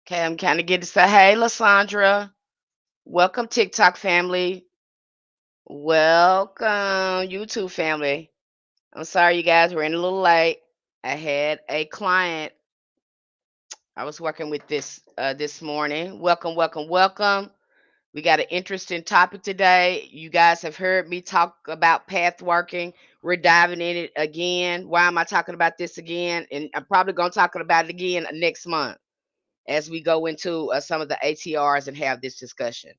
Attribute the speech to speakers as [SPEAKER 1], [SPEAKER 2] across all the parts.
[SPEAKER 1] Okay, I'm kind of getting to say, hey, Lysandra. Welcome, TikTok family. Welcome, YouTube family. I'm sorry, you guys, we're in a little late. I had a client I was working with this morning. Welcome, welcome, welcome. We got an interesting topic today. You guys have heard me talk about path working. We're diving in it again. Why am I talking about this again? And I'm probably going to talk about it again next month as we go into some of the ATRs and have this discussion.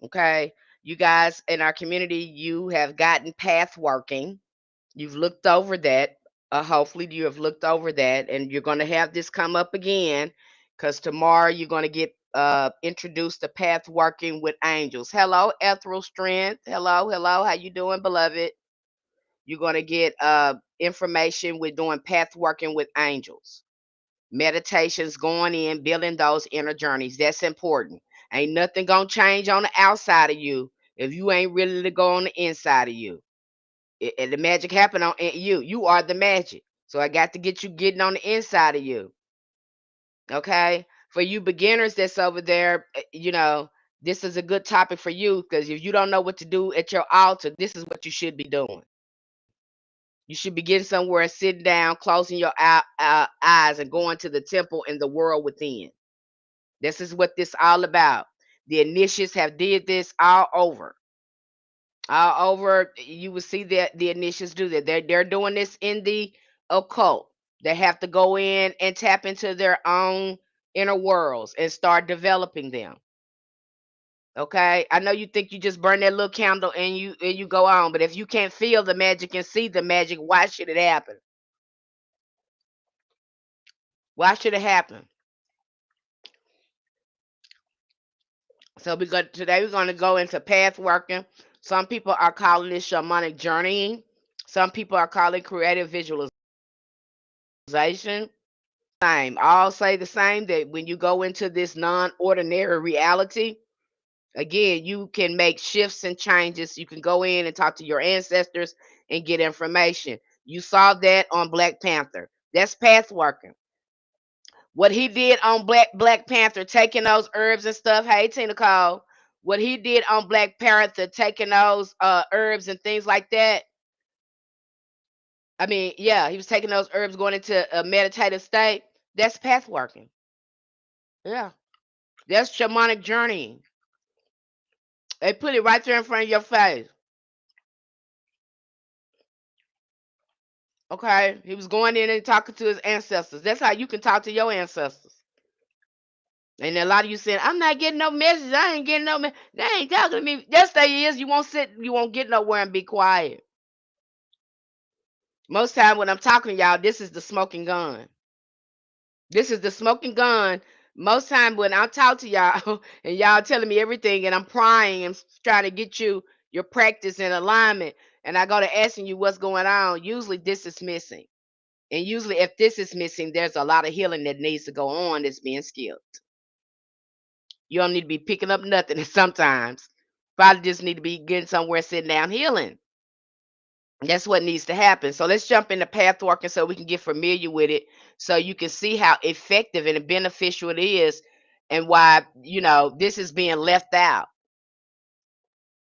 [SPEAKER 1] Okay. You guys in our community, you have gotten path working. You've looked over that. Hopefully, you have looked over that, and you're going to have this come up again because tomorrow you're going to get introduced to path working with angels. Hello, ethereal strength. Hello, hello. How you doing, beloved? You're going to get information with doing path working with angels. Meditations, going in, building those inner journeys. That's important. Ain't nothing gonna change on the outside of you if you ain't really to go on the inside of you. The magic happen on you. You are the magic. So I got to get you getting on the inside of you. Okay. For you beginners that's over there, this is a good topic for you because if you don't know what to do at your altar, this is what you should be doing. You should be getting somewhere, sitting down, closing your eyes, and going to the temple and the world within. This is what this all about. The initiates have did this all over. All over. You will see that the initiates do that. They're doing this in the occult. They have to go in and tap into their own inner worlds and start developing them. Okay. I know you think you just burn that little candle and you go on, but if you can't feel the magic and see the magic, why should it happen? Why should it happen? So today we're going to go into path working. Some people are calling it shamanic journeying. Some people are calling it creative visualization. Same. All say the same that when you go into this non-ordinary reality, again, you can make shifts and changes. You can go in and talk to your ancestors and get information. You saw that on Black Panther. That's path working. What he did on Black Panther, taking those herbs and stuff. Hey, Tina Cole. What he did on Black Panther, taking those herbs and things like that. I mean, yeah, he was taking those herbs, going into a meditative state. That's path working. Yeah, that's shamanic journeying. They put it right there in front of your face. Okay, he was going in and talking to his ancestors. That's how you can talk to your ancestors. And a lot of you saying, I'm not getting no message. I ain't getting no message. They ain't talking to me. Yes, they is. You won't sit, you won't get nowhere and be quiet. Most time when I'm talking to y'all, this is the smoking gun. This is the smoking gun. Most time when I talk to y'all and y'all telling me everything and I'm prying and trying to get you your practice and alignment, and I go to asking you what's going on, usually this is missing. And usually if this is missing, there's a lot of healing that needs to go on that's being skipped. You don't need to be picking up nothing sometimes. Probably just need to be getting somewhere sitting down healing. That's what needs to happen. So let's jump into path working so we can get familiar with it so you can see how effective and beneficial it is and why, this is being left out.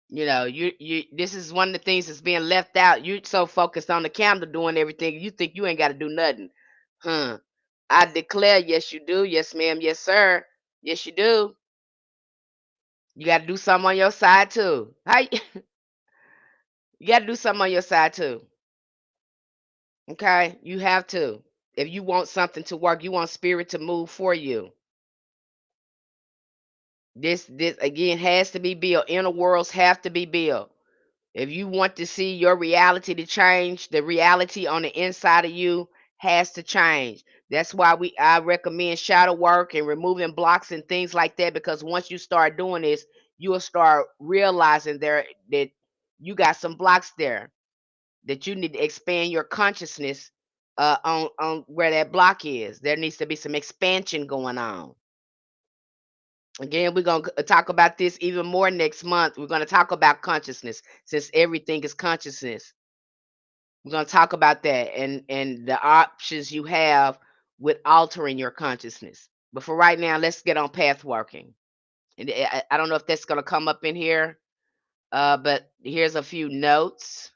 [SPEAKER 1] You this is one of the things that's being left out. You're so focused on the candle doing everything, you think you ain't got to do nothing. Huh. I declare, yes, you do. Yes, ma'am. Yes, sir. Yes, you do. You got to do something on your side too. You got to do something on your side too. Okay? You have to. If you want something to work, you want spirit to move for you. This again has to be built. Inner worlds have to be built. If you want to see your reality to change, the reality on the inside of you has to change. That's why I recommend shadow work and removing blocks and things like that, because once you start doing this, you'll start realizing that you got some blocks there that you need to expand your consciousness on where that block is. There needs to be some expansion going on. Again, we're going to talk about this even more next month. We're going to talk about consciousness since everything is consciousness. We're going to talk about that and the options you have with altering your consciousness. But for right now, let's get on path working. And I don't know if that's going to come up in here, but here's a few notes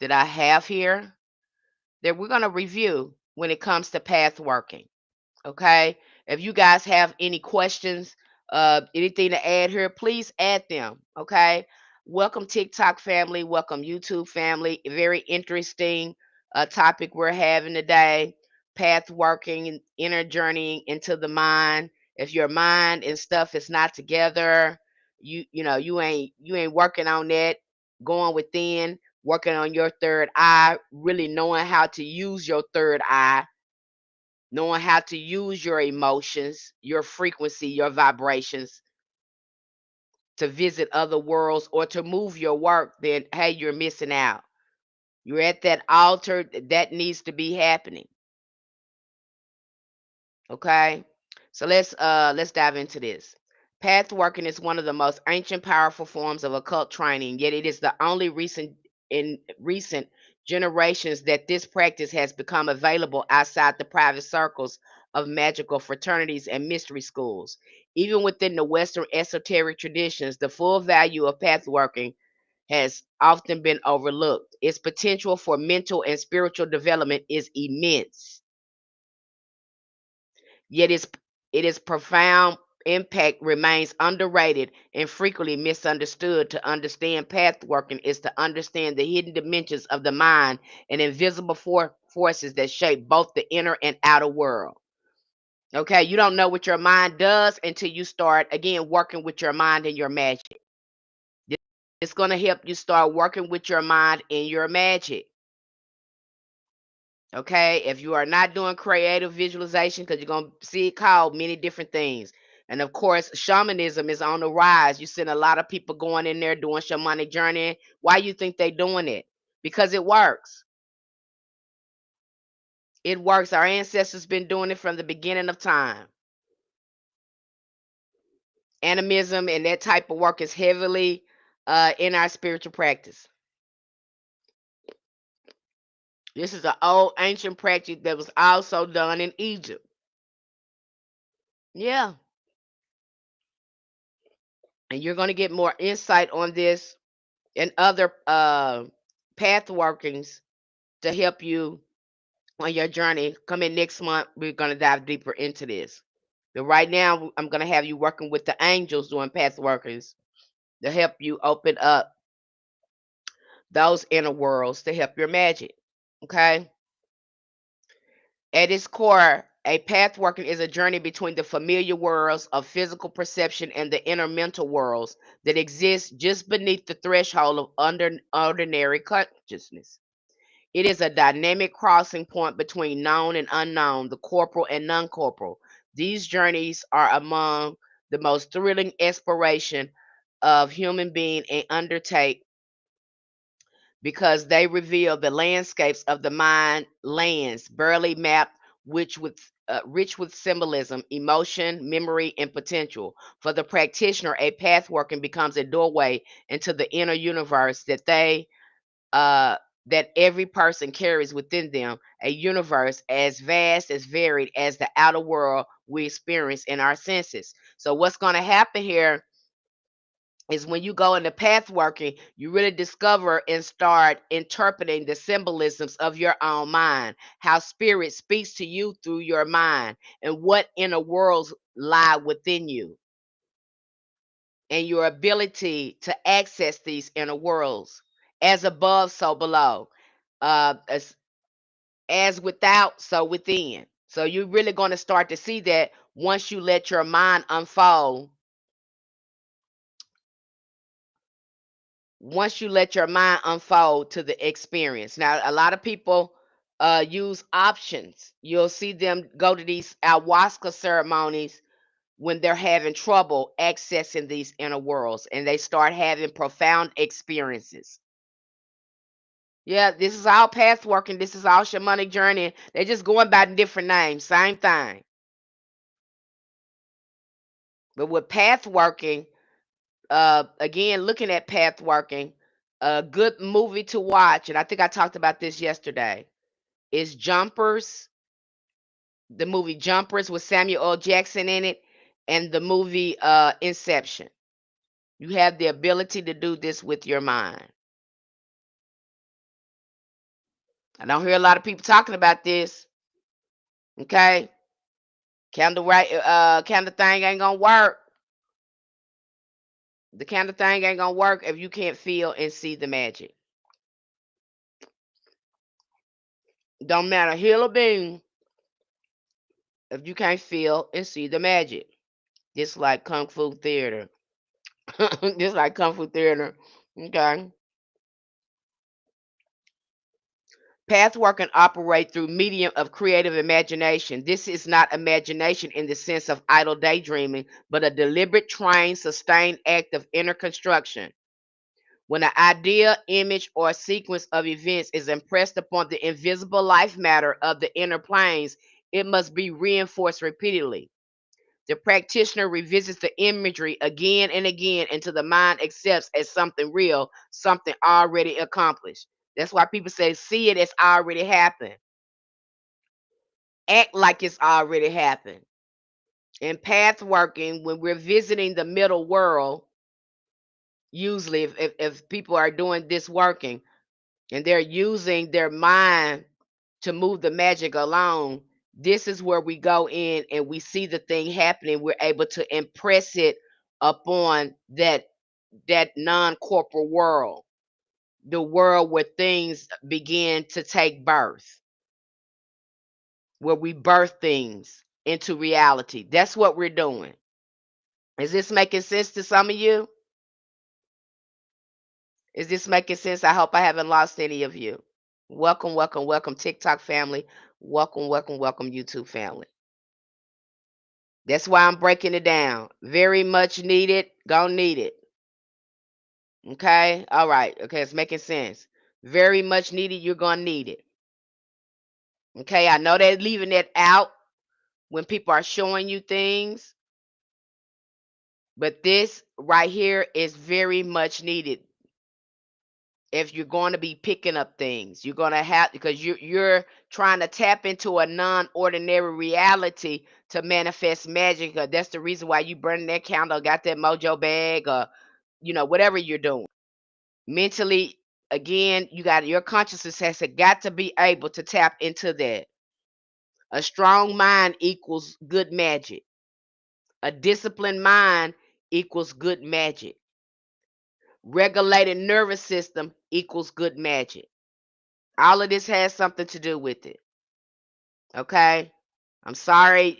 [SPEAKER 1] that I have here that we're going to review when it comes to path working. Okay. If you guys have any questions, anything to add here, please add them. Okay. Welcome TikTok family. Welcome YouTube family. Very interesting topic we're having today. Path working, inner journeying into the mind. If your mind and stuff is not together, you ain't working on that. Going within, working on your third eye, really knowing how to use your third eye, knowing how to use your emotions, your frequency, your vibrations to visit other worlds or to move your work, then hey, you're missing out. You're at that altar that needs to be happening. Okay? So let's dive into this. Path working is one of the most ancient powerful forms of occult training, yet it is the only recent generations that this practice has become available outside the private circles of magical fraternities and mystery schools. Even within the Western esoteric traditions, the full value of path working has often been overlooked. Its potential for mental and spiritual development is immense. Yet its profound impact remains underrated and frequently misunderstood. To understand path working is to understand the hidden dimensions of the mind and invisible forces that shape both the inner and outer world. Okay, you don't know what your mind does until you start again working with your mind and your magic. It's going to help you start working with your mind and your magic. Okay, if you are not doing creative visualization, because you're going to see it called many different things. And of course, shamanism is on the rise. You see a lot of people going in there doing shamanic journey. Why you think they doing it? Because it works. It works. Our ancestors been doing it from the beginning of time. Animism and that type of work is heavily in our spiritual practice. This is an old ancient practice that was also done in Egypt. Yeah. And you're going to get more insight on this and other path workings to help you on your journey. Come in next month. We're going to dive deeper into this. But right now, I'm going to have you working with the angels doing path workings to help you open up those inner worlds to help your magic. Okay. At its core, a path working is a journey between the familiar worlds of physical perception and the inner mental worlds that exist just beneath the threshold of ordinary consciousness. It is a dynamic crossing point between known and unknown, the corporal and non corporal. These journeys are among the most thrilling exploration of human being and undertake because they reveal the landscapes of the mind lands, barely mapped, rich with symbolism, emotion, memory, and potential. For the practitioner, a path working becomes a doorway into the inner universe uh, that every person carries within them, a universe as vast, as varied as the outer world we experience in our senses. So, what's going to happen here is when you go into path working, you really discover and start interpreting the symbolisms of your own mind, how spirit speaks to you through your mind, and what inner worlds lie within you, and your ability to access these inner worlds. As above, so below. As without, so within. So you're really going to start to see that once you let your mind unfold, once you let your mind unfold to the experience. Now, a lot of people use options. You'll see them go to these ayahuasca ceremonies when they're having trouble accessing these inner worlds and they start having profound experiences. Yeah, this is all path working. This is all shamanic journey. They're just going by different names, same thing. But with path working, again, looking at path working, a good movie to watch, and I think I talked about this yesterday, is Jumpers. the movie Jumpers with Samuel L. Jackson in it, and the movie Inception. You have the ability to do this with your mind. I don't hear a lot of people talking about this. Okay, candle thing ain't gonna work. The candle thing ain't gonna work if you can't feel and see the magic. Don't matter hill or beam if you can't feel and see the magic. Just like kung fu theater. Just like kung fu theater. Okay. Pathwork can operate through medium of creative imagination. This is not imagination in the sense of idle daydreaming, but a deliberate, trained, sustained act of inner construction. When an idea, image, or sequence of events is impressed upon the invisible life matter of the inner planes, it must be reinforced repeatedly. The practitioner revisits the imagery again and again until the mind accepts as something real, something already accomplished. That's why people say, see it as already happened. Act like it's already happened. In path working, when we're visiting the middle world, usually if people are doing this working and they're using their mind to move the magic along, this is where we go in and we see the thing happening. We're able to impress it upon that non-corporal world, the world where things begin to take birth, where we birth things into reality. That's what we're doing. Is this making sense to some of you? Is this making sense? I hope I haven't lost any of you. Welcome, welcome, welcome, TikTok family. Welcome, welcome, welcome, YouTube family. That's why I'm breaking it down. Very much needed. Gonna need it. Okay? All right. Okay, it's making sense. Very much needed. You're gonna need it. Okay, I know they're leaving it out when people are showing you things, but this right here is very much needed. If you're going to be picking up things, you're going to have, because you're trying to tap into a non-ordinary reality to manifest magic. That's the reason why you burning that candle, got that mojo bag, or whatever you're doing. Mentally, again, you got your consciousness has got to be able to tap into that. A strong mind equals good magic. A disciplined mind equals good magic. Regulated nervous system equals good magic. All of this has something to do with it. Okay? I'm sorry,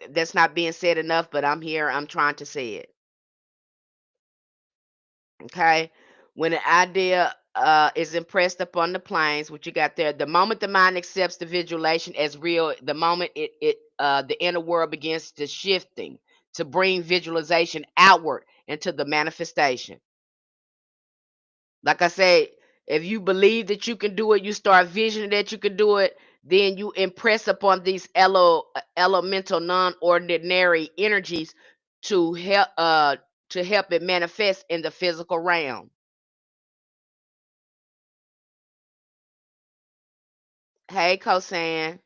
[SPEAKER 1] that's not being said enough, but I'm here. I'm trying to say it. Okay? When an idea is impressed upon the planes, what you got there, the moment the mind accepts the visualization as real, the moment the inner world begins to shifting to bring visualization outward into the manifestation. Like I said, if you believe that you can do it, you start visioning that you can do it, then you impress upon these elemental non-ordinary energies to help it manifest in the physical realm. Hey, Kosan,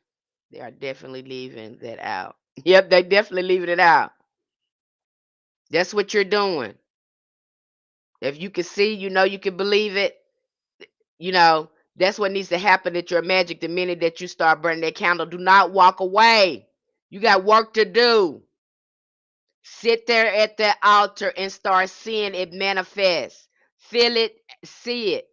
[SPEAKER 1] they are definitely leaving that out. Yep, they definitely leaving it out. That's what you're doing. If you can see, you can believe it. That's what needs to happen at your magic the minute that you start burning that candle. Do not walk away. You got work to do. Sit there at the altar and start seeing it manifest. Feel it, see it.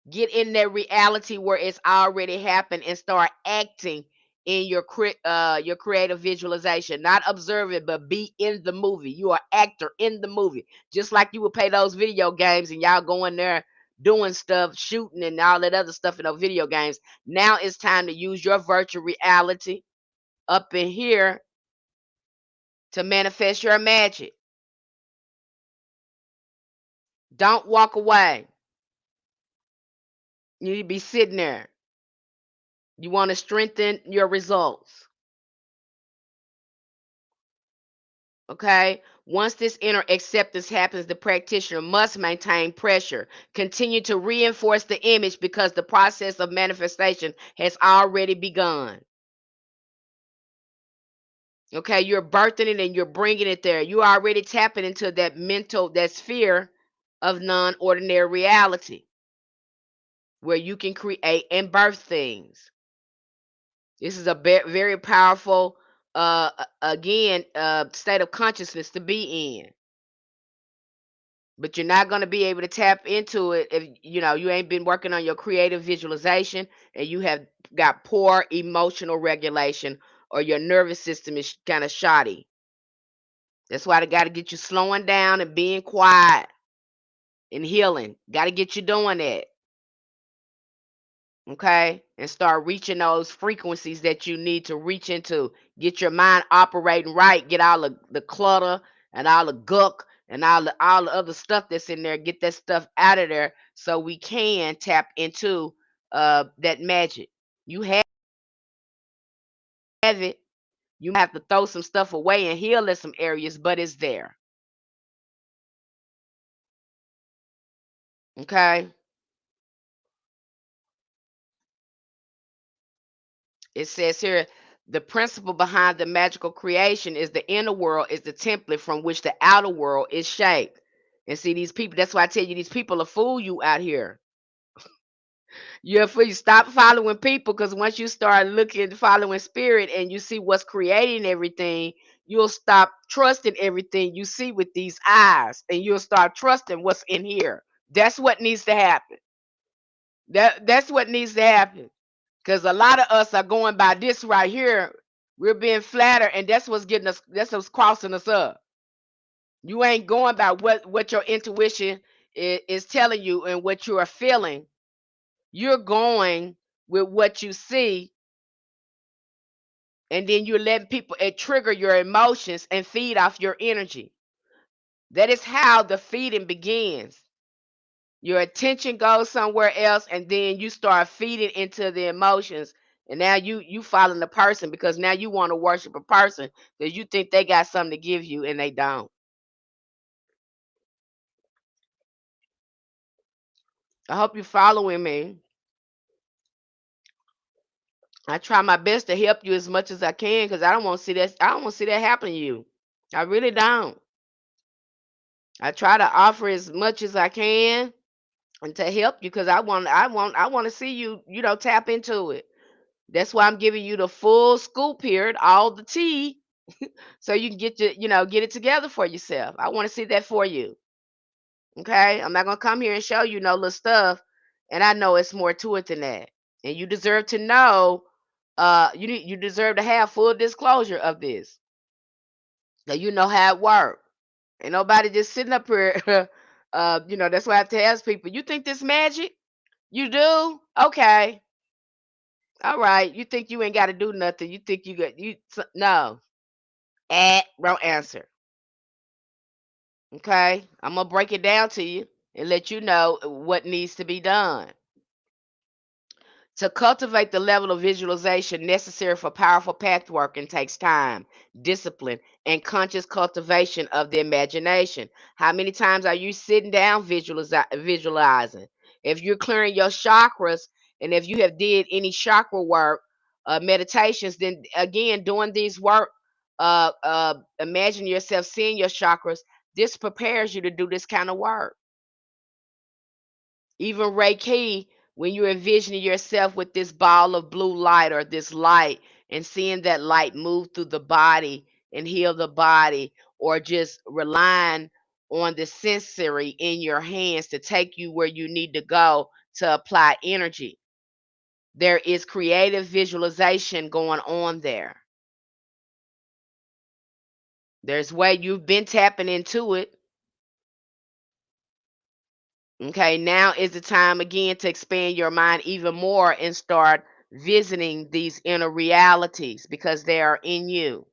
[SPEAKER 1] Get in that reality where it's already happened and start acting in your creative visualization. Not observe it, but be in the movie. You are actor in the movie. Just like you would play those video games and y'all go in there doing stuff, shooting and all that other stuff in those video games. Now it's time to use your virtual reality up in here to manifest your magic. Don't walk away. You need to be sitting there. You want to strengthen your results. Okay. Once this inner acceptance happens, the practitioner must maintain pressure. Continue to reinforce the image because the process of manifestation has already begun. Okay, you're birthing it and you're bringing it there. You're already tapping into that mental, that sphere of non-ordinary reality where you can create and birth things. This is a very powerful, again, state of consciousness to be in. But you're not going to be able to tap into it if you ain't been working on your creative visualization and you have got poor emotional regulation or your nervous system is kind of shoddy. That's why they got to get you slowing down and being quiet and healing. Got to get you doing that. Okay? And start reaching those frequencies that you need to reach into. Get your mind operating right. Get all the clutter and all the guck and all the other stuff that's in there. Get that stuff out of there so we can tap into that magic. You have it. You have to throw some stuff away and heal in some areas, but it's there. Okay? It says here, the principle behind the magical creation is the inner world is the template from which the outer world is shaped. And see, these people, that's why I tell you, these people will fool you out here. You stop following people, because once you start looking, following spirit, and you see what's creating everything, you'll stop trusting everything you see with these eyes, and you'll start trusting what's in here. That's what needs to happen. That's what needs to happen. Because a lot of us are going by this right here. We're being flattered, and that's what's getting us, that's what's crossing us up. You ain't going by what your intuition is telling you and what you are feeling. You're going with what you see, and then you're letting people trigger your emotions and feed off your energy. That is how the feeding begins. Your attention goes somewhere else, and then you start feeding into the emotions, and now you following the person because now you want to worship a person because you think they got something to give you and they don't. I hope you're following me. I try my best to help you as much as I can because I don't want to see that happen to you. I really don't. I try to offer as much as I can and to help you because I want to see you, tap into it. That's why I'm giving you the full scoop here, all the tea, so you can get it together for yourself. I want to see that for you. Okay? I'm not gonna come here and show you no little stuff, and I know it's more to it than that. And you deserve to know. You deserve to have full disclosure of this, so you know how it works. Ain't nobody just sitting up here. That's why I have to ask people. You think this magic? You do? Okay. All right. You think you ain't got to do nothing? You think you got you? No. Wrong answer. Okay, I'm gonna break it down to you and let you know what needs to be done. To cultivate the level of visualization necessary for powerful pathworking takes time, discipline, and conscious cultivation of the imagination. How many times are you sitting down visualizing? If you're clearing your chakras, and if you have did any chakra work, meditations, then again doing these work, imagine yourself seeing your chakras. This prepares you to do this kind of work. Even Reiki, when you're envisioning yourself with this ball of blue light or this light and seeing that light move through the body and heal the body, or just relying on the sensory in your hands to take you where you need to go to apply energy. There is creative visualization going on there. There's way you've been tapping into it. Okay, now is the time again to expand your mind even more and start visiting these inner realities because they are in you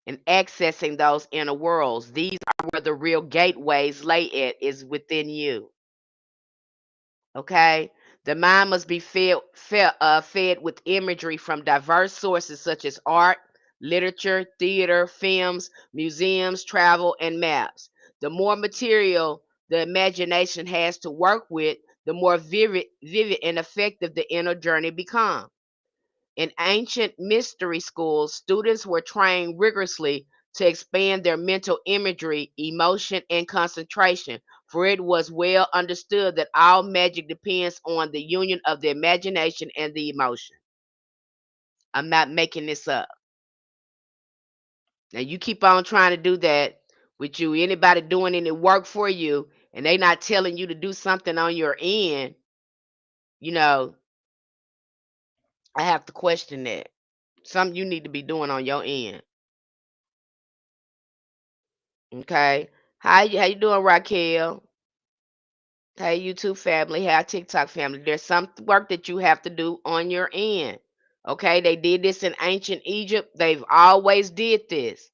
[SPEAKER 1] and accessing those inner worlds. These are where the real gateways lay at, is within you. Okay, the mind must be fed with imagery from diverse sources such as art, literature, theater, films, museums, travel, and maps. The more material the imagination has to work with, the more vivid and effective the inner journey becomes. In ancient mystery schools, students were trained rigorously to expand their mental imagery, emotion, and concentration, for it was well understood that all magic depends on the union of the imagination and the emotion. I'm not making this up. Now you keep on trying to do that with you. Anybody doing any work for you and they not telling you to do something on your end, you know, I have to question that. Something you need to be doing on your end. Okay. How you doing, Raquel? Hey, YouTube family. Hey, TikTok family. There's some work that you have to do on your end. Okay. They did this in ancient Egypt. They've always did this.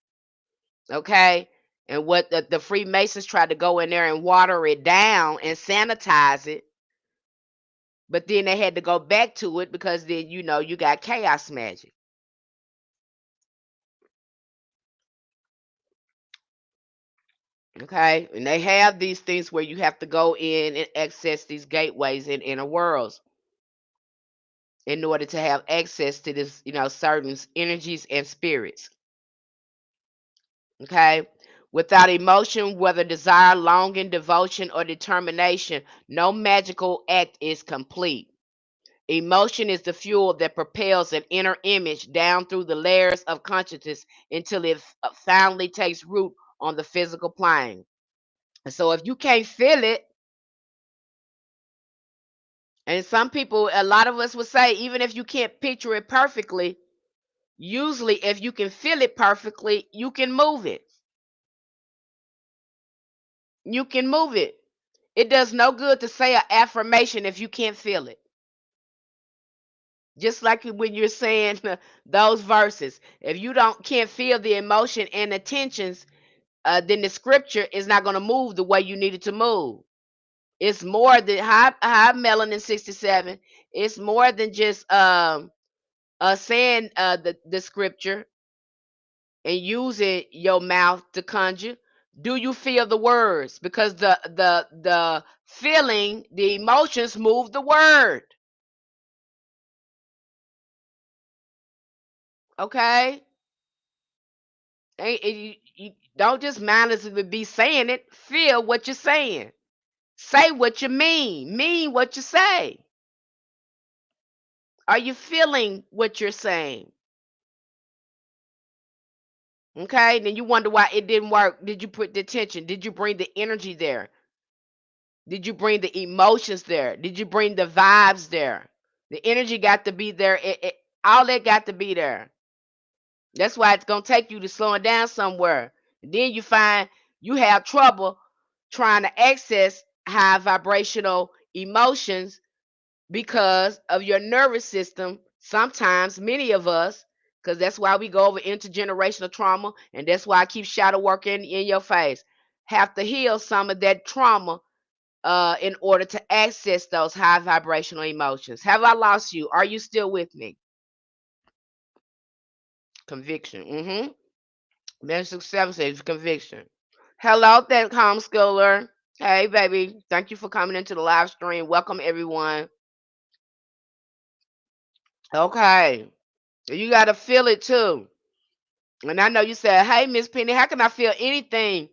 [SPEAKER 1] Okay. And what the Freemasons tried to go in there and water it down and sanitize it, but then they had to go back to it because then you got chaos magic. Okay. And they have these things where you have to go in and access these gateways in inner worlds in order to have access to this, certain energies and spirits. Okay. Without emotion, whether desire, longing, devotion, or determination, no magical act is complete. Emotion is the fuel that propels an inner image down through the layers of consciousness until it finally takes root on the physical plane. And so if you can't feel it, and some people, a lot of us would say, even if you can't picture it perfectly, usually if you can feel it perfectly, you can move it. You can move it. It does no good to say an affirmation if you can't feel it. Just like when you're saying those verses, if you don't can't feel the emotion and the tensions, then the scripture is not going to move the way you need it to move. It's more than high melanin 67. It's more than just saying the scripture and using your mouth to conjure. Do you feel the words? Because the feeling, the emotions move the word. Okay? You don't just mindlessly be saying it. Feel what you're saying. Say what you mean. Mean what you say. Are you feeling what you're saying? Okay? Then you wonder why it didn't work. Did you put the tension? Did you bring the energy there? Did you bring the emotions there? Did you bring the vibes there? The energy got to be there. All that got to be there. That's why it's gonna take you to slowing down somewhere. And then you find you have trouble trying to access high vibrational emotions because of your nervous system. Sometimes, many of us, because that's why we go over intergenerational trauma, and that's why I keep shadow working in your face, have to heal some of that trauma in order to access those high vibrational emotions. Have I lost you? Are you still with me? Conviction. Magic 7 says conviction. Hello, that homeschooler. Hey, baby. Thank you for coming into the live stream. Welcome, everyone. Okay. You got to feel it too. And I know you said, hey, Miss Penny, how can I feel anything?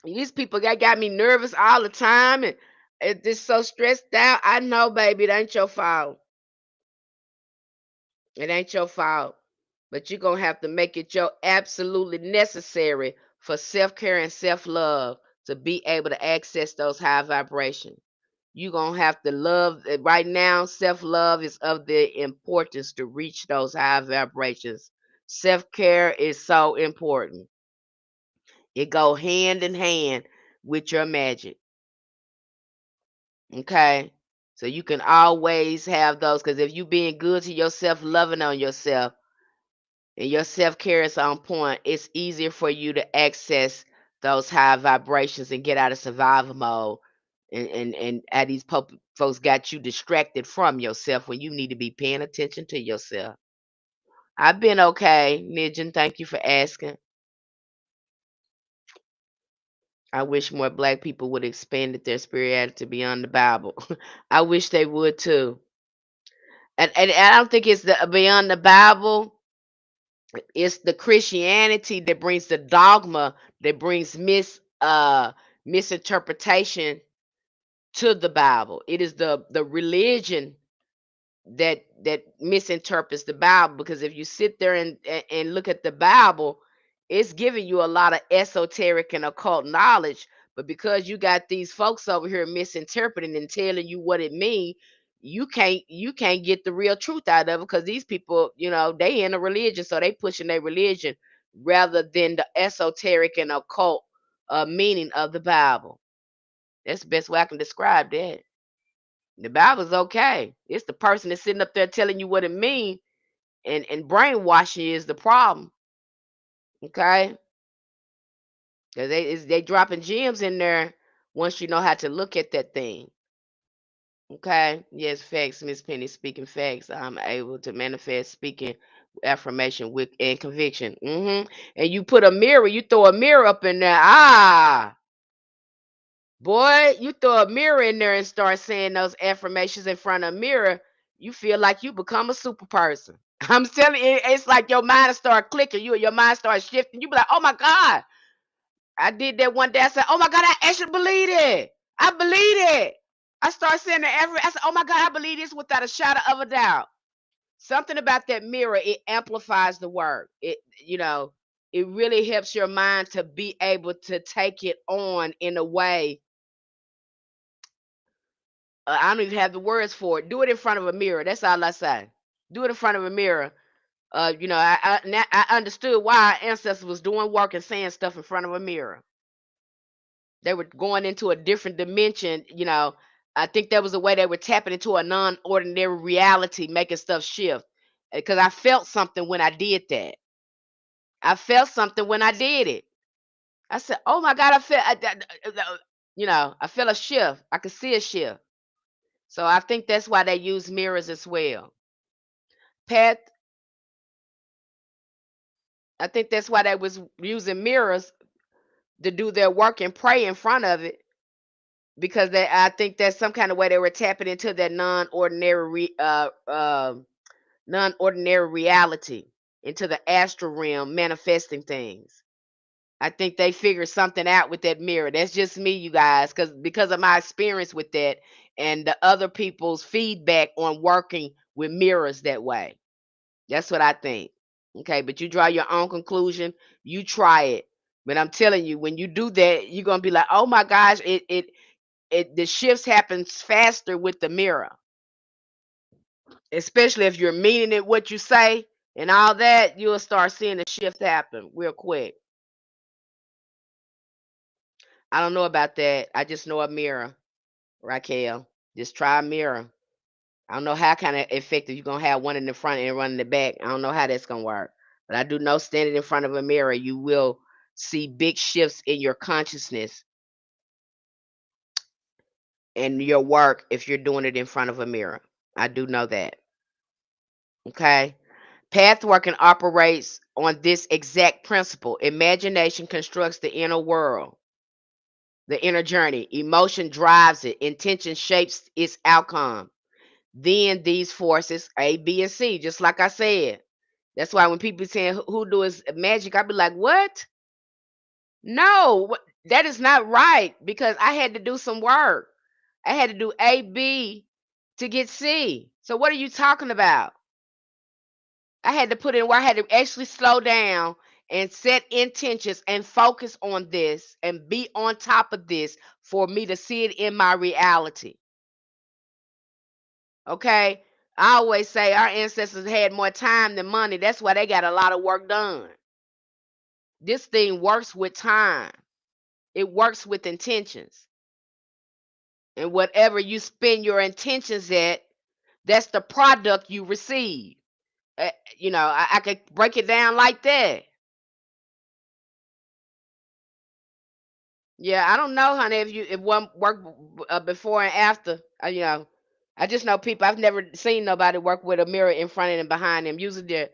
[SPEAKER 1] These people got me nervous all the time and it's just so stressed out. I know, baby, it ain't your fault. It ain't your fault. But you're going to have to make it your absolutely necessary for self care and self love to be able to access those high vibrations. You're going to have to love right now. Self love is of the importance to reach those high vibrations. Self care is so important. It go hand in hand with your magic. Okay. So you can always have those because if you being good to yourself, loving on yourself, and your self care is on point, it's easier for you to access those high vibrations and get out of survival mode. And these folks got you distracted from yourself when you need to be paying attention to yourself. I've been okay, Nijin. Thank you for asking. I wish more black people would expand their spirituality beyond the Bible. I wish they would too. And I don't think it's the beyond the Bible. It's the Christianity that brings the dogma, that brings misinterpretation to the Bible. It is the religion that misinterprets the Bible, because if you sit there and look at the Bible, it's giving you a lot of esoteric and occult knowledge. But because you got these folks over here misinterpreting and telling you what it means, you can't get the real truth out of it, because these people, they in a religion, so they pushing their religion rather than the esoteric and occult meaning of the Bible. That's the best way I can describe that. The Bible's okay. It's the person that's sitting up there telling you what it means, and brainwashing you is the problem. Okay? Because they dropping gems in there once you know how to look at that thing. Okay? Yes, facts, Miss Penny, speaking facts. I'm able to manifest speaking affirmation with and conviction. And you put a mirror, you throw a mirror up in there. Boy, you throw a mirror in there and start saying those affirmations in front of a mirror, you feel like you become a super person. I'm telling you, it's like your mind start clicking. Your mind starts shifting. You be like, oh my God, I did that one day. I said, oh my God, I actually believe it. I believe it. I start saying the every. I said, oh my God, I believe this without a shadow of a doubt. Something about that mirror, it amplifies the word. It really helps your mind to be able to take it on in a way. I don't even have the words for it. Do it in front of a mirror. That's all I say. Do it in front of a mirror. I understood why our ancestors was doing work and saying stuff in front of a mirror. They were going into a different dimension. I think that was the way they were tapping into a non-ordinary reality, making stuff shift. Because I felt something when I did that. I felt something when I did it. I said, "Oh my God, I felt a shift. I could see a shift." So I think that's why they use mirrors as well. Pat, I think that's why they was using mirrors to do their work and pray in front of it, because I think that's some kind of way they were tapping into that non-ordinary reality, into the astral realm, manifesting things. I think they figured something out with that mirror. That's just me, you guys, because of my experience with that and the other people's feedback on working with mirrors that way. That's what I think. Okay, but you draw your own conclusion. You try it. But I'm telling you, when you do that, you're gonna be like, oh my gosh, the shifts happens faster with the mirror. Especially if you're meaning it what you say and all that, you'll start seeing the shift happen real quick. I don't know about that. I just know a mirror, Raquel. Just try a mirror. I don't know how kind of effective you're gonna have one in the front and one in the back. I don't know how that's gonna work. But I do know standing in front of a mirror, you will see big shifts in your consciousness and your work if you're doing it in front of a mirror. I do know that. Okay. Pathworking operates on this exact principle. Imagination constructs the inner world, the inner journey. Emotion drives it. Intention shapes its outcome. Then these forces, A, B, and C, just like I said. That's why when people saying who do is magic, I be like, what? No, that is not right, because I had to do some work. I had to do A, B to get C. So what are you talking about? I had to put in where I had to actually slow down and set intentions and focus on this and be on top of this for me to see it in my reality. Okay? I always say our ancestors had more time than money. That's why they got a lot of work done. This thing works with time. It works with intentions. And whatever you spend your intentions at, that's the product you receive. I could break it down like that. Yeah, I don't know, honey, if one work before and after. I just know people. I've never seen nobody work with a mirror in front and behind them. Usually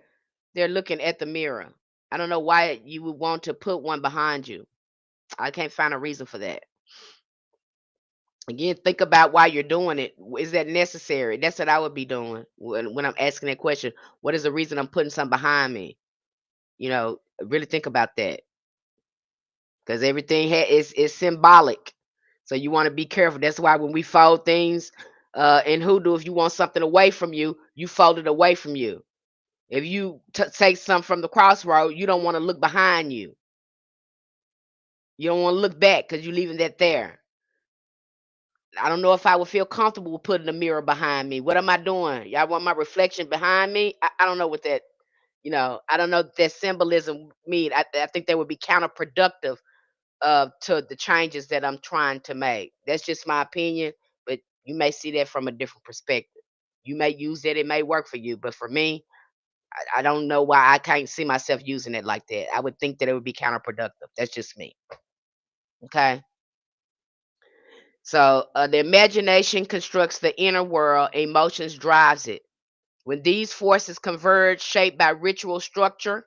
[SPEAKER 1] they're looking at the mirror. I don't know why you would want to put one behind you. I can't find a reason for that. Again, think about why you're doing it. Is that necessary? That's what I would be doing when I'm asking that question. What is the reason I'm putting something behind me? Really think about that, because everything is symbolic. So you want to be careful. That's why when we fold things in hoodoo, if you want something away from you, you fold it away from you. If you take something from the crossroad, you don't want to look behind you. You don't want to look back because you're leaving that there. I don't know if I would feel comfortable with putting a mirror behind me. What am I doing? Y'all want my reflection behind me? I don't know what that, I don't know what that symbolism mean. I think that would be counterproductive to the changes that I'm trying to make. That's just my opinion, but you may see that from a different perspective. You may use that, it may work for you, but for me, I don't know why I can't see myself using it like that. I would think that it would be counterproductive. That's just me. Okay. So the imagination constructs the inner world, emotions drives it. When these forces converge, shaped by ritual structure,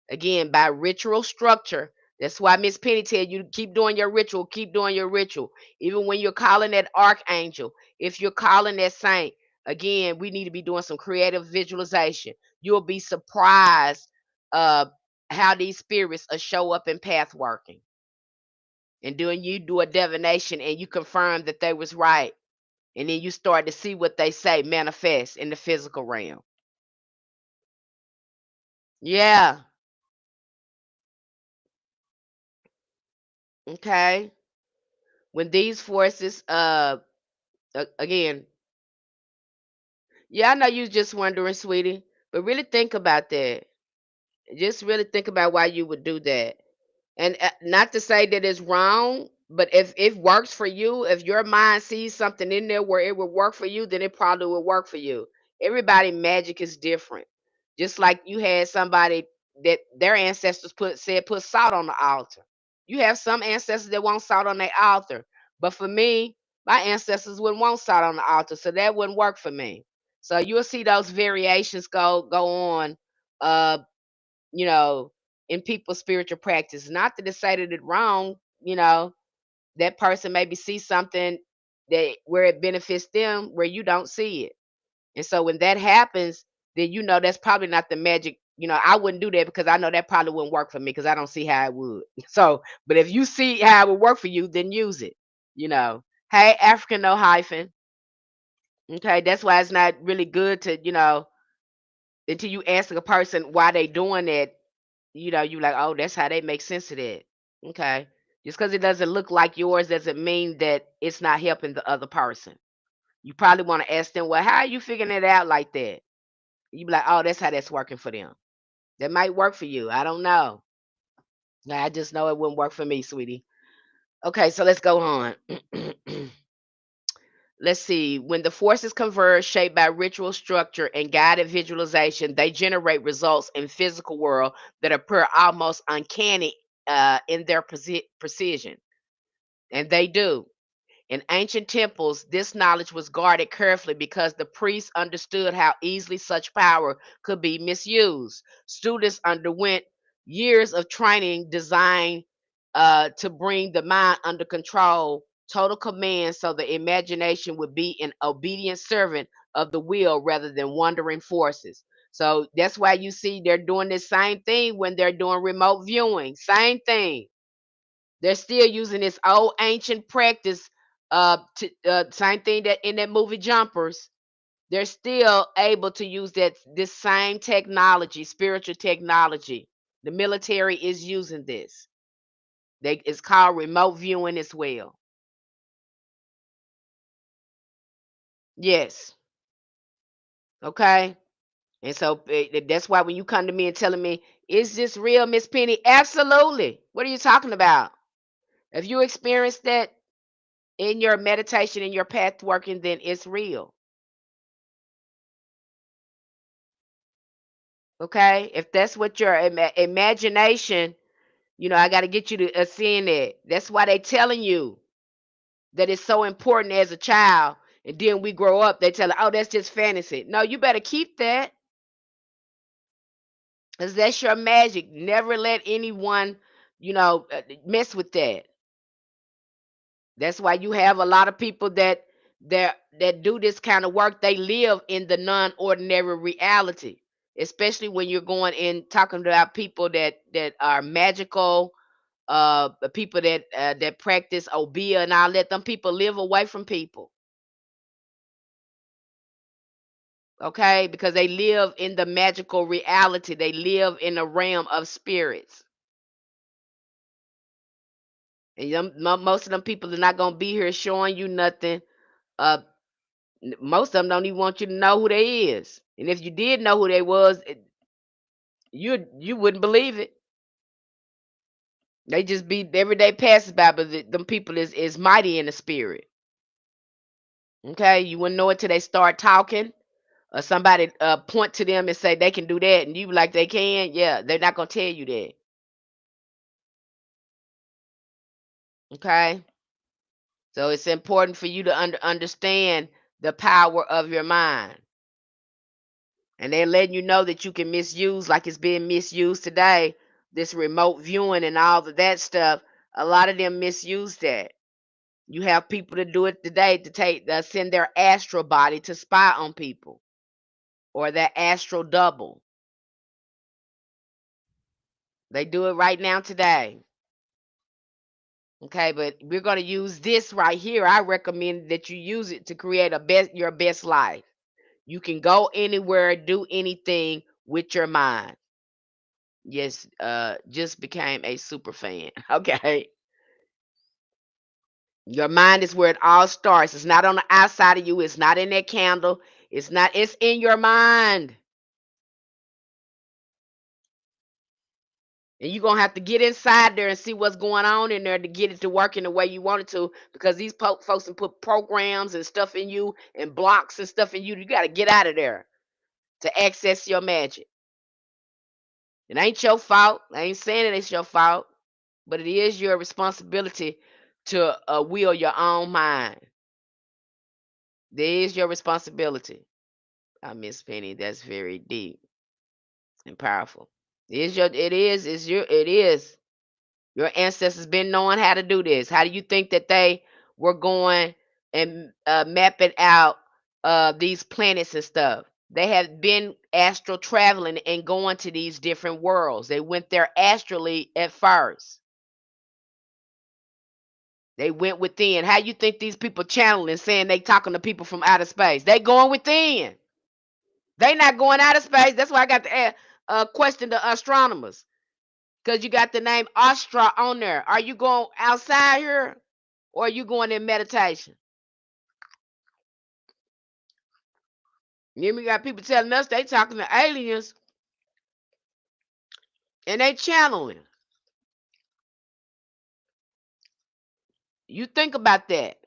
[SPEAKER 1] again, by ritual structure, that's why Miss Penny tell you to keep doing your ritual, keep doing your ritual. Even when you're calling that archangel, if you're calling that saint, again, we need to be doing some creative visualization. You'll be surprised uh, how these spirits show up in path working. And then you do a divination and you confirm that they was right. And then you start to see what they say manifest in the physical realm. Yeah. Okay. When these forces again, yeah, I know you just wondering, sweetie, but really think about that. Just really think about why you would do that. And not to say that it's wrong, but if it works for you, if your mind sees something in there where it would work for you, then it probably will work for you. Everybody magic is different. Just like you had somebody that their ancestors put salt on the altar. You have some ancestors that want salt on their altar. But for me, my ancestors wouldn't want salt on the altar, so that wouldn't work for me. So you'll see those variations go on uh you know, in people's spiritual practice. Not that it's say that it's wrong, that person maybe see something that where it benefits them where you don't see it. And so when that happens, then that's probably not the magic. I wouldn't do that because I know that probably wouldn't work for me because I don't see how it would. So, but if you see how it would work for you, then use it. You know. Hey, African no hyphen. Okay, that's why it's not really good to, until you ask a person why they doing that, you like, oh, that's how they make sense of that. Okay. Just because it doesn't look like yours doesn't mean that it's not helping the other person. You probably want to ask them, well, how are you figuring it out like that? You be like, oh, that's how that's working for them. That might work for you. I don't know. I just know it wouldn't work for me, sweetie. Okay, so let's go on. Let's see. When the forces converge, shaped by ritual structure and guided visualization, they generate results in physical world that appear almost uncanny in their precision. And they do. In ancient temples, this knowledge was guarded carefully because the priests understood how easily such power could be misused. Students underwent years of training designed to bring the mind under control, total command, so the imagination would be an obedient servant of the will rather than wandering forces. So that's why you see they're doing the same thing when they're doing remote viewing. Same thing. They're still using this old ancient practice. Same thing that in that movie Jumpers. They're still able to use this same technology, spiritual technology. The military is using this. It's called remote viewing as well. Yes. Okay. And so that's why when you come to me and telling me, is this real, Miss Penny? Absolutely. What are you talking about? If you experience that in your meditation, in your path working, then it's real. Okay, if that's what your imagination, I got to get you to seeing that. That's why they telling you that it's so important as a child. And then we grow up, they tell, oh, that's just fantasy. No, you better keep that, because that's your magic. Never let anyone, mess with that. That's why you have a lot of people that do this kind of work. They live in the non-ordinary reality, especially when you're going in talking about people that are magical, the people that practice obia and all that. Them people live away from people, okay, because they live in the magical reality. They live in the realm of spirits, and most of them people are not gonna be here showing you nothing. Uh, Most of them don't even want you to know who they is. And if you did know who they was, you wouldn't believe it. They just be everyday passes by, but them people is mighty in the spirit. Okay, you wouldn't know it till they start talking, or somebody point to them and say they can do that, and you be like they can. Yeah, they're not gonna tell you that. Okay, so it's important for you to understand the power of your mind. And they're letting you know that you can misuse, like it's being misused today, this remote viewing and all of that stuff. A lot of them misuse that. You have people that do it today to send their astral body to spy on people, or their astral double. They do it right now today. Okay, but we're going to use this right here. I recommend that you use it to create your best life. You can go anywhere, do anything with your mind. Yes, just became a super fan. Okay. Your mind is where it all starts. It's not on the outside of you. It's not in that candle. It's not, it's in your mind. And you're going to have to get inside there and see what's going on in there to get it to work in the way you want it to, because these folks can put programs and stuff in you and blocks and stuff in you. You got to get out of there to access your magic. It ain't your fault. I ain't saying it it's your fault, but it is your responsibility to will your own mind. There is your responsibility. I Miss Penny. That's very deep and powerful. It is. Your ancestors been knowing how to do this. How do you think that they were going and mapping out these planets and stuff? They had been astral traveling and going to these different worlds. They went there astrally at first. They went within. How you think these people channeling, saying they talking to people from outer space? They going within. They not going out of space. That's why I got to question the astronomers, because you got the name Astra on there. Are you going outside here, or are you going in meditation? We got people telling us they talking to aliens and they channeling. You think about that.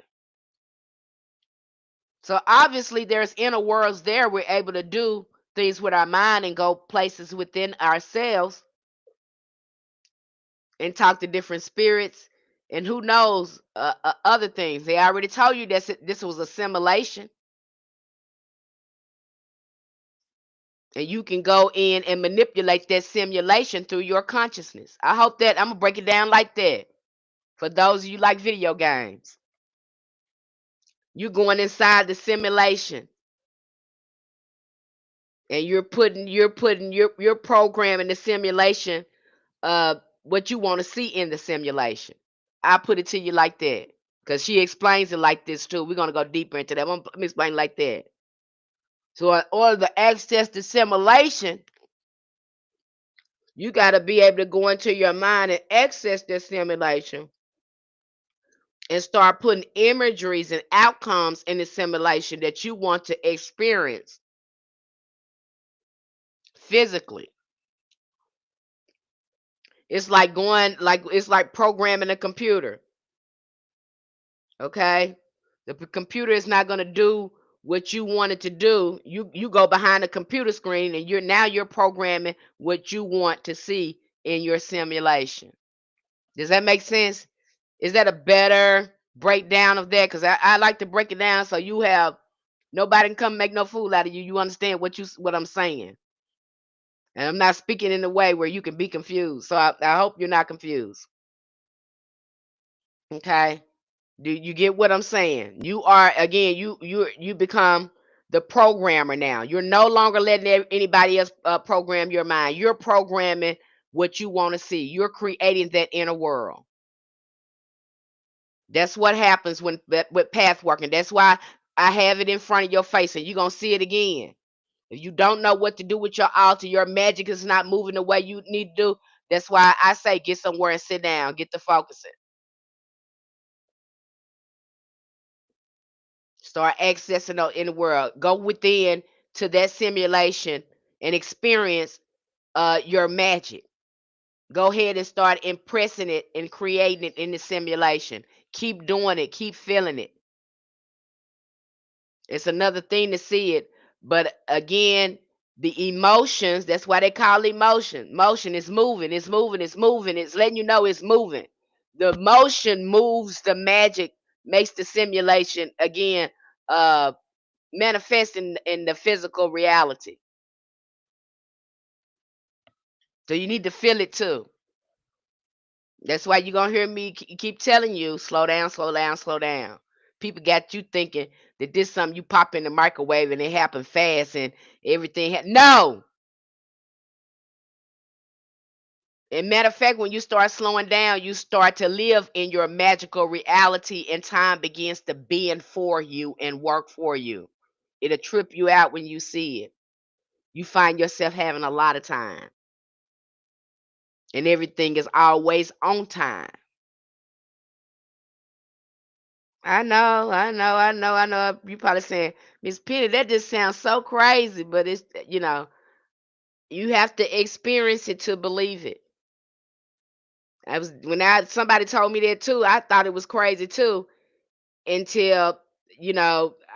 [SPEAKER 1] So obviously there's inner worlds there. We're able to do things with our mind and go places within ourselves and talk to different spirits, and who knows other things. They already told you that this was a simulation, and you can go in and manipulate that simulation through your consciousness. I hope that I'm gonna break it down like that for those of you like video games. You're going inside the simulation, and you're programming the simulation, what you want to see in the simulation. I put it to you like that, because she explains it like this too. We're gonna go deeper into that. Let me explain like that. So in order to access the simulation, you got to be able to go into your mind and access the simulation and start putting imageries and outcomes in the simulation that you want to experience physically. It's like programming a computer. Okay? The computer is not going to do what you want it to do. You go behind the computer screen, and you're programming what you want to see in your simulation. Does that make sense? Is that a better breakdown of that? Because I like to break it down so you have nobody can come make no fool out of you. You understand what I'm saying. And I'm not speaking in a way where you can be confused. So I hope you're not confused. Okay. Do you get what I'm saying? You are, again, you become the programmer now. You're no longer letting anybody else program your mind. You're programming what you want to see. You're creating that inner world. That's what happens with path working. That's why I have it in front of your face, and you're gonna see it again. If you don't know what to do with your altar, your magic is not moving the way you need to do. That's why I say get somewhere and sit down, get to focusing. Start accessing in the world. Go within to that simulation and experience your magic. Go ahead and start impressing it and creating it in the simulation. Keep doing it. Keep feeling it. It's another thing to see it. But again, the emotions, that's why they call it motion. Motion is moving, it's moving, it's moving. It's letting you know it's moving. The motion moves the magic, makes the simulation again manifest in the physical reality. So you need to feel it too. That's why you're gonna hear me keep telling you, slow down, slow down, slow down. People got you thinking that this something you pop in the microwave and it happen fast and everything. No. And matter of fact, when you start slowing down, you start to live in your magical reality, and time begins to bend for you and work for you. It'll trip you out when you see it. You find yourself having a lot of time, and everything is always on time. I know. You probably saying, Miss Penny, that just sounds so crazy, but it's, you have to experience it to believe it. I was when I somebody told me that too. I thought it was crazy too until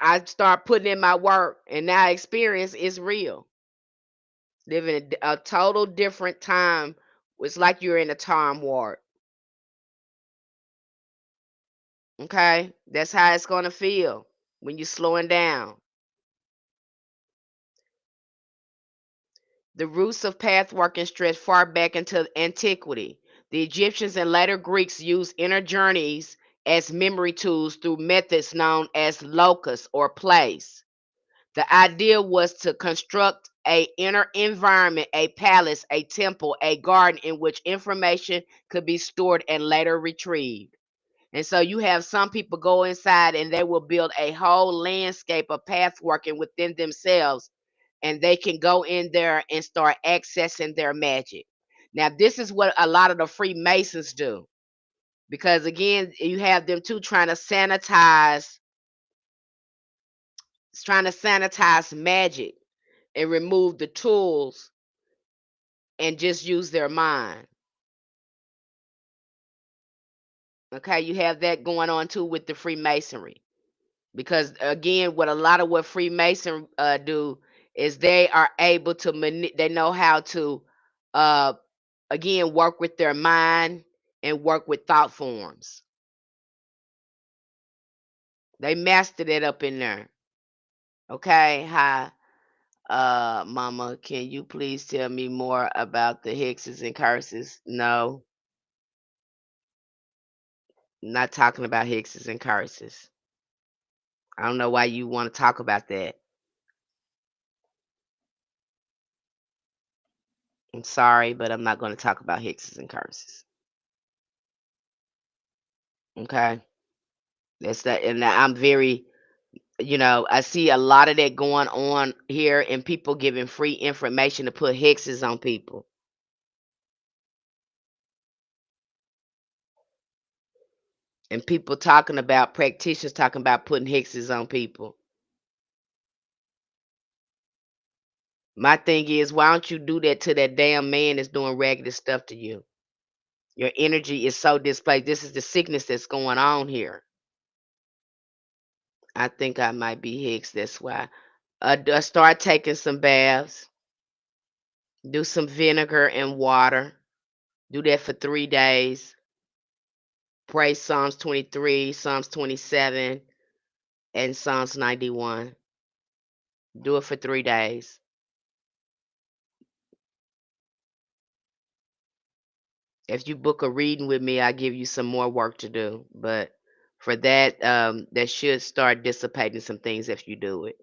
[SPEAKER 1] I start putting in my work, and now experience is real. Living a total different time. It's like you're in a time warp. Okay, that's how it's gonna feel when you're slowing down. The roots of pathworking stretch far back into antiquity. The Egyptians and later Greeks used inner journeys as memory tools through methods known as locus or place. The idea was to construct a inner environment, a palace, a temple, a garden in which information could be stored and later retrieved. And so you have some people go inside and they will build a whole landscape of pathworking within themselves, and they can go in there and start accessing their magic. Now, this is what a lot of the Freemasons do, because again, you have them too trying to sanitize magic and remove the tools and just use their mind. Okay, you have that going on too with the Freemasonry, because again, what Freemason do is they are able to they know how to uh, again work with their mind and work with thought forms. They mastered it up in there. Okay, hi, Mama. Can you please tell me more about the hexes and curses? No, not talking about hexes and curses. I don't know why you want to talk about that. I'm sorry, but I'm not going to talk about hexes and curses. Okay, that's that, and I'm very, I see a lot of that going on here, and people giving free information to put hexes on people, and people talking about practitioners talking about putting hexes on people. My thing is, why don't you do that to that damn man that's doing raggedy stuff to you? Your energy is so displaced. This is the sickness that's going on here. I think I might be hexed. That's why. Start taking some baths. Do some vinegar and water. Do that for 3 days. Pray Psalms 23, Psalms 27, and Psalms 91. Do it for 3 days. If you book a reading with me, I give you some more work to do. But For that, that should start dissipating some things if you do it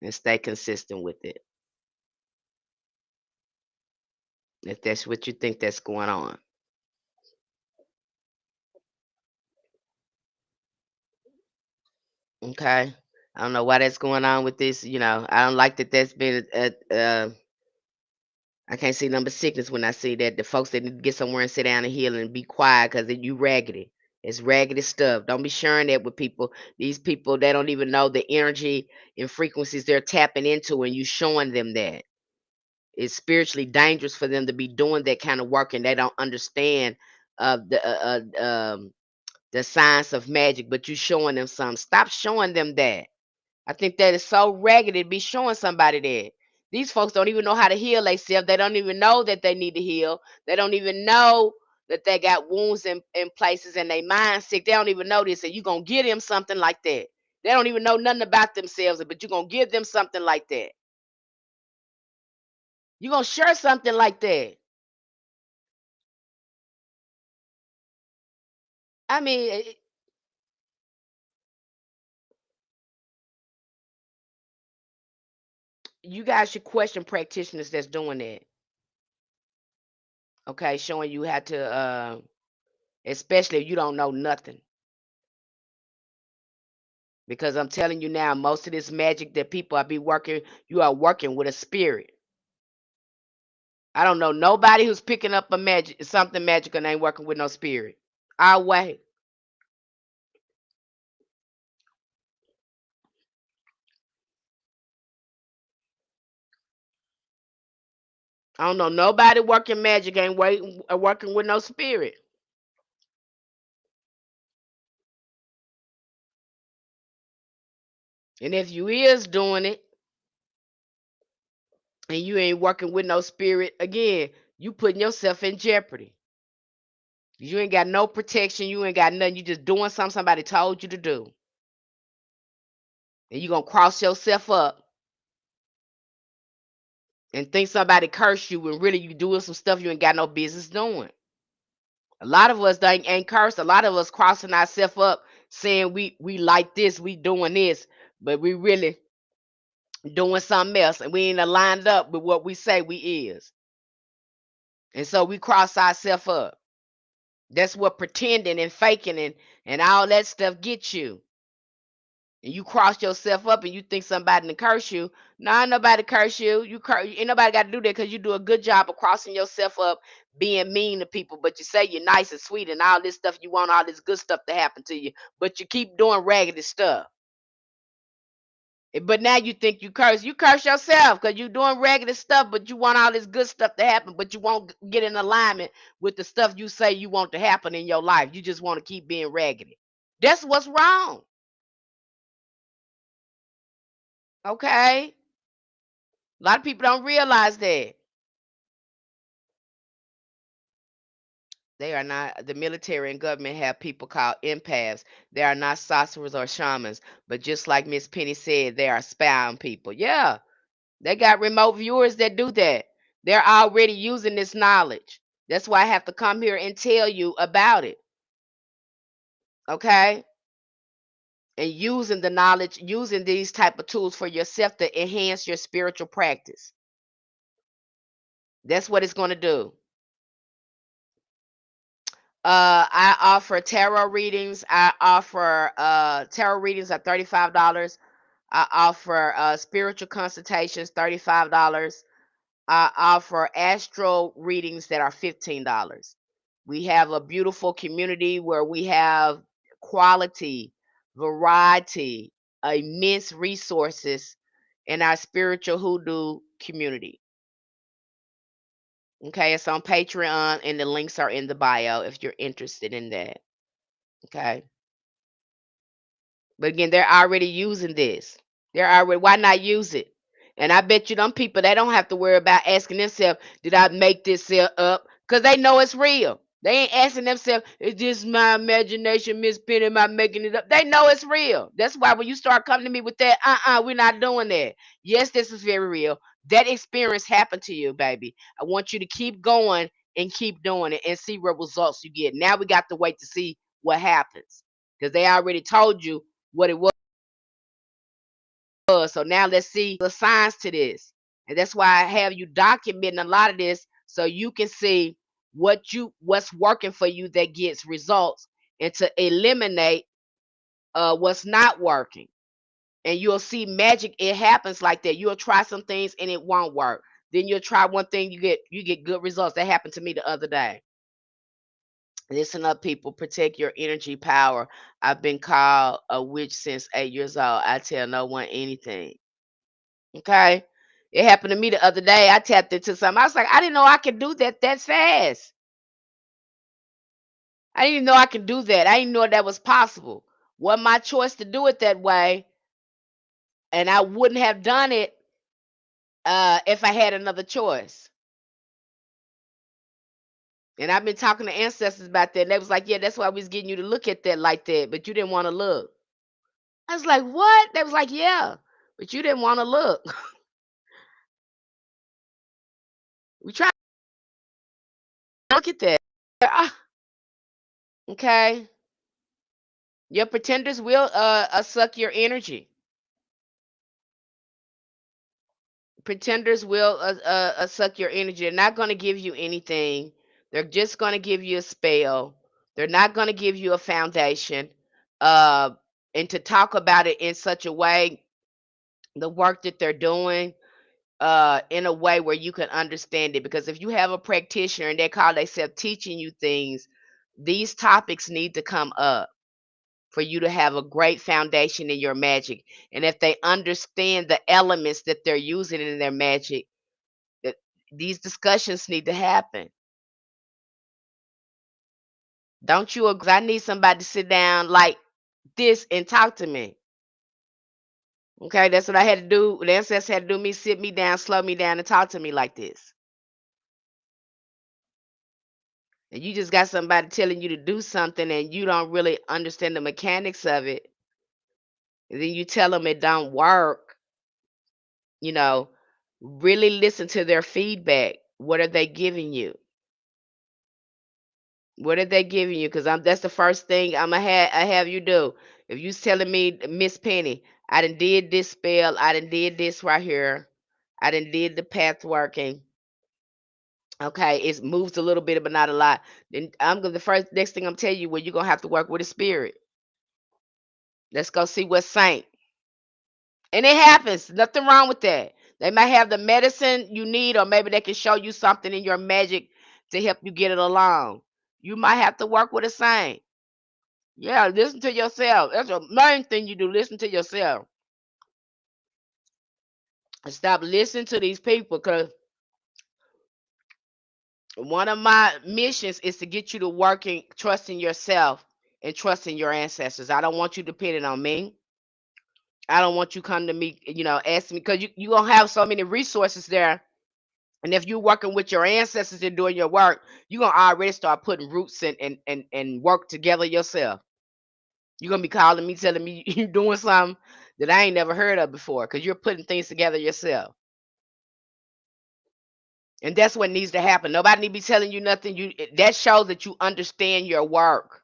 [SPEAKER 1] and stay consistent with it. If that's what you think that's going on. Okay. I don't know why that's going on with this. I don't like that that's been I can't see number sickness when I see that. The folks that need to get somewhere and sit down and heal and be quiet because you raggedy. It's raggedy stuff. Don't be sharing that with people. These people, they don't even know the energy and frequencies they're tapping into, and you showing them that. It's spiritually dangerous for them to be doing that kind of work, and they don't understand the science of magic, but you showing them some. Stop showing them that. I think that is so raggedy to be showing somebody that. These folks don't even know how to heal themselves. They don't even know that they need to heal. They don't even know that they got wounds in places and they mind sick. They don't even know this. And you're going to give them something like that. They don't even know nothing about themselves, but you're going to give them something like that. You're going to share something like that. I mean, you guys should question practitioners that's doing that. Okay, showing you how to, especially if you don't know nothing. Because I'm telling you now, most of this magic that people are be working, you are working with a spirit. I don't know nobody who's picking up a magic something magical and ain't working with no spirit. Our way. I don't know nobody working magic ain't working with no spirit. And if you is doing it and you ain't working with no spirit, again, you putting yourself in jeopardy. You ain't got no protection. You ain't got nothing. You just doing something somebody told you to do. And you gonna cross yourself up and think somebody cursed you when really you doing some stuff you ain't got no business doing. A lot of us ain't cursed. A lot of us crossing ourselves up saying we like this, we doing this, but we really doing something else and we ain't aligned up with what we say we is. And so we cross ourselves up. That's what pretending and faking and all that stuff gets you. And you cross yourself up and you think somebody to curse you. No, ain't nobody curse you. Ain't nobody got to do that because you do a good job of crossing yourself up, being mean to people. But you say you're nice and sweet and all this stuff. You want all this good stuff to happen to you, but you keep doing raggedy stuff. But now you think you curse. You curse yourself because you're doing raggedy stuff, but you want all this good stuff to happen, but you won't get in alignment with the stuff you say you want to happen in your life. You just want to keep being raggedy. That's what's wrong. Okay? A lot of people don't realize that. They are not, the military and government have people called empaths. They are not sorcerers or shamans, but just like Miss Penny said, they are spy on people. Yeah, they got remote viewers that do that. They're already using this knowledge. That's why I have to come here and tell you about it. Okay? And using the knowledge, using these type of tools for yourself to enhance your spiritual practice. That's what it's going to do. I offer tarot readings. I offer tarot readings are $35. I offer spiritual consultations, $35. I offer astral readings that are $15. We have a beautiful community where we have quality, variety, immense resources in our spiritual hoodoo community. Okay, it's on Patreon and the links are in the bio if you're interested in that. Okay. But again, they're already using this. They're already, why not use it? And I bet you them people they don't have to worry about asking themselves, did I make this up? Because they know it's real. They ain't asking themselves, is this my imagination, Miss Penny? Am I making it up? They know it's real. That's why when you start coming to me with that, we're not doing that. Yes, this is very real. That experience happened to you, baby. I want you to keep going and keep doing it and see what results you get. Now we got to wait to see what happens. because they already told you what it was. So now let's see the signs to this. And that's why I have you documenting a lot of this so you can see what's working for you that gets results and to eliminate what's not working. And you'll see magic. It happens like that. You'll try some things and it won't work. Then you'll try one thing, you get good results. That happened to me the other day. Listen up, people. Protect your energy power. I've been called a witch since 8 years old. I tell no one anything. Okay. It happened to me the other day. I tapped into something. I was like, I didn't know I could do that fast. I didn't even know I could do that. I didn't know that was possible. Wasn't my choice to do it that way. And I wouldn't have done it if I had another choice. And I've been talking to ancestors about that. And they was like, yeah, that's why we was getting you to look at that like that, but you didn't want to look. I was like, what? They was like, yeah, but you didn't want to look. We tried to look at that. Ah, okay. Your pretenders will suck your energy. Pretenders will suck your energy. They're not going to give you anything. They're just going to give you a spell. They're not going to give you a foundation. Uh, and to talk about it in such a way, the work that they're doing, in a way where you can understand it. Because if you have a practitioner and they call themselves teaching you things, these topics need to come up for you to have a great foundation in your magic. And if they understand the elements that they're using in their magic, that these discussions need to happen. Don't you agree? I need somebody to sit down like this and talk to me. Okay, that's what I had to do. The ancestors had to do me, sit me down, slow me down, and talk to me like this. And you just got somebody telling you to do something and you don't really understand the mechanics of it. And then you tell them it don't work, you know, really listen to their feedback. What are they giving you? What are they giving you? Because that's the first thing I have you do. If you telling me, Miss Penny, I done did this spell, I done did this right here, I done did the path working. Okay, it moves a little bit, but not a lot. Then I'm gonna the first next thing I'm telling you, well, you're gonna have to work with a spirit. Let's go see what saint. And it happens. Nothing wrong with that. They might have the medicine you need, or maybe they can show you something in your magic to help you get it along. You might have to work with a saint. Yeah, listen to yourself. That's the main thing you do. Listen to yourself. And stop listening to these people, because one of my missions is to get you to working, trusting yourself and trusting your ancestors. I don't want you depending on me. I don't want you come to me, ask me, because you going to have so many resources there. And if you're working with your ancestors and doing your work, you're going to already start putting roots and work together yourself. You're going to be calling me, telling me you're doing something that I ain't never heard of before, because you're putting things together yourself. And that's what needs to happen. Nobody need to be telling you nothing. That shows that you understand your work,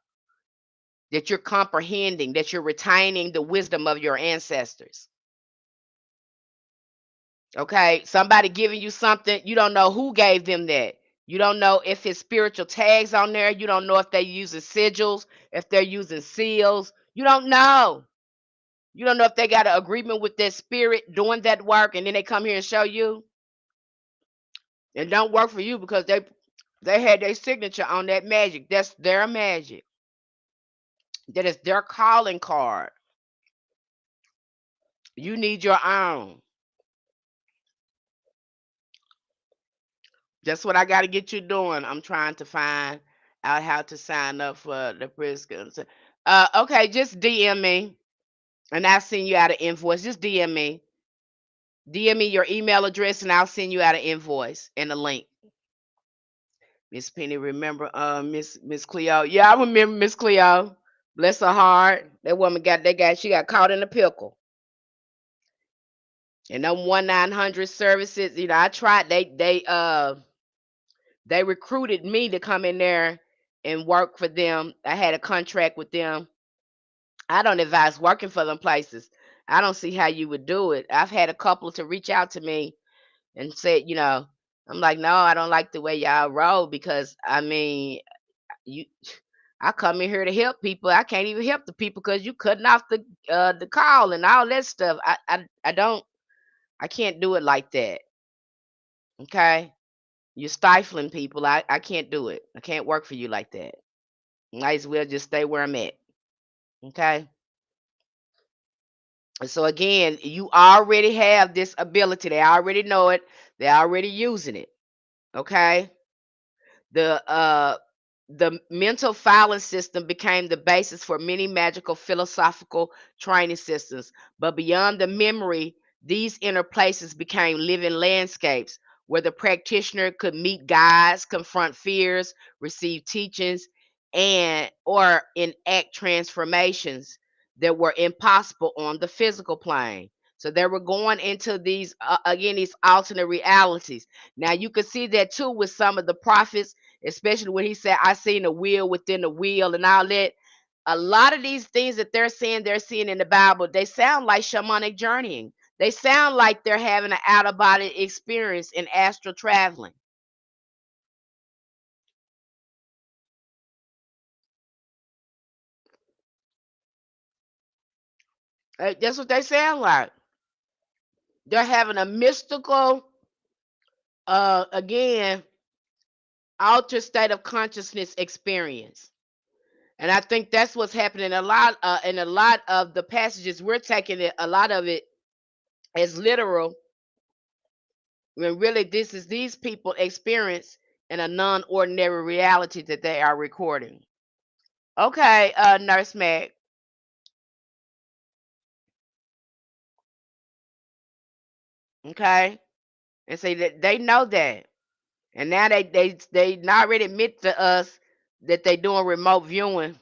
[SPEAKER 1] that you're comprehending, that you're retaining the wisdom of your ancestors. Okay, somebody giving you something, you don't know who gave them that. You don't know if it's spiritual tags on there. You don't know if they're using sigils, if they're using seals. You don't know. You don't know if they got an agreement with that spirit doing that work, and then they come here and show you. It don't work for you because they had their signature on that magic. That's their magic. That is their calling card. You need your own. That's what I got to get you doing. I'm trying to find out how to sign up for the Priscilla. Okay, just DM me, and I'll send you out an invoice. Just DM me. DM me your email address, and I'll send you out an invoice and a link. Miss Penny, remember Miss Cleo? Yeah, I remember Miss Cleo. Bless her heart. That woman she got caught in a pickle. And them 1-900 services, I tried. They recruited me to come in there and work for them. I had a contract with them, I don't advise working for them places. I don't see how you would do it. I've had a couple to reach out to me and said, I'm like, no, I don't like the way y'all roll because I mean, you I come in here to help people. I can't even help the people because you cutting off the call and all that stuff. I don't I can't do it like that. Okay. You're stifling people. I can't do it. I can't work for you like that. Might as well just stay where I'm at. Okay. And so again, you already have this ability. They already know it. They're already using it. Okay. The mental filing system became the basis for many magical philosophical training systems. But beyond the memory, these inner places became living landscapes where the practitioner could meet guides, confront fears, receive teachings, and or enact transformations that were impossible on the physical plane. So they were going into these again these alternate realities. Now you can see that too with some of the prophets, especially when he said, I seen a wheel within the wheel and all that. A lot of these things that they're seeing in the Bible, they sound like shamanic journeying. They sound like they're having an out of body experience in astral traveling. That's what they sound like. They're having a mystical, again, altered state of consciousness experience. And I think that's what's happening in a lot of the passages. We're taking it, a lot of it as literal, when really this is these people experience in a non-ordinary reality that they are recording. Okay, Nurse Mac. Okay, and say that they know that, and now they already admit to us that they doing remote viewing,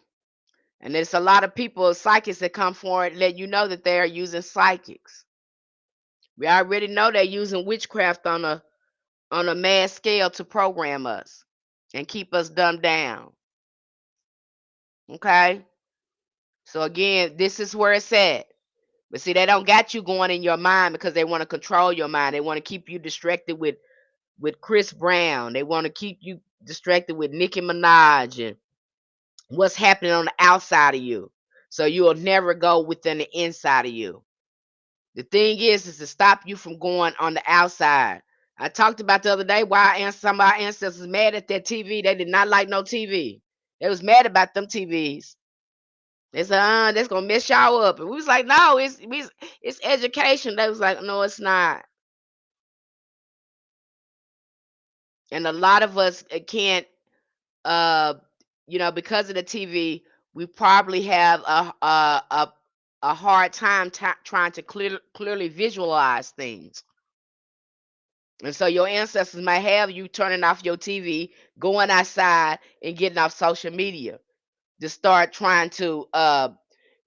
[SPEAKER 1] and there's a lot of people, psychics, that come forward and let you know that they are using psychics. We already know they're using witchcraft on a mass scale to program us and keep us dumbed down. Okay, so again, this is where it's at. But see, they don't got you going in your mind because they want to control your mind. They want to keep you distracted with Chris Brown. They want to keep you distracted with Nicki Minaj and what's happening on the outside of you. So you'll never go within the inside of you. The thing is to stop you from going on the outside. I talked about the other day why some of our ancestors mad at that TV. They did not like no TV. They was mad about them TVs. They said, that's gonna mess y'all up. And we was like, no, it's education. They was like, no, it's not. And a lot of us can't, uh, because of the TV, we probably have a hard time trying to clearly visualize things. And so your ancestors might have you turning off your TV, going outside, and getting off social media to start trying to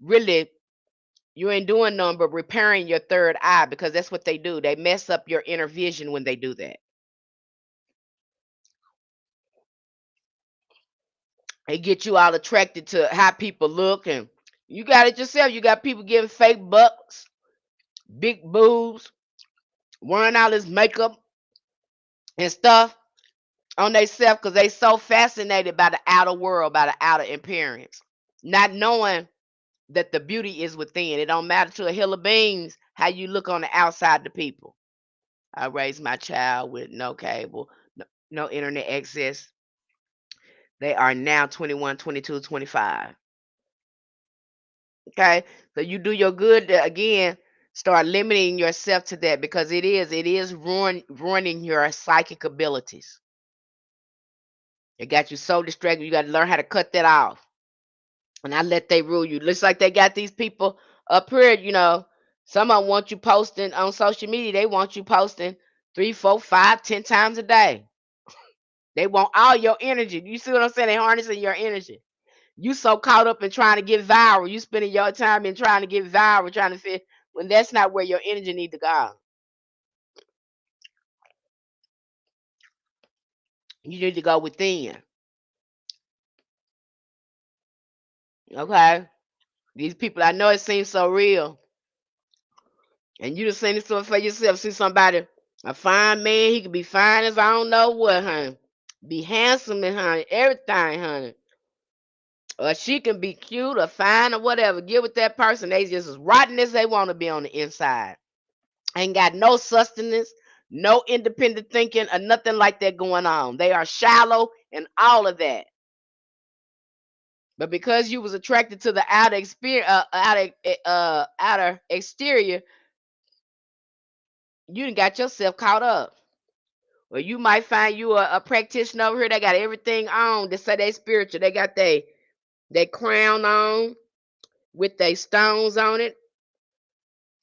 [SPEAKER 1] really, you ain't doing nothing but repairing your third eye, because that's what they do. They mess up your inner vision when they do that. They get you all attracted to how people look, and you got it yourself. You got people getting fake bucks, big boobs, wearing all this makeup and stuff on themselves because they so fascinated by the outer world, by the outer appearance, not knowing that the beauty is within. It don't matter to a hill of beans how you look on the outside to people. I raised my child with no cable, no internet access. They are now 21, 22, 25. Okay, so you do your good to, again, start limiting yourself to that, because it is ruining your psychic abilities. It got you so distracted. You got to learn how to cut that off and not let they rule you. Looks like they got these people up here. Some of them want you posting on social media. They want you posting 3, 4, 5, 10 times a day. They want all your energy. You see what I'm saying? They harnessing your energy. You so caught up in trying to get viral. You spending your time in trying to get viral, trying to fit, when that's not where your energy need to go. You need to go within. Okay. These people, I know it seems so real. And you just seen this stuff for yourself. See somebody, a fine man, he could be fine as I don't know what, honey. Be handsome and honey, everything, honey. Or she can be cute or fine or whatever. Get with that person. They just as rotten as they want to be on the inside. Ain't got no sustenance, no independent thinking, or nothing like that going on. They are shallow and all of that. But because you was attracted to the outer experience, outer exterior, you done got yourself caught up. Or you might find you a practitioner over here. They got everything on. They say they spiritual. They got they crown on with their stones on it.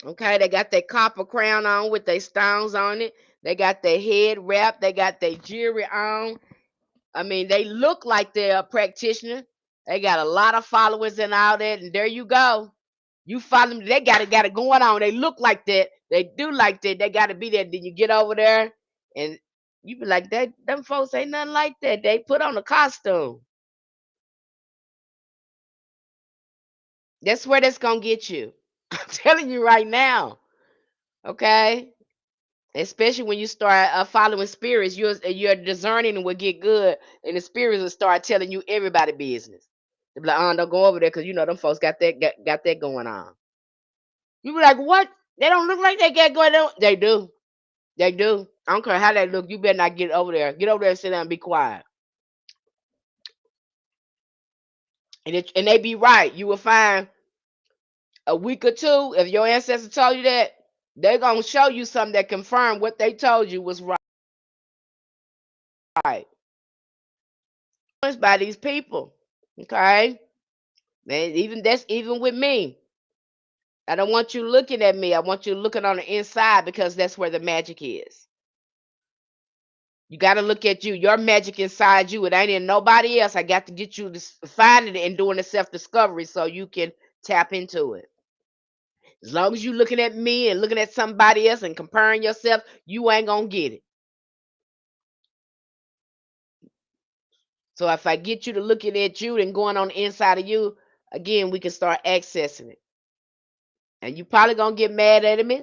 [SPEAKER 1] Okay, they got their copper crown on with their stones on it. They got their head wrap. They got their jewelry on. I mean, they look like they're a practitioner. They got a lot of followers and all that. And there you go. You follow them. They got it going on. They look like that. They do like that. They got to be there. Then you get over there and you be like, that them folks ain't nothing like that. They put on a costume. That's where that's gonna get you. I'm telling you right now. Okay. Especially when you start following spirits, you're discerning and will get good, and the spirits will start telling you everybody business. They be like, "Oh, don't go over there because you know them folks got that going on." You be like, "What? They don't look like they got going on." They do. They do. I don't care how they look. You better not get over there. Get over there and sit down and be quiet. And they be right. You will find a week or two if your ancestors told you that they're gonna show you something that confirm what they told you was right. It's by these people. Okay. Man, even with me. I don't want you looking at me. I want you looking on the inside because that's where the magic is. You got to look at you. Your magic inside you. It ain't in nobody else. I got to get you to find it and doing the self discovery so you can tap into it. As long as you looking at me and looking at somebody else and comparing yourself, you ain't gonna get it. So if I get you to looking at you and going on the inside of you, again, we can start accessing it. And you probably gonna get mad at me.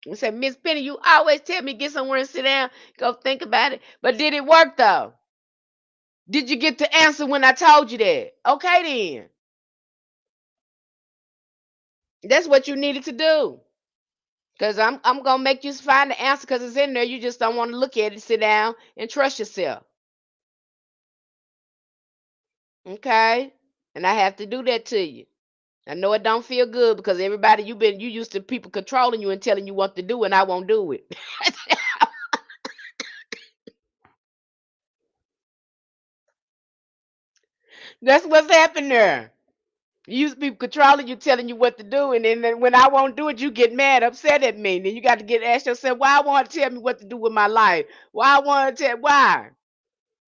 [SPEAKER 1] You say, Miss Penny, you always tell me get somewhere and sit down, go think about it. But did it work though? Did you get the answer when I told you that? Okay then. That's what you needed to do. Cause I'm gonna make you find the answer because it's in there. You just don't want to look at it, sit down, and trust yourself. Okay? And I have to do that to you. I know it don't feel good because everybody you used to people controlling you and telling you what to do, and I won't do it. That's what's happened there. You used to be controlling you, telling you what to do, and then when I won't do it, you get mad, upset at me. Then you got to get ask yourself, why I want to tell me what to do with my life? Why I want to tell why?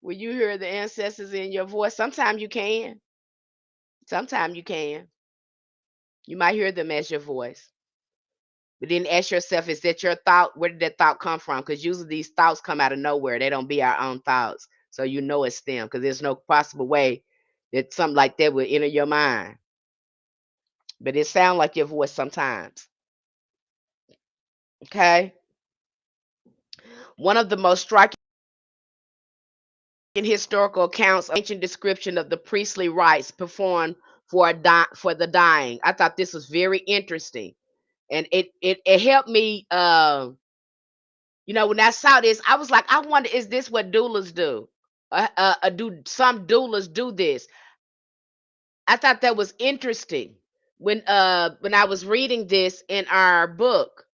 [SPEAKER 1] When you hear the ancestors in your voice, sometimes you can. Sometimes you can. You might hear them as your voice. But then ask yourself, is that your thought? Where did that thought come from? Because usually these thoughts come out of nowhere. They don't be our own thoughts. So you know it's them because there's no possible way that something like that would enter your mind. But it sounds like your voice sometimes. Okay. One of the most striking historical accounts of ancient description of the priestly rites performed for the dying. I thought this was very interesting, and it helped me. When I saw this, I was like, I wonder, is this what doulas do? Do some doulas do this? I thought that was interesting when I was reading this in our book.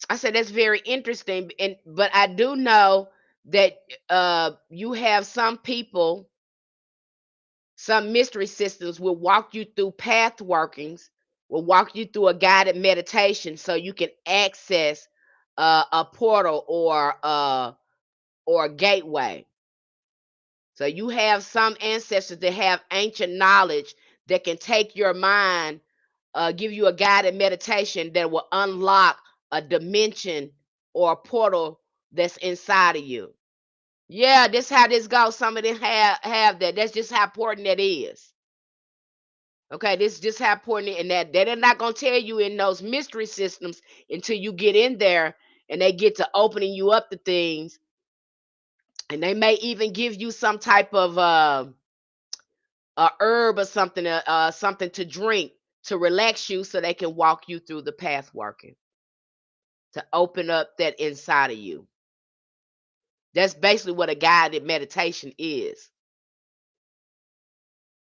[SPEAKER 1] I said that's very interesting, and but I do know that you have some people, some mystery systems will walk you through path workings, will walk you through a guided meditation so you can access a portal or a gateway. So you have some ancestors that have ancient knowledge that can take your mind, give you a guided meditation that will unlock a dimension or a portal that's inside of you. Yeah, this how this goes. Some of them have that. That's just how important that is. Okay, this is just how important and that they're not gonna tell you in those mystery systems until you get in there and they get to opening you up to things, and they may even give you some type of a herb or something, something to drink to relax you, so they can walk you through the path working to open up that inside of you. That's basically what a guided meditation is.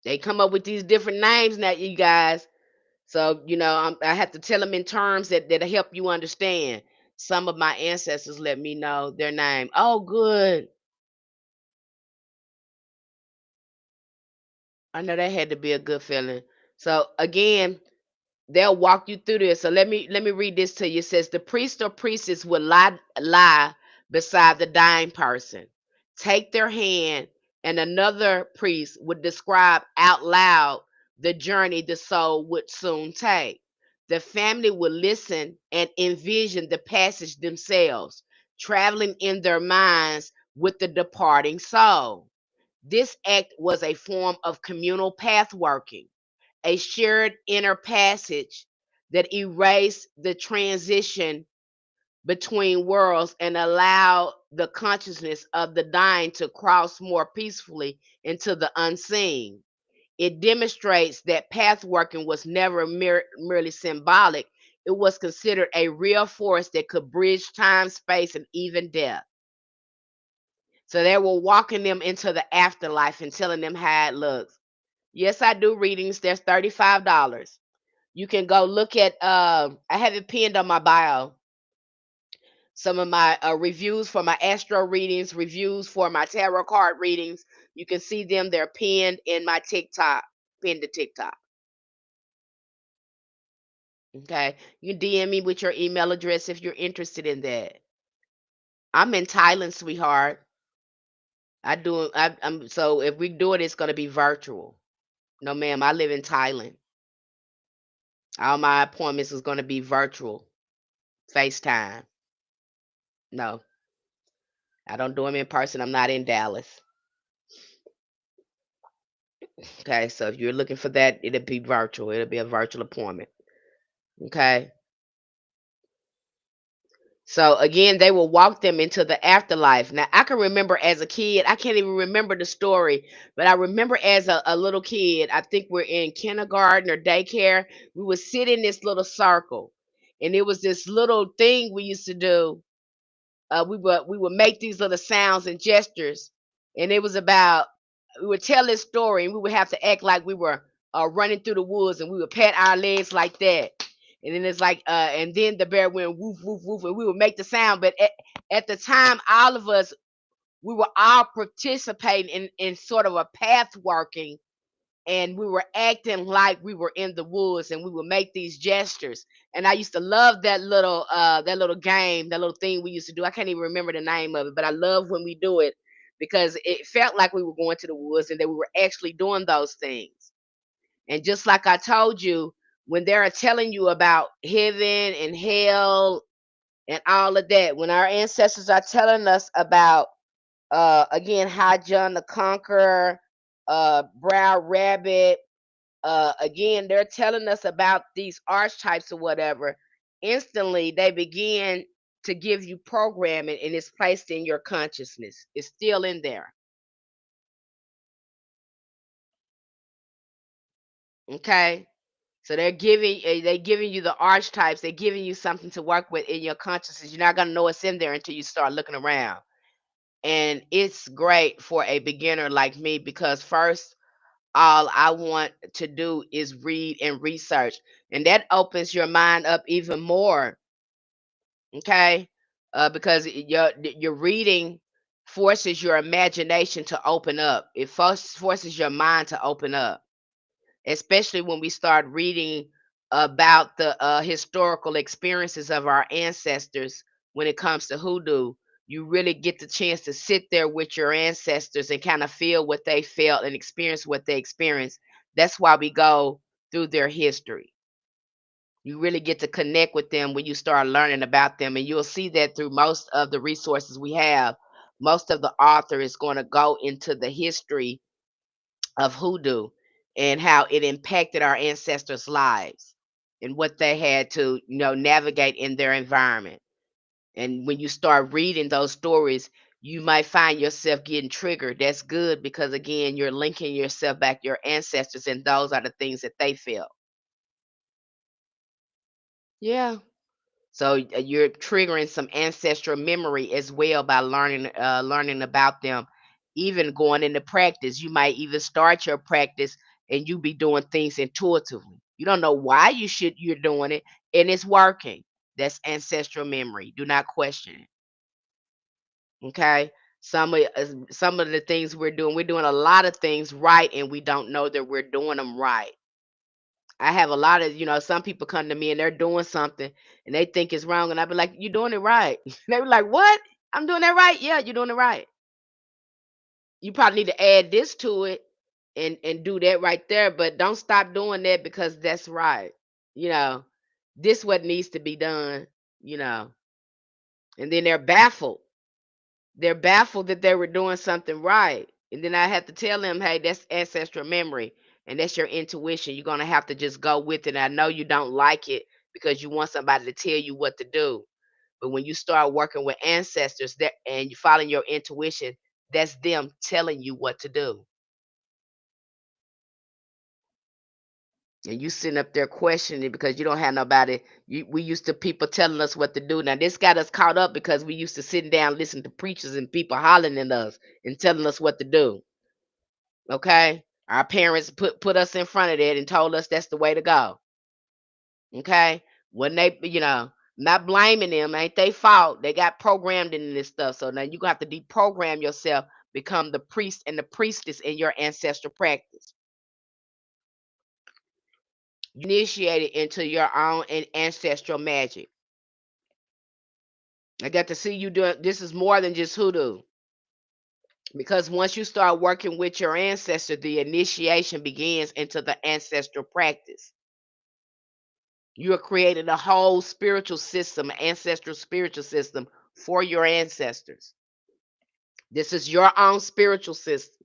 [SPEAKER 1] They come up with these different names now, you guys. So, I have to tell them in terms that help you understand. Some of my ancestors let me know their name. Oh, good. I know that had to be a good feeling. So again, they'll walk you through this. So let me read this to you. It says the priest or priestess would lie beside the dying person, take their hand, and another priest would describe out loud the journey the soul would soon take. The family would listen and envision the passage themselves, traveling in their minds with the departing soul. This act was a form of communal pathworking, a shared inner passage that erased the transition between worlds and allowed the consciousness of the dying to cross more peacefully into the unseen. It demonstrates that pathworking was never merely symbolic. It was considered a real force that could bridge time, space, and even death. So they were walking them into the afterlife and telling them how it looks. Yes, I do readings. There's $35. You can go look at I have it pinned on my bio. Some of my reviews for my astro readings, reviews for my tarot card readings. You can see them. They're pinned in my TikTok, pinned to TikTok. Okay. You can DM me with your email address if you're interested in that. I'm in Thailand, sweetheart. I'm so if we do it, it's gonna be virtual. No, ma'am, I live in Thailand. All my appointments is gonna be virtual, FaceTime. No, I don't do them in person. I'm not in Dallas. Okay, so if you're looking for that, it'll be virtual. It'll be a virtual appointment. Okay. So again, they will walk them into the afterlife. Now, I can remember as a kid, I can't even remember the story, but I remember as a little kid, I think we're in kindergarten or daycare, we would sit in this little circle. And it was this little thing we used to do. We would make these little sounds and gestures, and it was about we would tell this story, and we would have to act like we were running through the woods, and we would pat our legs like that, and then it's like, and then the bear went woof woof woof, and we would make the sound. But at the time, all of us we were all participating in sort of a path working, and we were acting like we were in the woods, and we would make these gestures. And I used to love that little game, that little thing we used to do. I can't even remember the name of it, but I love when we do it because it felt like we were going to the woods and that we were actually doing those things. And just like I told you, when they're telling you about heaven and hell and all of that, when our ancestors are telling us about again, High John the Conqueror, Brown Rabbit, again, they're telling us about these archetypes or whatever. Instantly, they begin to give you programming, and it's placed in your consciousness. It's still in there. Okay, so they're giving you the archetypes. They're giving you something to work with in your consciousness. You're not gonna know it's in there until you start looking around. And it's great for a beginner like me because first all I want to do is read and research. And that opens your mind up even more. Okay. Because your reading forces your imagination to open up. It forces your mind to open up, especially when we start reading about the historical experiences of our ancestors when it comes to hoodoo. You really get the chance to sit there with your ancestors and kind of feel what they felt and experience what they experienced. That's why we go through their history. You really get to connect with them when you start learning about them, and you'll see that through most of the resources we have. Most of the author is going to go into the history of hoodoo, and how it impacted our ancestors' lives and what they had to, navigate in their environment. And when you start reading those stories, you might find yourself getting triggered. That's good because again, you're linking yourself back to your ancestors, and those are the things that they felt. Yeah. So you're triggering some ancestral memory as well by learning about them. Even going into practice, you might even start your practice and you be doing things intuitively. You don't know why you're doing it, and it's working. That's ancestral memory. Do not question it. Okay. Some of the things we're doing a lot of things right, and we don't know that we're doing them right. I have a lot of, some people come to me and they're doing something and they think it's wrong, and I be like, "You're doing it right." They be like, "What? I'm doing that right?" Yeah, you're doing it right. You probably need to add this to it and do that right there, but don't stop doing that because that's right. You know, this what needs to be done. You know, and then they're baffled. They're baffled that they were doing something right. And then I have to tell them, hey, that's ancestral memory and that's your intuition. You're going to have to just go with it. I know you don't like it because you want somebody to tell you what to do. But when you start working with ancestors that and you following your intuition, that's them telling you what to do. And you sitting up there questioning because you don't have nobody. We used to people telling us what to do. Now this got us caught up because we used to sitting down listening to preachers and people hollering at us and telling us what to do. Okay, our parents put us in front of that and told us that's the way to go. Okay, when they, not blaming them, ain't they fault. They got programmed into this stuff. So now you gonna have to deprogram yourself, become the priest and the priestess in your ancestral practice. You initiate it into your own and ancestral magic. I got to see you doing this is more than just hoodoo. Because once you start working with your ancestor, the initiation begins into the ancestral practice. You are creating a whole spiritual system, ancestral spiritual system for your ancestors. This is your own spiritual system.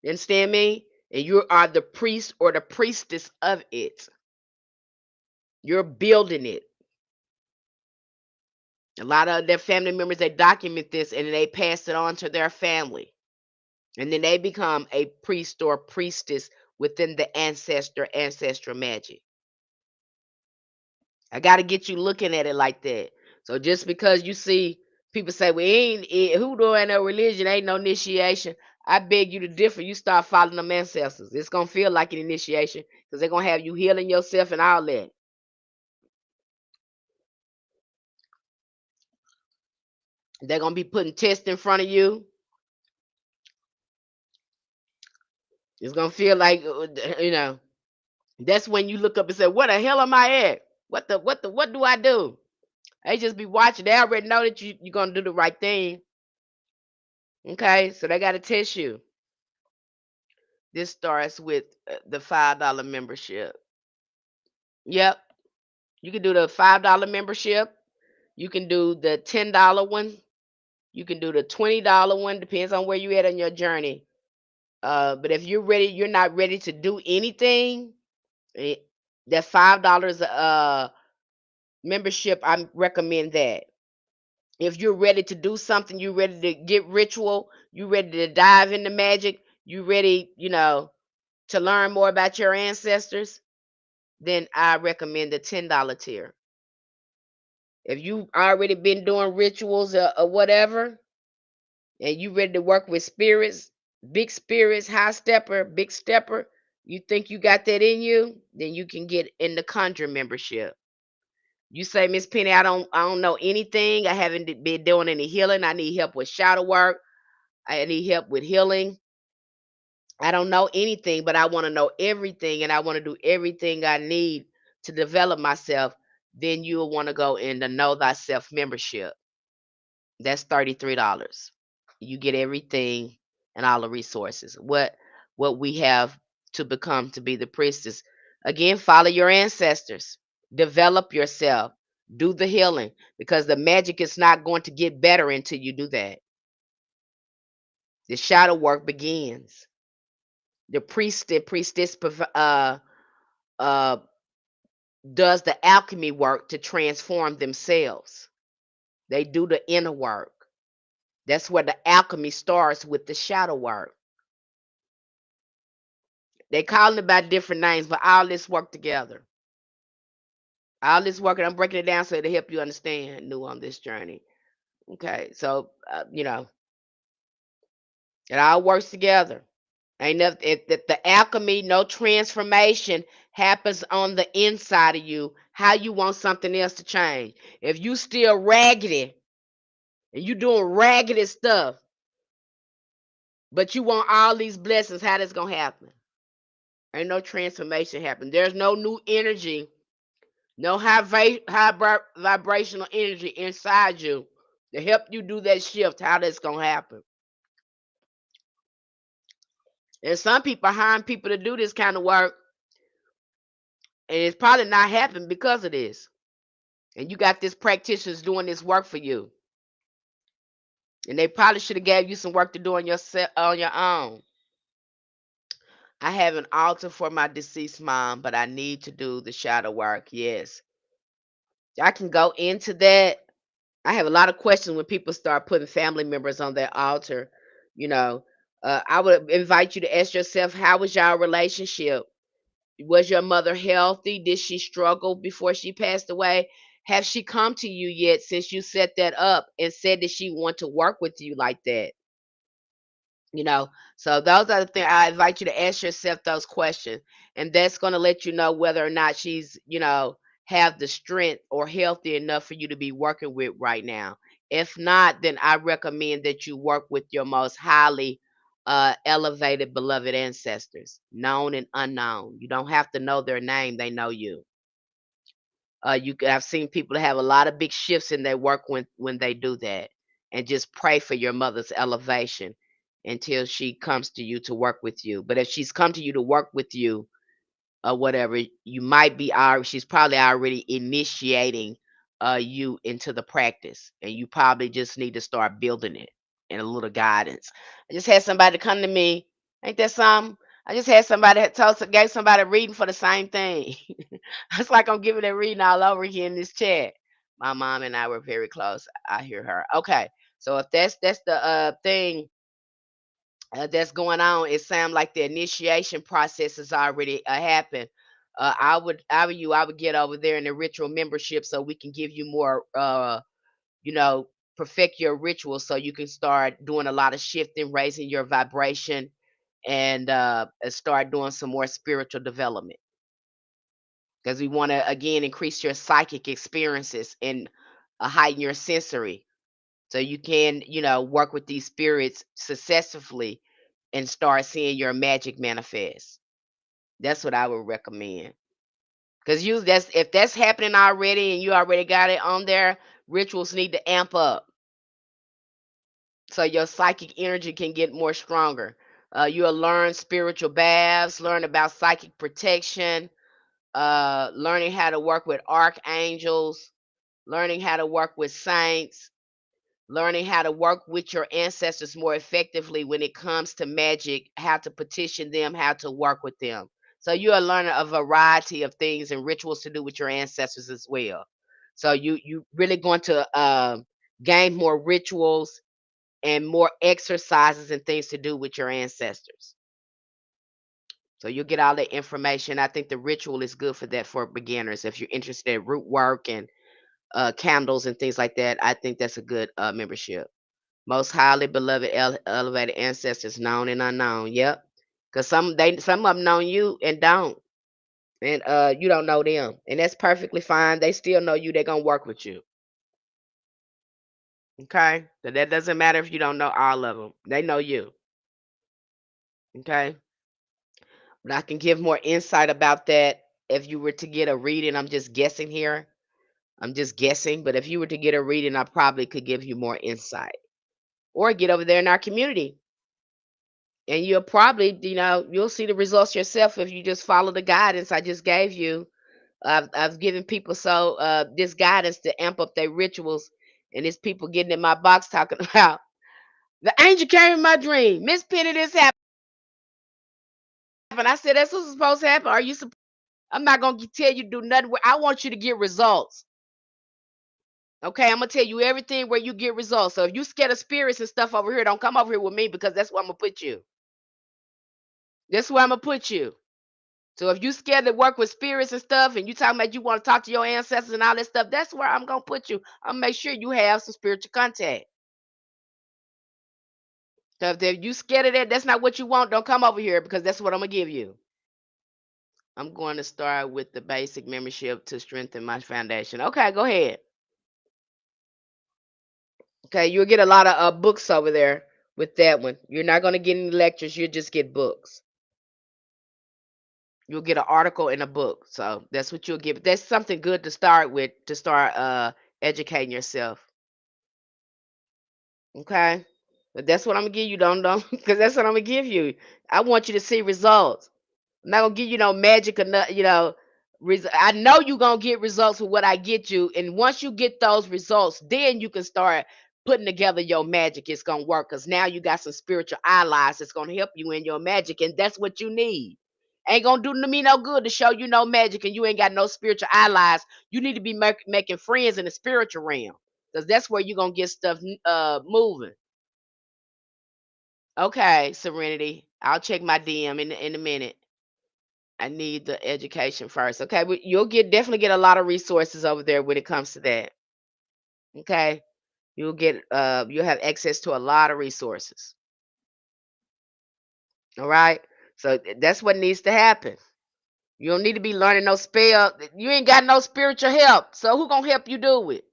[SPEAKER 1] You understand me? And you are the priest or the priestess of it. You're building it. A lot of their family members, they document this and they pass it on to their family. And then they become a priest or priestess within the ancestral magic. I got to get you looking at it like that. So just because you see people say, "Well, hoodoo ain't no religion, ain't no initiation," I beg you to differ. You start following them ancestors. It's gonna feel like an initiation because they're gonna have you healing yourself and all that. They're gonna be putting tests in front of you. It's gonna feel like That's when you look up and say, "Where the hell am I at? What do I do?" They just be watching. They already know that you're gonna do the right thing. Okay, so they gotta test you. This starts with the $5 membership. Yep, you can do the $5 membership. You can do the $10 one. You can do the $20 one. Depends on where you at on your journey. But if you're not ready to do anything. eh, that $5 membership, I recommend that. If you're ready to do something, you're ready to get ritual, you ready to dive into magic, you ready, to learn more about your ancestors, then I recommend the $10 tier. If you already been doing rituals or whatever, and you ready to work with spirits, high stepper, big stepper, you think you got that in you, then you can get in the conjure membership. You say, Miss Penny, I don't know anything. I haven't been doing any healing. I need help with shadow work. I need help with healing. I don't know anything, but I want to know everything and I want to do everything I need to develop myself. Then you'll want to go in the Know Thyself membership. That's $33. You get everything and all the resources. What we have to become to be the priestess. Again, follow your ancestors. Develop yourself. Do the healing because the magic is not going to get better until you do that. The shadow work begins. The priest and priestess uh, does the alchemy work to transform themselves. They do the inner work. That's where the alchemy starts with the shadow work. They calling it by different names, but all this work together. All this work, and I'm breaking it down so to help you understand new on this journey. Okay, so it all works together. Ain't nothing. The alchemy, no transformation happens on the inside of you. How you want something else to change? If you still raggedy and you doing raggedy stuff, but you want all these blessings, how that's gonna happen? Ain't no transformation happen. There's no new energy, no vibrational energy inside you to help you do that shift. How that's gonna happen? And some people hiring people to do this kind of work, and it's probably not happening because of this. And you got this practitioners doing this work for you, and they probably should have gave you some work to do on your own. I have an altar for my deceased mom, but I need to do the shadow work. Yes, I can go into that. I have a lot of questions when people start putting family members on their altar. You know, I would invite you to ask yourself, how was y'all relationship? Was your mother healthy? Did she struggle before she passed away? Have she come to you yet since you set that up and said that she want to work with you like that? You know, so those are the things I invite you to ask yourself those questions, and that's going to let you know whether or not she's, have the strength or healthy enough for you to be working with right now. If not, then I recommend that you work with your most highly elevated, beloved ancestors, known and unknown. You don't have to know their name; they know you. I've seen people have a lot of big shifts in their work when they do that, and just pray for your mother's elevation until she comes to you to work with you. But if she's come to you to work with you or whatever, you might be already she's probably already initiating you into the practice, and you probably just need to start building it and a little guidance. I just had somebody come to me. Ain't that something? I just had somebody that gave somebody a reading for the same thing. It's like I'm giving a reading all over here in this chat. My mom and I were very close. I hear her. Okay, so if that's the thing that's going on, it sounds like the initiation process has already happened. I would get over there in the ritual membership so we can give you more, you know, perfect your rituals so you can start doing a lot of shifting, raising your vibration, and start doing some more spiritual development. Because we want to again increase your psychic experiences and heighten your sensory so you can, work with these spirits successfully and start seeing your magic manifest. That's what I would recommend. Because you that's if that's happening already and you already got it on there, rituals need to amp up so your psychic energy can get more stronger. You'll learn spiritual baths, learn about psychic protection, learning how to work with archangels, learning how to work with saints, learning how to work with your ancestors more effectively when it comes to magic, how to petition them, how to work with them. So you are learning a variety of things and rituals to do with your ancestors as well. So you really going to gain more rituals and more exercises and things to do with your ancestors. So you'll get all the information. I think the ritual is good for that for beginners. If you're interested in root work and candles and things like that, I think that's a good membership. Most highly beloved elevated ancestors, known and unknown. Yep. Because some of them know you and don't. And you don't know them. And that's perfectly fine. They still know you. They're gonna work with you. Okay? So that doesn't matter if you don't know all of them. They know you. Okay? But I can give more insight about that if you were to get a reading. I'm just guessing here. I'm just guessing. But if you were to get a reading, I probably could give you more insight. Or get over there in our community. And you'll probably, you'll see the results yourself if you just follow the guidance I just gave you. I've given people this guidance to amp up their rituals, and it's people getting in my box talking about the angel came in my dream. Miss Penny, this happened. happen. I said, that's what's supposed to happen. Are you? I'm not gonna tell you to do nothing. I want you to get results. Okay, I'm gonna tell you everything where you get results. So if you scared of spirits and stuff over here, don't come over here with me because that's where I'm gonna put you. That's where I'm gonna put you. So if you scared to work with spirits and stuff, and you talking about you want to talk to your ancestors and all that stuff, that's where I'm gonna put you. I'm gonna make sure you have some spiritual contact. So if you scared of that, that's not what you want. Don't come over here because that's what I'm gonna give you. I'm going to start with the basic membership to strengthen my foundation. Okay, go ahead. Okay, you'll get a lot of books over there with that one. You're not gonna get any lectures. You'll just get books. You'll get an article and a book. So that's what you'll get. That's something good to start with to start educating yourself. Okay. But that's what I'm gonna give you, don't because that's what I'm gonna give you. I want you to see results. I'm not gonna give you no magic or not, I know you're gonna get results with what I get you, and once you get those results, then you can start putting together your magic. It's gonna work because now you got some spiritual allies that's gonna help you in your magic, and that's what you need. Ain't gonna do me no good to show you no magic and you ain't got no spiritual allies. You need to be making friends in the spiritual realm because that's where you're gonna get stuff moving. Okay, Serenity. I'll check my DM in a minute. I need the education first. Okay, but you'll definitely get a lot of resources over there when it comes to that. Okay, you'll have access to a lot of resources. All right, so that's what needs to happen. You don't need to be learning no spell. You ain't got no spiritual help. So who gonna help you do it?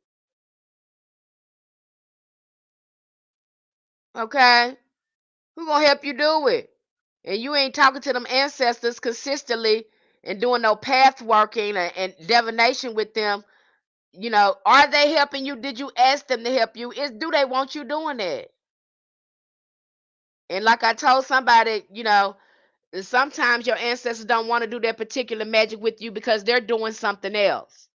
[SPEAKER 1] Okay, who gonna help you do it? And you ain't talking to them ancestors consistently and doing no path working and divination with them. Are they helping you? Did you ask them to help you? Do they want you doing that? And like I told somebody, sometimes your ancestors don't want to do that particular magic with you because they're doing something else.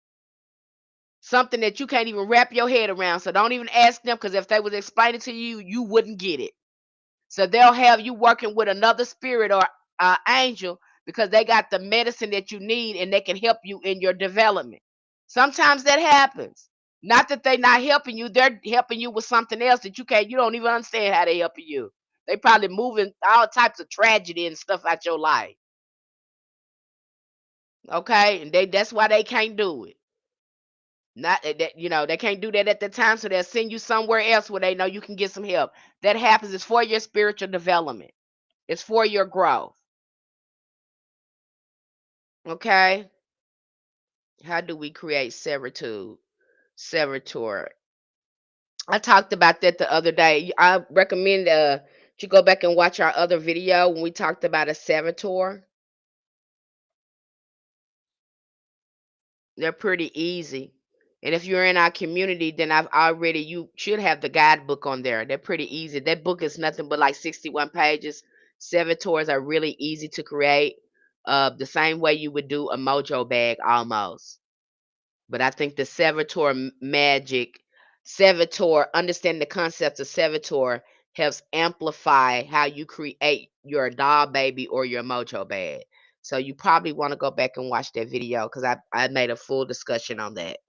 [SPEAKER 1] Something that you can't even wrap your head around. So don't even ask them because if they was explaining to you, you wouldn't get it. So they'll have you working with another spirit or angel because they got the medicine that you need and they can help you in your development. Sometimes that happens. Not that they're not helping you, they're helping you with something else that you don't even understand how they helping you. They probably moving all types of tragedy and stuff out your life. Okay? And that's why they can't do it. Not that they can't do that at the time, so they'll send you somewhere else where they know you can get some help. That happens. It's for your spiritual development. It's for your growth. Okay? How do we create servitor? I talked about that the other day. I recommend you go back and watch our other video when we talked about a servitor. They're pretty easy. And if you're in our community, then you should have the guidebook on there. They're pretty easy. That book is nothing but like 61 pages. Servitors are really easy to create. The same way you would do a mojo bag almost. But I think the understanding the concept of Servitor helps amplify how you create your doll baby or your mojo bag. So you probably want to go back and watch that video because I made a full discussion on that.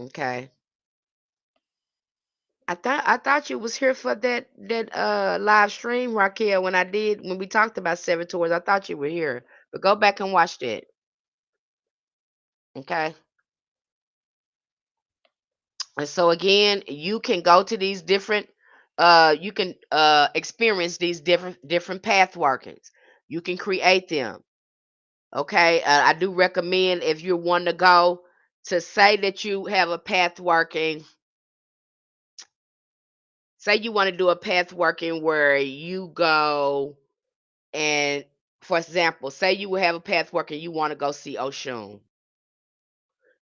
[SPEAKER 1] Okay. I thought you was here for that live stream, Raquel, when we talked about Servitors. I thought you were here. But go back and watch that. Okay. And so again, you can go to these different you can experience these different path workings. You can create them. Okay? I do recommend if you're one to go to say that you have a path working, say you want to do a path working where you go and for example, say you have a path working you want to go see Oshun.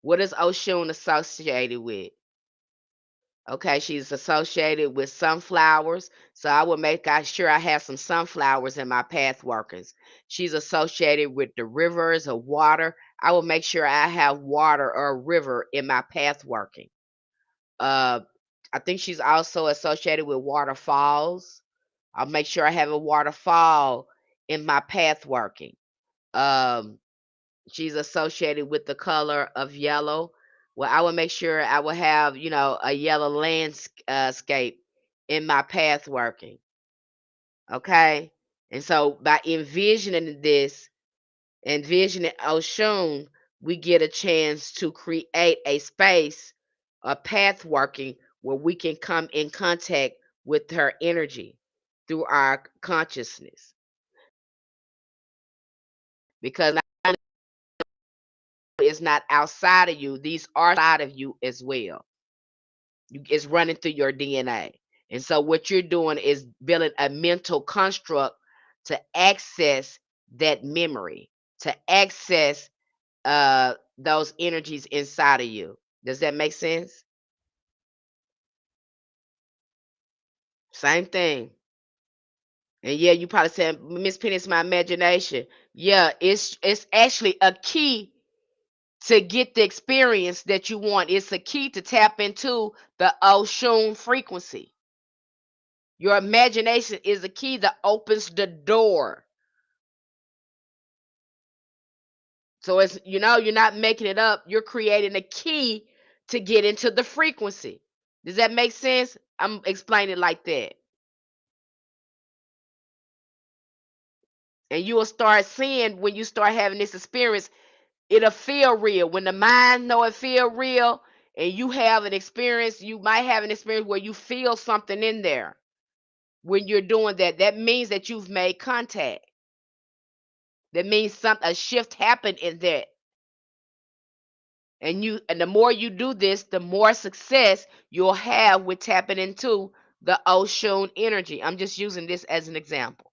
[SPEAKER 1] What is Oshun associated with? Okay, she's associated with sunflowers, so I will make sure I have some sunflowers in my path workers. She's associated with the rivers of water. I will make sure I have water or a river in my path working. Uh, I think she's also associated with waterfalls. I'll make sure I have a waterfall in my path working. Um, she's associated with the color of yellow. Well, I will make sure I will have, a yellow landscape in my path working. Okay. And so by envisioning Oshun, we get a chance to create a space, a path working where we can come in contact with her energy through our consciousness. Because now it's not outside of you, these are outside of you as well. It's running through your DNA. And so what you're doing is building a mental construct to access that memory, to access those energies inside of you. Does that make sense? Same thing. And yeah, you probably said, Miss Penny, it's my imagination. Yeah, it's actually a key to get the experience that you want. It's a key to tap into the Oshun frequency. Your imagination is a key that opens the door. So it's you're not making it up. You're creating a key to get into the frequency. Does that make sense? I'm explaining it like that. And you will start seeing when you start having this experience, it'll feel real. When the mind know it feel real and you have an experience, you might have an experience where you feel something in there when you're doing that. That means that you've made contact. That means a shift happened in that. And the more you do this, the more success you'll have with tapping into the Oshun energy. I'm just using this as an example.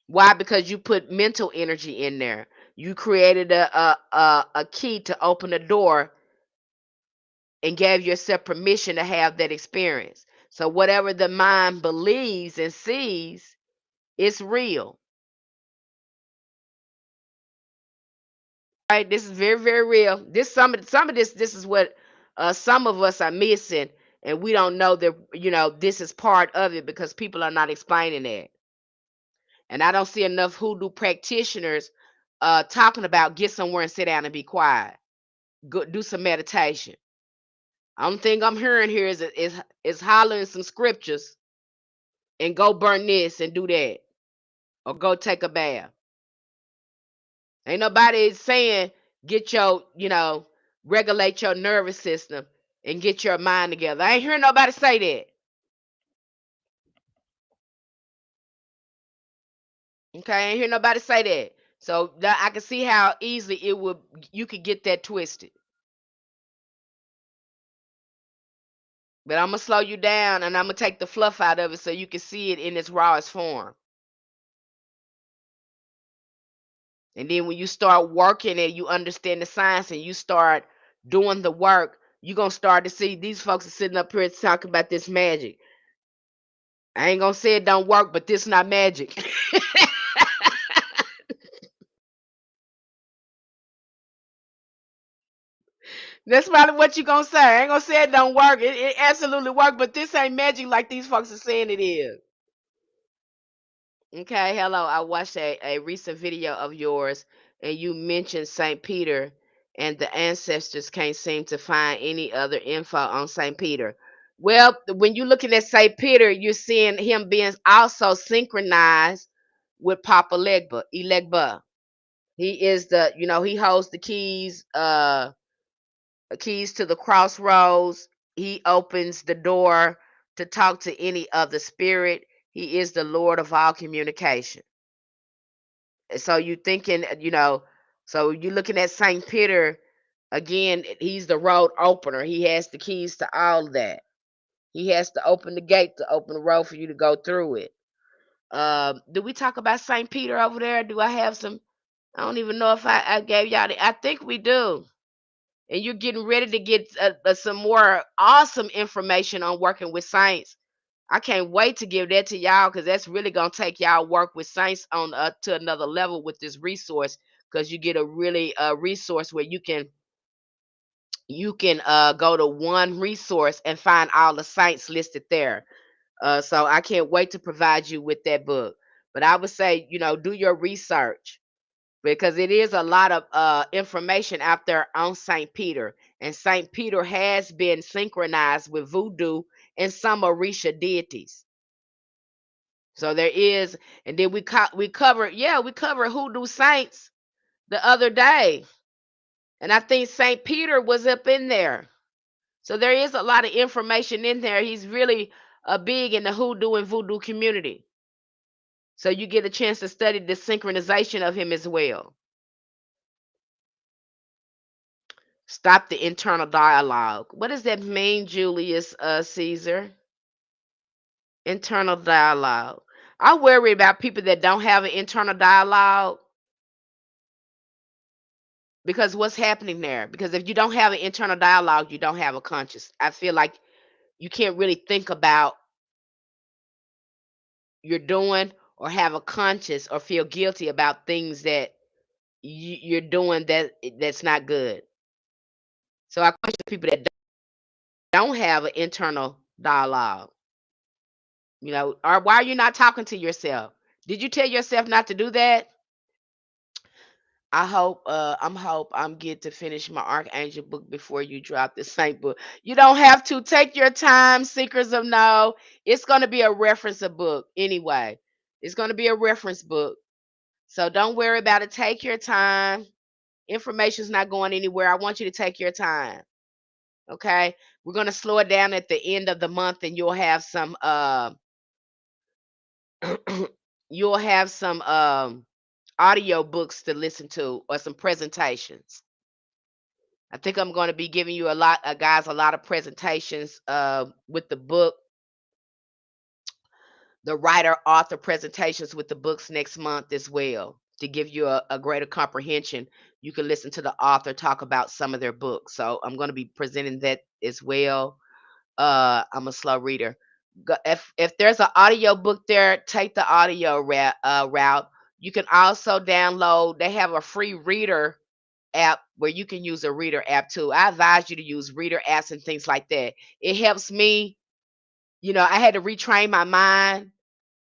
[SPEAKER 1] Why? Because you put mental energy in there. You created a key to open the door and gave yourself permission to have that experience. So whatever the mind believes and sees, it's real. Right? This is very, very real. This is what some of us are missing, and we don't know that this is part of it because people are not explaining it. And I don't see enough hoodoo practitioners talking about get somewhere and sit down and be quiet. Go do some meditation. Only thing I'm hearing here is hollering some scriptures and go burn this and do that or go take a bath. Ain't nobody saying get your, regulate your nervous system and get your mind together. I ain't hearing nobody say that. Okay, I ain't hear nobody say that. So that I can see how easily you could get that twisted. But I'm gonna slow you down and I'm gonna take the fluff out of it so you can see it in its rawest form. And then when you start working and you understand the science and you start doing the work, you're gonna start to see these folks are sitting up here talking about this magic. I ain't gonna say it don't work, but this not magic. That's probably what you gonna say. I ain't gonna say it don't work. It absolutely work, but this ain't magic like these folks are saying it is. Okay, hello. I watched a recent video of yours and you mentioned St. Peter and the ancestors can't seem to find any other info on St. Peter. Well, when you're looking at St. Peter, you're seeing him being also synchronized with Papa Legba. He is he holds the keys to the crossroads. He opens the door to talk to any other spirit. He is the Lord of all communication. So you thinking, so you're looking at Saint Peter again. He's the road opener. He has the keys to all that. He has to open the gate to open the road for you to go through it. Do we talk about Saint Peter over there? Do I have some? I don't even know if I gave y'all. I think we do. And you're getting ready to get some more awesome information on working with saints. I can't wait to give that to y'all because that's really gonna take y'all work with saints on to another level with this resource because you get a really resource where you can you can go to one resource and find all the sites listed there. So I can't wait to provide you with that book. But I would say, do your research because it is a lot of information out there on St. Peter. And St. Peter has been synchronized with voodoo and some Orisha deities. So there is, and then we covered, yeah, we covered hoodoo saints the other day, and I think St. Peter was up in there. So there is a lot of information in there. He's really big in the hoodoo and voodoo community. So you get a chance to study the synchronization of him as well. Stop the internal dialogue. What does that mean, Julius Caesar? Internal dialogue. I worry about people that don't have an internal dialogue because what's happening there? Because if you don't have an internal dialogue, you don't have a conscious. I feel like you can't really think about you're doing or have a conscience or feel guilty about things that you're doing that's not good. So I question people that don't have an internal dialogue. Or why are you not talking to yourself? Did you tell yourself not to do that? I'm get to finish my Archangel book before you drop the Saint book. You don't have to take your time, Seekers of No. It's gonna be a reference book anyway. It's gonna be a reference book. So don't worry about it. Take your time. Information's not going anywhere. I want you to take your time. Okay? We're gonna slow it down at the end of the month and you'll have some audio books to listen to or some presentations. I think I'm going to be giving you guys, a lot of presentations with the book, the writer author presentations with the books next month as well to give you a greater comprehension. You can listen to the author talk about some of their books. So I'm going to be presenting that as well. I'm a slow reader. If there's an audio book there, take the audio route. You can also download. They have a free reader app where you can use a reader app too. I advise you to use reader apps and things like that. It helps me. I had to retrain my mind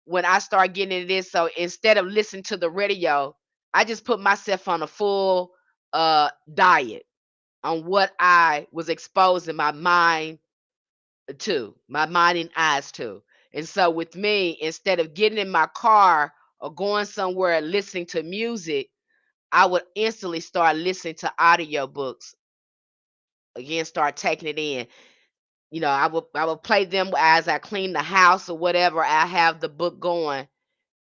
[SPEAKER 1] when I start getting into this. So instead of listening to the radio, I just put myself on a full diet on what I was exposing my mind my mind and eyes to. And so with me, instead of getting in my car or going somewhere listening to music, I would instantly start listening to audiobooks. Again, start taking it in. I would play them as I clean the house or whatever. I have the book going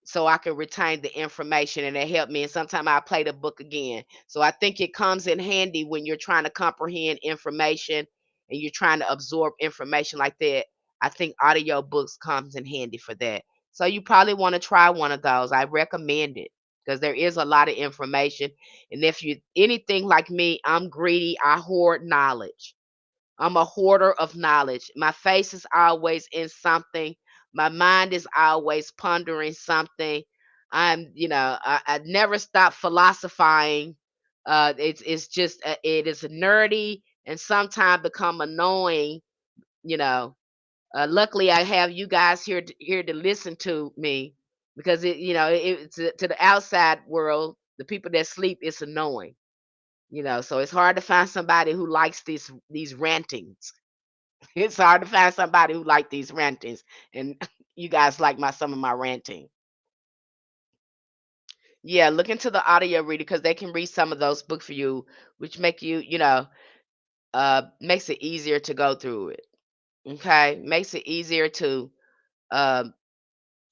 [SPEAKER 1] so I can retain the information and it helped me. And sometimes I play the book again. So I think it comes in handy when you're trying to comprehend information and you're trying to absorb information like that. I think audio books comes in handy for that. So you probably want to try one of those. I recommend it because there is a lot of information. And if you anything like me, I'm greedy. I hoard knowledge. I'm a hoarder of knowledge. My face is always in something. My mind is always pondering something. I never stop philosophizing. It's just it is nerdy and sometimes become annoying. You know, luckily I have you guys here to listen to me because it's to the outside world, the people that sleep, it's annoying. So it's hard to find somebody who likes these rantings. It's hard to find somebody who like these rantings, and you guys like some of my ranting. Yeah, look into the audio reader because they can read some of those books for you, which makes it easier to go through it. Okay, makes it easier uh,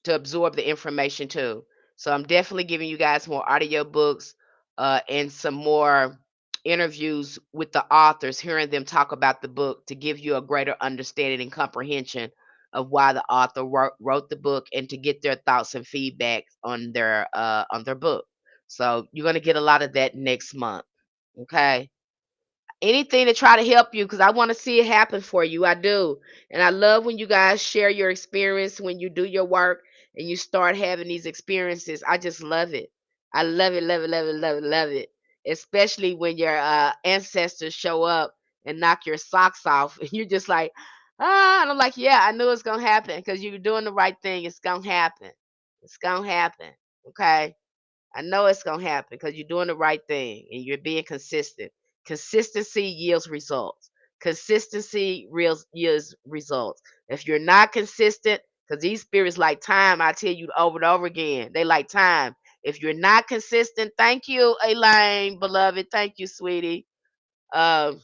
[SPEAKER 1] to absorb the information too. So I'm definitely giving you guys more audiobooks and some more interviews with the authors, hearing them talk about the book to give you a greater understanding and comprehension of why the author wrote the book and to get their thoughts and feedback on their book. So you're going to get a lot of that next month. Okay, anything to try to help you because I want to see it happen for you. I do. And I love when you guys share your experience when you do your work and you start having these experiences. I just love it. I love it, love it, love it, love it, love it. Especially when your ancestors show up and knock your socks off. And you're just like, ah, and I'm like, yeah, I knew it's gonna happen because you're doing the right thing. It's gonna happen. It's gonna happen. Okay. I know it's gonna happen because you're doing the right thing and you're being consistent. Consistency yields results. Consistency yields results. If you're not consistent, because these spirits like time, I tell you over and over again, they like time. If you're not consistent, thank you, Elaine, beloved. Thank you, sweetie. Um,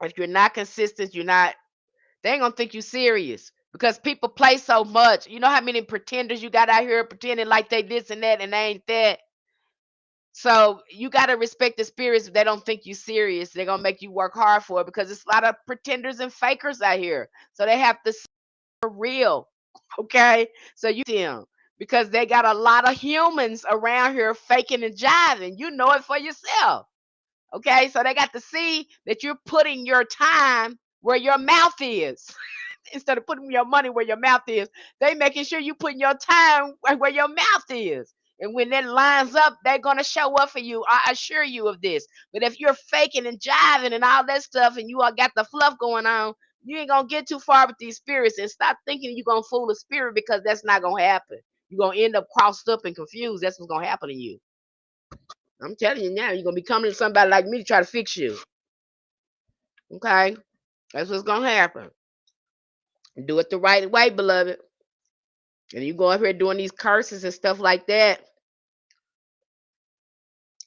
[SPEAKER 1] if you're not consistent, they ain't gonna think you serious because people play so much. You know how many pretenders you got out here pretending like they this and that and they ain't that. So you got to respect the spirits. If they don't think you serious, they're gonna make you work hard for it because it's a lot of pretenders and fakers out here. So they have to see for real. Okay, so you them because they got a lot of humans around here faking and jiving. You know it for yourself. Okay, so they got to see that you're putting your time where your mouth is. Instead of putting your money where your mouth is, they making sure you putting your time where your mouth is. And when that lines up, they're gonna show up for you. I assure you of this. But if you're faking and jiving and all that stuff, and you all got the fluff going on, you ain't gonna get too far with these spirits. And stop thinking you're gonna fool a spirit because that's not gonna happen. You're gonna end up crossed up and confused. That's what's gonna happen to you. I'm telling you now, you're gonna be coming to somebody like me to try to fix you. Okay, that's what's gonna happen. Do it the right way, beloved. And you go up here doing these curses and stuff like that,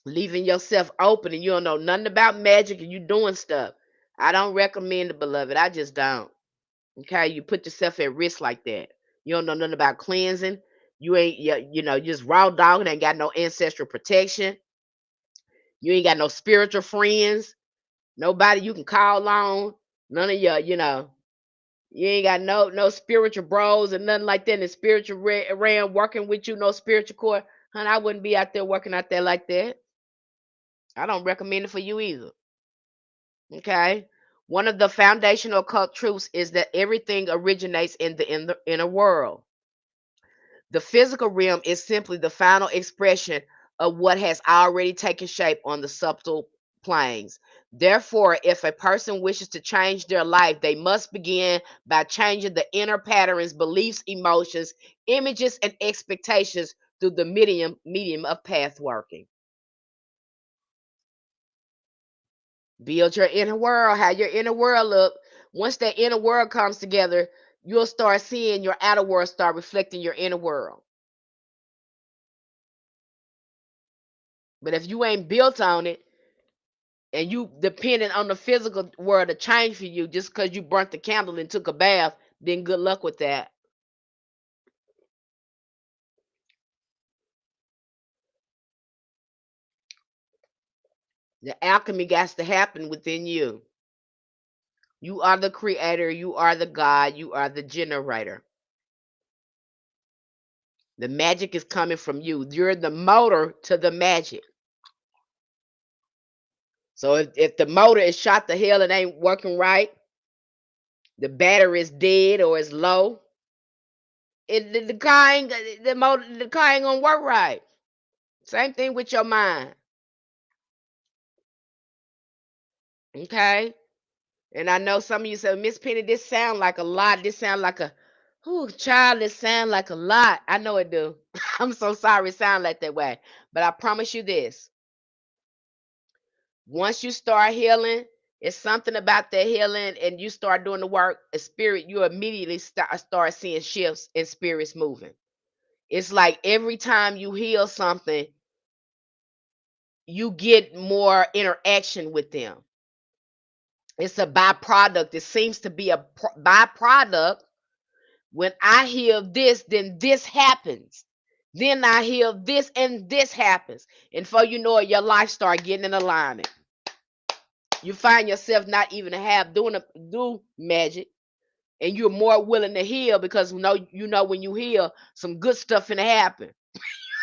[SPEAKER 1] leaving yourself open, and you don't know nothing about magic, and you doing stuff. I don't recommend it, beloved. I just don't. Okay, you put yourself at risk like that. You don't know nothing about cleansing. You ain't, you just raw dog and ain't got no ancestral protection. You ain't got no spiritual friends. Nobody you can call on. None of your, you ain't got no spiritual bros and nothing like that in the spiritual realm working with you, no spiritual core. Honey, I wouldn't be out there working out there like that. I don't recommend it for you either. Okay. One of the foundational occult truths is that everything originates in the inner world. The physical realm is simply the final expression of what has already taken shape on the subtle planes. Therefore, if a person wishes to change their life, they must begin by changing the inner patterns, beliefs, emotions, images, and expectations through the medium of pathworking. Build your inner world, how your inner world look. Once that inner world comes together, you'll start seeing your outer world start reflecting your inner world. But if you ain't built on it and you dependent on the physical world to change for you just because you burnt the candle and took a bath, then good luck with that. The alchemy got to happen within you. You are the creator, you are the God, you are the generator. The magic is coming from you. You're the motor to the magic. So if the motor is shot to hell and ain't working right, the battery is dead or is low, the car ain't the car ain't gonna work right. Same thing with your mind. Okay. And I know some of you said, Miss Penny, this sound like a lot. This sound like a child, this sound like a lot. I know it do. I'm so sorry it sound like that way. But I promise you this. Once you start healing, it's something about that healing and you start doing the work, a spirit, you immediately start seeing shifts in spirits moving. It's like every time you heal something, you get more interaction with them. It's a byproduct. It seems to be a byproduct. When I heal this, then this happens. Then I heal this and this happens. And before you know it, your life start getting in alignment. You find yourself not even to have do magic, and you're more willing to heal because you know when you heal, some good stuff finna happen.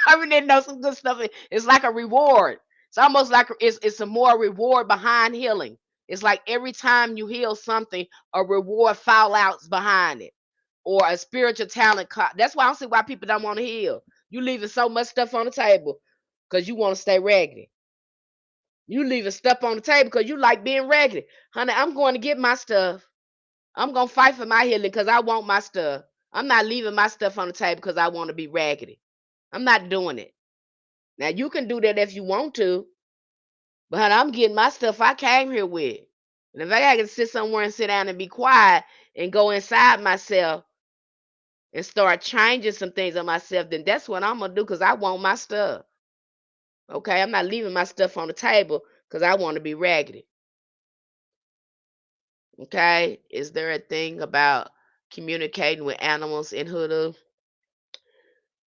[SPEAKER 1] I mean, they know some good stuff. It's like a reward. It's almost like it's a more reward behind healing. It's like every time you heal something, a reward fallouts behind it, or a spiritual talent. That's why I don't see why people don't want to heal. You leaving so much stuff on the table because you want to stay raggedy. You leaving stuff on the table because you like being raggedy. Honey, I'm going to get my stuff. I'm going to fight for my healing because I want my stuff. I'm not leaving my stuff on the table because I want to be raggedy. I'm not doing it. Now, you can do that if you want to, but honey, I'm getting my stuff I came here with. And if I got to sit somewhere and sit down and be quiet and go inside myself and start changing some things on myself, then that's what I'm going to do because I want my stuff. Okay? I'm not leaving my stuff on the table because I want to be raggedy. Okay? Is there a thing about communicating with animals in hoodoo?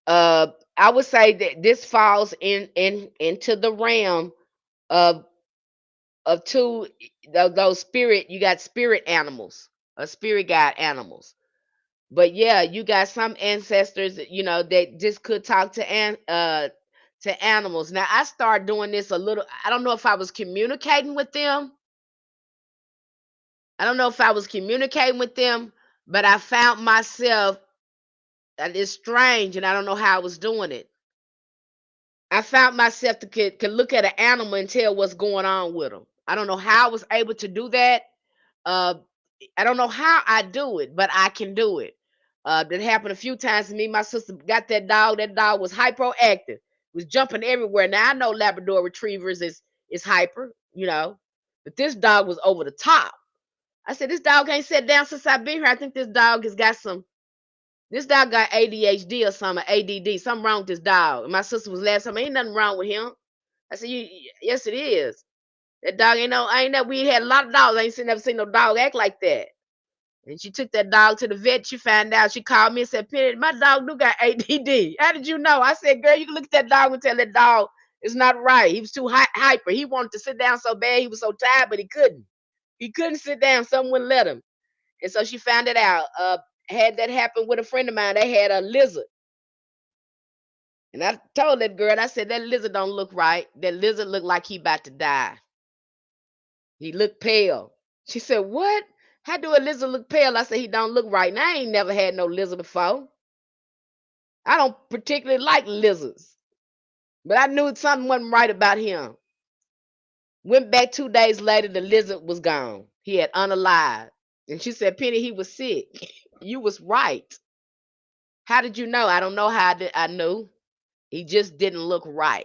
[SPEAKER 1] I would say that this falls into the realm of two those spirit. You got spirit animals, or spirit guide animals. But yeah, you got some ancestors, that just could talk to animals. Now I started doing this a little. I don't know if I was communicating with them. I don't know if I was communicating with them, but I found myself, and it's strange, and I don't know how I was doing it. I found myself to could look at an animal and tell what's going on with them. I don't know how I was able to do that. Uh, I don't know how I do it, but I can do it. That happened a few times to me. My sister got that dog. That dog was hyperactive, was jumping everywhere. Now I know Labrador retrievers is hyper, but this dog was over the top. I said, this dog ain't sat down since I've been here. I think this dog has got some. This dog got ADHD or something, ADD. Something wrong with this dog. And my sister was laughing. Ain't nothing wrong with him. I said, yes, it is. That dog ain't no. I ain't never. We had a lot of dogs. I ain't never seen no dog act like that. And she took that dog to the vet. She found out. She called me and said, Penny, my dog do got ADD. How did you know? I said, girl, you can look at that dog and tell that dog it's not right. He was too hyper. He wanted to sit down so bad. He was so tired, but he couldn't. He couldn't sit down. Someone wouldn't let him. And so she found it out. Had that happen with a friend of mine. They had a lizard. And I told that girl, I said, that lizard don't look right. That lizard looked like he about to die. He looked pale. She said, what? How do a lizard look pale? I said, he don't look right. And I ain't never had no lizard before. I don't particularly like lizards. But I knew something wasn't right about him. Went back 2 days later, the lizard was gone. He had unalived. And she said, Penny, he was sick. You was right. How did you know? I don't know how I knew. He just didn't look right.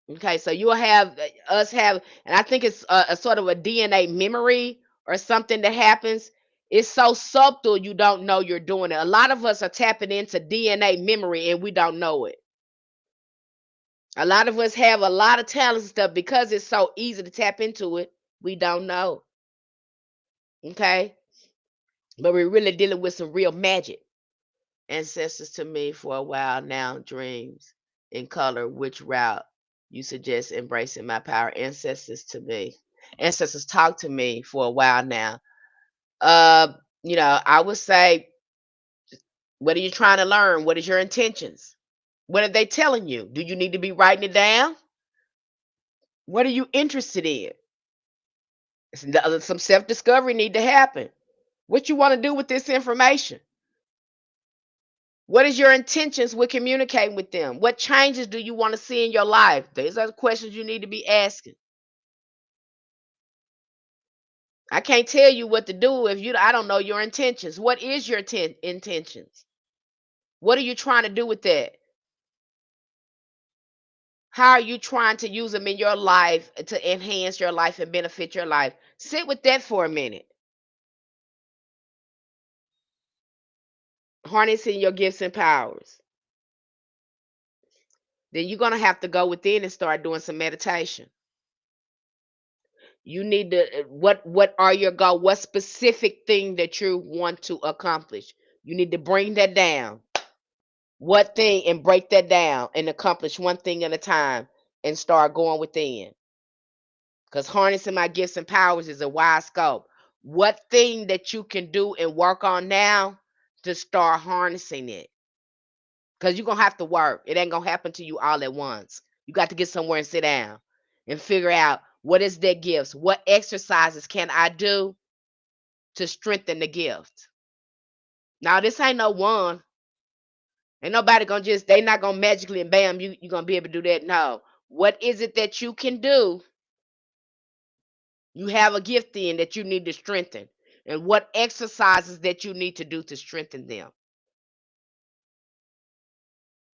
[SPEAKER 1] Okay, so you'll have us have, and I think it's a sort of a DNA memory or something that happens. It's so subtle you don't know you're doing it. A lot of us are tapping into DNA memory and we don't know it. A lot of us have a lot of talent stuff because it's so easy to tap into it. We don't know. Okay, but we're really dealing with some real magic. Ancestors to me for a while now, dreams in color. Which route you suggest embracing my power? Ancestors to me. Ancestors talk to me for a while now. Uh, I would say, what are you trying to learn? What is your intentions? What are they telling you? Do you need to be writing it down? What are you interested in? Some self-discovery need to happen. What you want to do with this information? What is your intentions with communicating with them? What changes do you want to see in your life? These are the questions you need to be asking. I can't tell you what to do if I don't know your intentions. What is your intentions? What are you trying to do with that? How are you trying to use them in your life to enhance your life and benefit your life? Sit with that for a minute. Harnessing your gifts and powers. Then you're going to have to go within and start doing some meditation. You need to what are your goals? What specific thing that you want to accomplish? You need to bring that down. What thing, and break that down and accomplish one thing at a time and start going within. Because harnessing my gifts and powers is a wide scope. What thing that you can do and work on now to start harnessing it? Because you're gonna have to work. It ain't gonna happen to you all at once. You got to get somewhere and sit down and figure out what is their gifts. What exercises can I do to strengthen the gift? Now, this ain't no one. Ain't nobody gonna they not gonna magically and bam, you're gonna be able to do that. No. What is it that you can do You have a gift in that you need to strengthen, and what exercises that you need to do to strengthen them.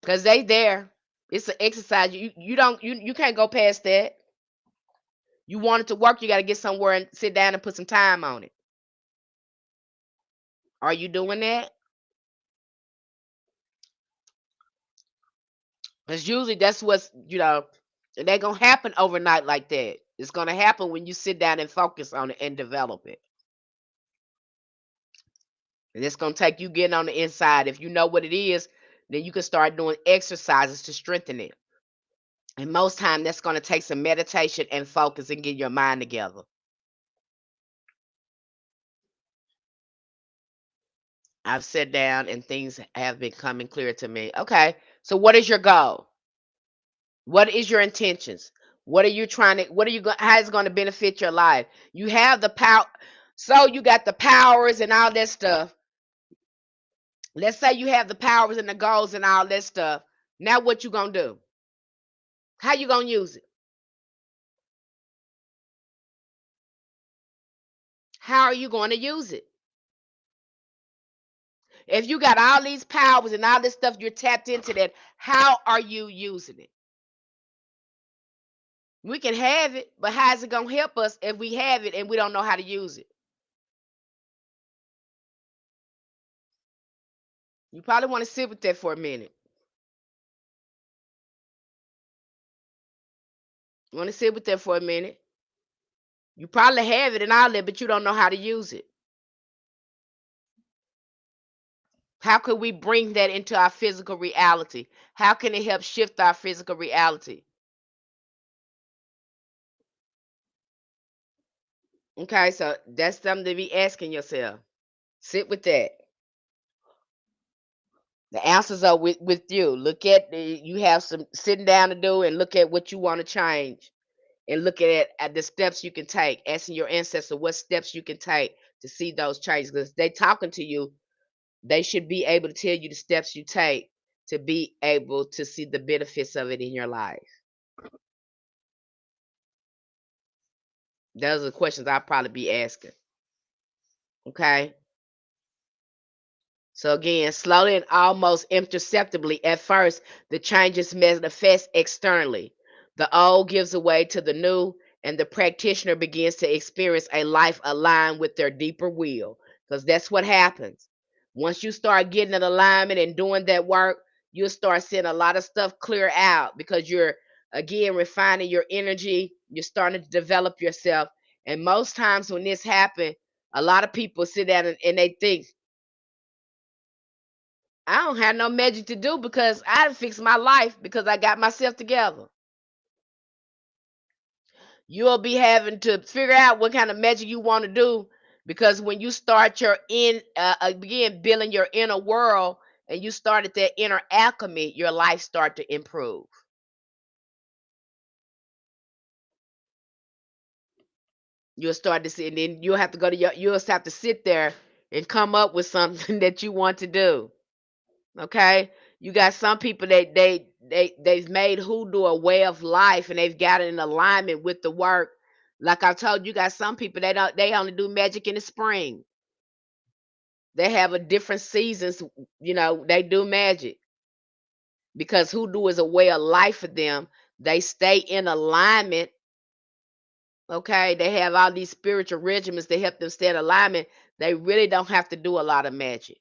[SPEAKER 1] Because they there. It's an exercise. You can't go past that. You want it to work, you got to get somewhere and sit down and put some time on it. Are you doing that? Because usually that's what's, it ain't gonna happen overnight like that. It's gonna happen when you sit down and focus on it and develop it. And it's gonna take you getting on the inside. If you know what it is, then you can start doing exercises to strengthen it. And most time that's gonna take some meditation and focus and get your mind together. I've sat down and things have been coming clear to me. Okay, so what is your goal? What is your intentions? What are you trying to, what are you going, how is it going to benefit your life? You have the power. So you got the powers and all that stuff. Let's say you have the powers and the goals and all that stuff. Now what you going to do? How you going to use it? How are you going to use it? If you got all these powers and all this stuff, you're tapped into that, how are you using it? We can have it, but how is it going to help us if we have it and we don't know how to use it? You probably want to sit with that for a minute. You want to sit with that for a minute. You probably have it and all that, but you don't know how to use it. How could we bring that into our physical reality? How can it help shift our physical reality? Okay, so that's something to be asking yourself. Sit with that. The answers are with you. Look at you have some sitting down to do and look at what you want to change and look at the steps you can take. Asking your ancestor what steps you can take to see those changes. Because they talking to you, they should be able to tell you the steps you take to be able to see the benefits of it in your life. Those are the questions I'll probably be asking. Okay. So again, slowly and almost imperceptibly at first, the changes manifest externally. The old gives way to the new, and the practitioner begins to experience a life aligned with their deeper will. Because that's what happens. Once you start getting in alignment and doing that work, you'll start seeing a lot of stuff clear out because you're again refining your energy. You're starting to develop yourself. And most times when this happens, a lot of people sit down and they think, I don't have no magic to do because I done fixed my life because I got myself together. You'll be having to figure out what kind of magic you want to do because when you start your again building your inner world and you started that inner alchemy, your life start to improve. You'll start to see, and then you'll have to go to you'll have to sit there and come up with something that you want to do. Okay, you got some people that they've made hoodoo a way of life, and they've got it in alignment with the work. Like I told you, got some people they only do magic in the spring. They have a different seasons. They do magic because hoodoo is a way of life for them. They stay in alignment. Okay, they have all these spiritual regimens that help them stay in alignment. They really don't have to do a lot of magic.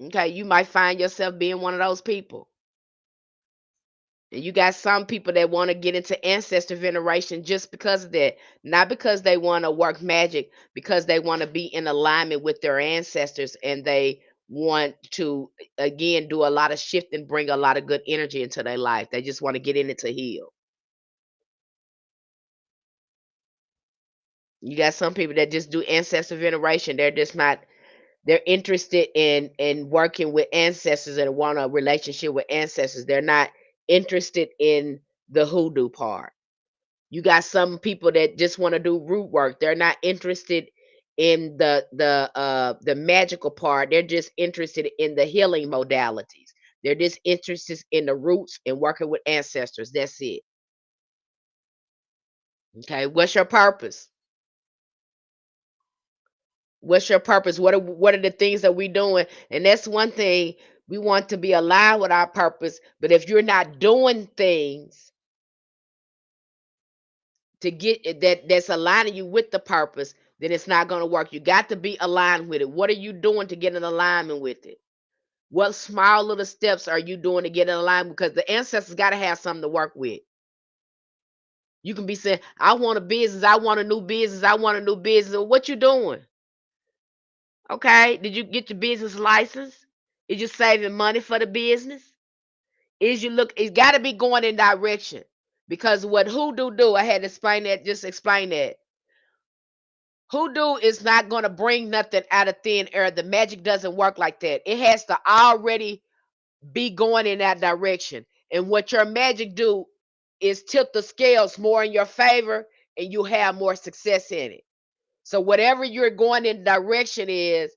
[SPEAKER 1] Okay, you might find yourself being one of those people. And you got some people that want to get into ancestor veneration just because of that. Not because they want to work magic, because they want to be in alignment with their ancestors and they want to, again, do a lot of shift and bring a lot of good energy into their life. They just want to get in it to heal. You got some people that just do ancestor veneration. They're just not, they're interested in working with ancestors and want a relationship with ancestors. They're not interested in the hoodoo part. You got some people that just want to do root work. They're not interested in the magical part. They're just interested in the healing modalities. They're just interested in the roots and working with ancestors. That's it. Okay, what's your purpose? What's your purpose? What are the things that we doing? And that's one thing, we want to be aligned with our purpose. But if you're not doing things to get that's aligning you with the purpose, then it's not going to work. You got to be aligned with it. What are you doing to get in alignment with it? What small little steps are you doing to get in alignment? Because the ancestors got to have something to work with. You can be saying, I want a business, I want a new business, I want a new business. Well, what you doing? Okay. Did you get your business license? Is you saving money for the business? Is you look, it's gotta be going in direction. Because what hoodoo do, I had to explain that, just explain that. Hoodoo is not gonna bring nothing out of thin air. The magic doesn't work like that. It has to already be going in that direction. And what your magic do is tilt the scales more in your favor and you have more success in it. So whatever you're going in direction is,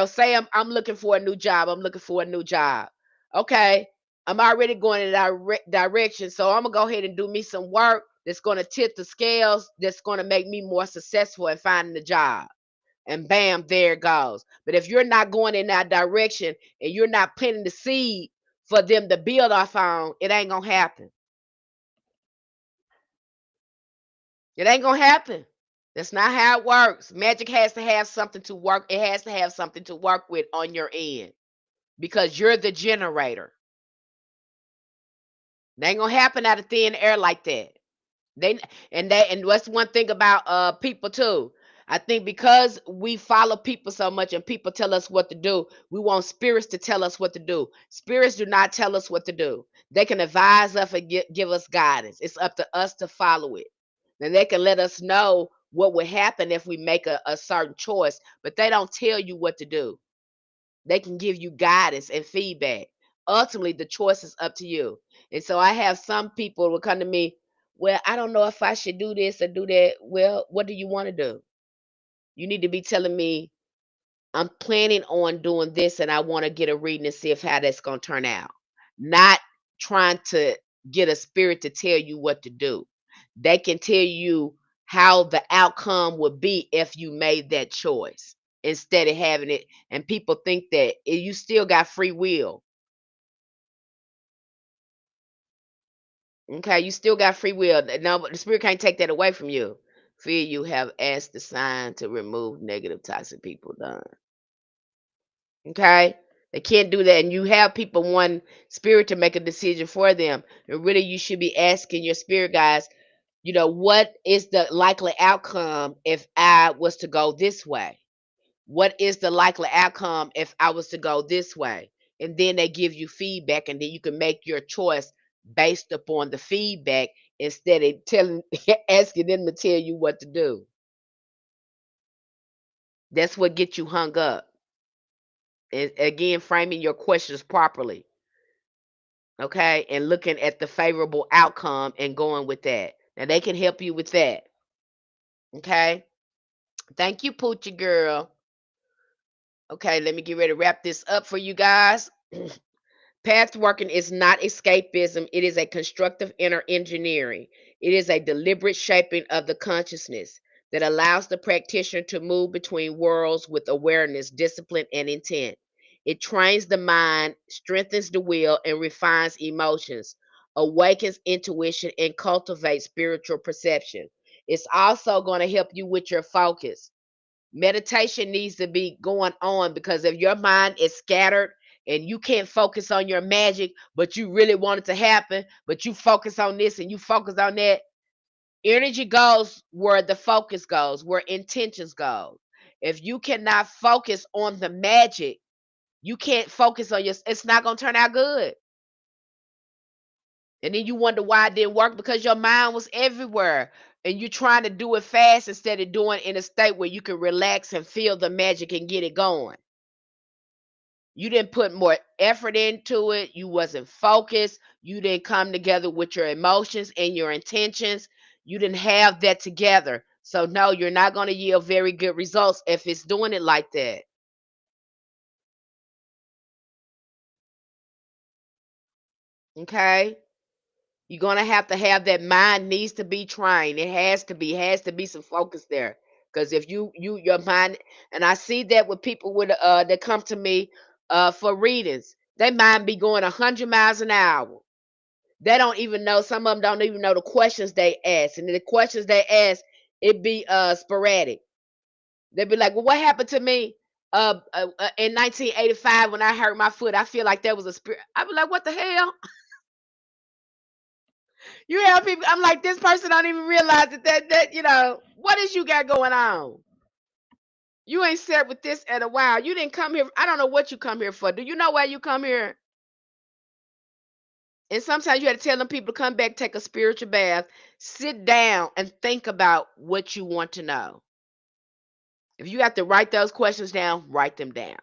[SPEAKER 1] say I'm looking for a new job. I'm looking for a new job. Okay. I'm already going in that direction. So I'm gonna go ahead and do me some work that's gonna tip the scales, that's gonna make me more successful in finding the job. And bam, there it goes. But if you're not going in that direction and you're not planting the seed for them to build off on, it ain't gonna happen. It ain't gonna happen. That's not how it works. Magic has to have something to work. It has to have something to work with on your end because you're the generator. It ain't gonna happen out of thin air like that. They and what's one thing about people too. I think because we follow people so much and people tell us what to do, we want spirits to tell us what to do. Spirits do not tell us what to do. They can advise us and give us guidance. It's up to us to follow it. Then they can let us know what would happen if we make a certain choice, but they don't tell you what to do. They can give you guidance and feedback. Ultimately, the choice is up to you. And so I have some people will come to me, well, I don't know if I should do this or do that. Well, what do you want to do? You need to be telling me, I'm planning on doing this and I want to get a reading and see if how that's going to turn out. Not trying to get a spirit to tell you what to do. They can tell you how the outcome would be if you made that choice instead of having it. And people think that you still got free will. Okay, you still got free will. No, but the spirit can't take that away from you. Fear you have asked the sign to remove negative toxic people done. Okay? They can't do that. And you have people want spirit to make a decision for them. And really you should be asking your spirit guys, what is the likely outcome if I was to go this way? What is the likely outcome if I was to go this way? And then they give you feedback, and then you can make your choice based upon the feedback instead of telling asking them to tell you what to do. That's what gets you hung up. And again, framing your questions properly, okay, and looking at the favorable outcome and going with that. Now they can help you with that. Okay. Thank you, Poochie girl. Okay, let me get ready to wrap this up for you guys. Pathworking is not escapism, it is a constructive inner engineering. It is a deliberate shaping of the consciousness that allows the practitioner to move between worlds with awareness, discipline, and intent. It trains the mind, strengthens the will, and refines emotions, awakens intuition, and cultivates spiritual perception. It's also going to help you with your focus. Meditation needs to be going on because if your mind is scattered and you can't focus on your magic, but you really want it to happen, but you focus on this and you focus on that, energy goes where the focus goes, where intentions go. If you cannot focus on the magic, you can't focus on your, it's not going to turn out good. And then you wonder why it didn't work because your mind was everywhere and you're trying to do it fast instead of doing it in a state where you can relax and feel the magic and get it going. You didn't put more effort into it. You wasn't focused. You didn't come together with your emotions and your intentions. You didn't have that together. So no, you're not going to yield very good results if it's doing it like that. Okay? You're gonna have to have that mind needs to be trained. It has to be some focus there. Because if your mind, and I see that with people with that come to me for readings, their mind be going 100 miles an hour. They don't even know. Some of them don't even know the questions they ask, and the questions they ask, it be sporadic. They'd be like, "Well, what happened to me in 1985 when I hurt my foot? I feel like there was a spirit." I'd be like, "What the hell?" You have people. I'm like, this person don't even realize that what is you got going on? You ain't sat with this in a while. You didn't come here. I don't know what you come here for. Do you know why you come here? And sometimes you have to tell them people to come back, take a spiritual bath, sit down, and think about what you want to know. If you have to write those questions down, write them down,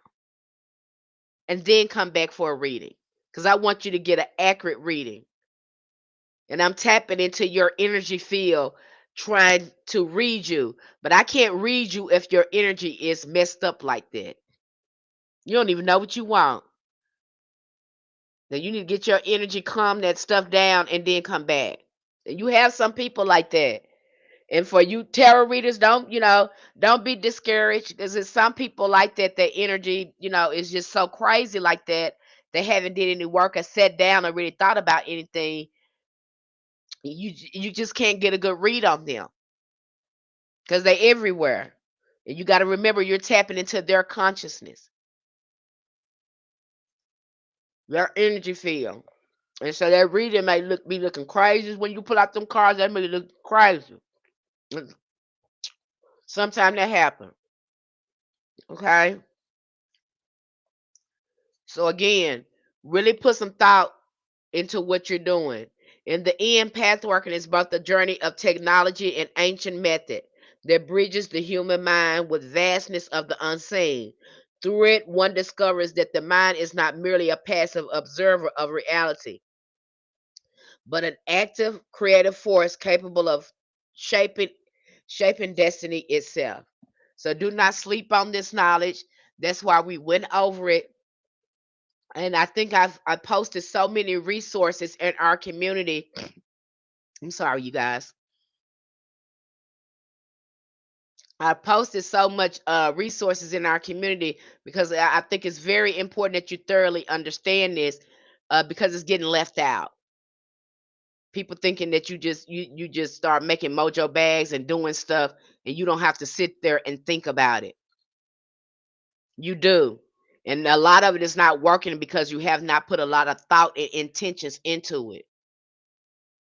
[SPEAKER 1] and then come back for a reading. Because I want you to get an accurate reading. And I'm tapping into your energy field trying to read you. But I can't read you if your energy is messed up like that. You don't even know what you want. Then you need to get your energy, calm that stuff down, and then come back. And you have some people like that. And for you tarot readers, don't be discouraged because there's some people like that. Their energy, is just so crazy like that. They haven't did any work or sat down or really thought about anything. You just can't get a good read on them because they're everywhere. And you got to remember you're tapping into their consciousness, their energy field. And so that reading may be looking crazy when you pull out them cards. That may look crazy. Sometimes that happens. Okay. So again, really put some thought into what you're doing. In the end, pathworking is both the journey of technology and ancient method that bridges the human mind with vastness of the unseen. Through it, one discovers that the mind is not merely a passive observer of reality, but an active, creative force capable of shaping shaping destiny itself. So do not sleep on this knowledge. That's why we went over it. And I think I posted so many resources in our community. I'm sorry, you guys. I posted so much resources in our community because I think it's very important that you thoroughly understand this because it's getting left out. People thinking that you just start making mojo bags and doing stuff and you don't have to sit there and think about it. You do. And a lot of it is not working because you have not put a lot of thought and intentions into it.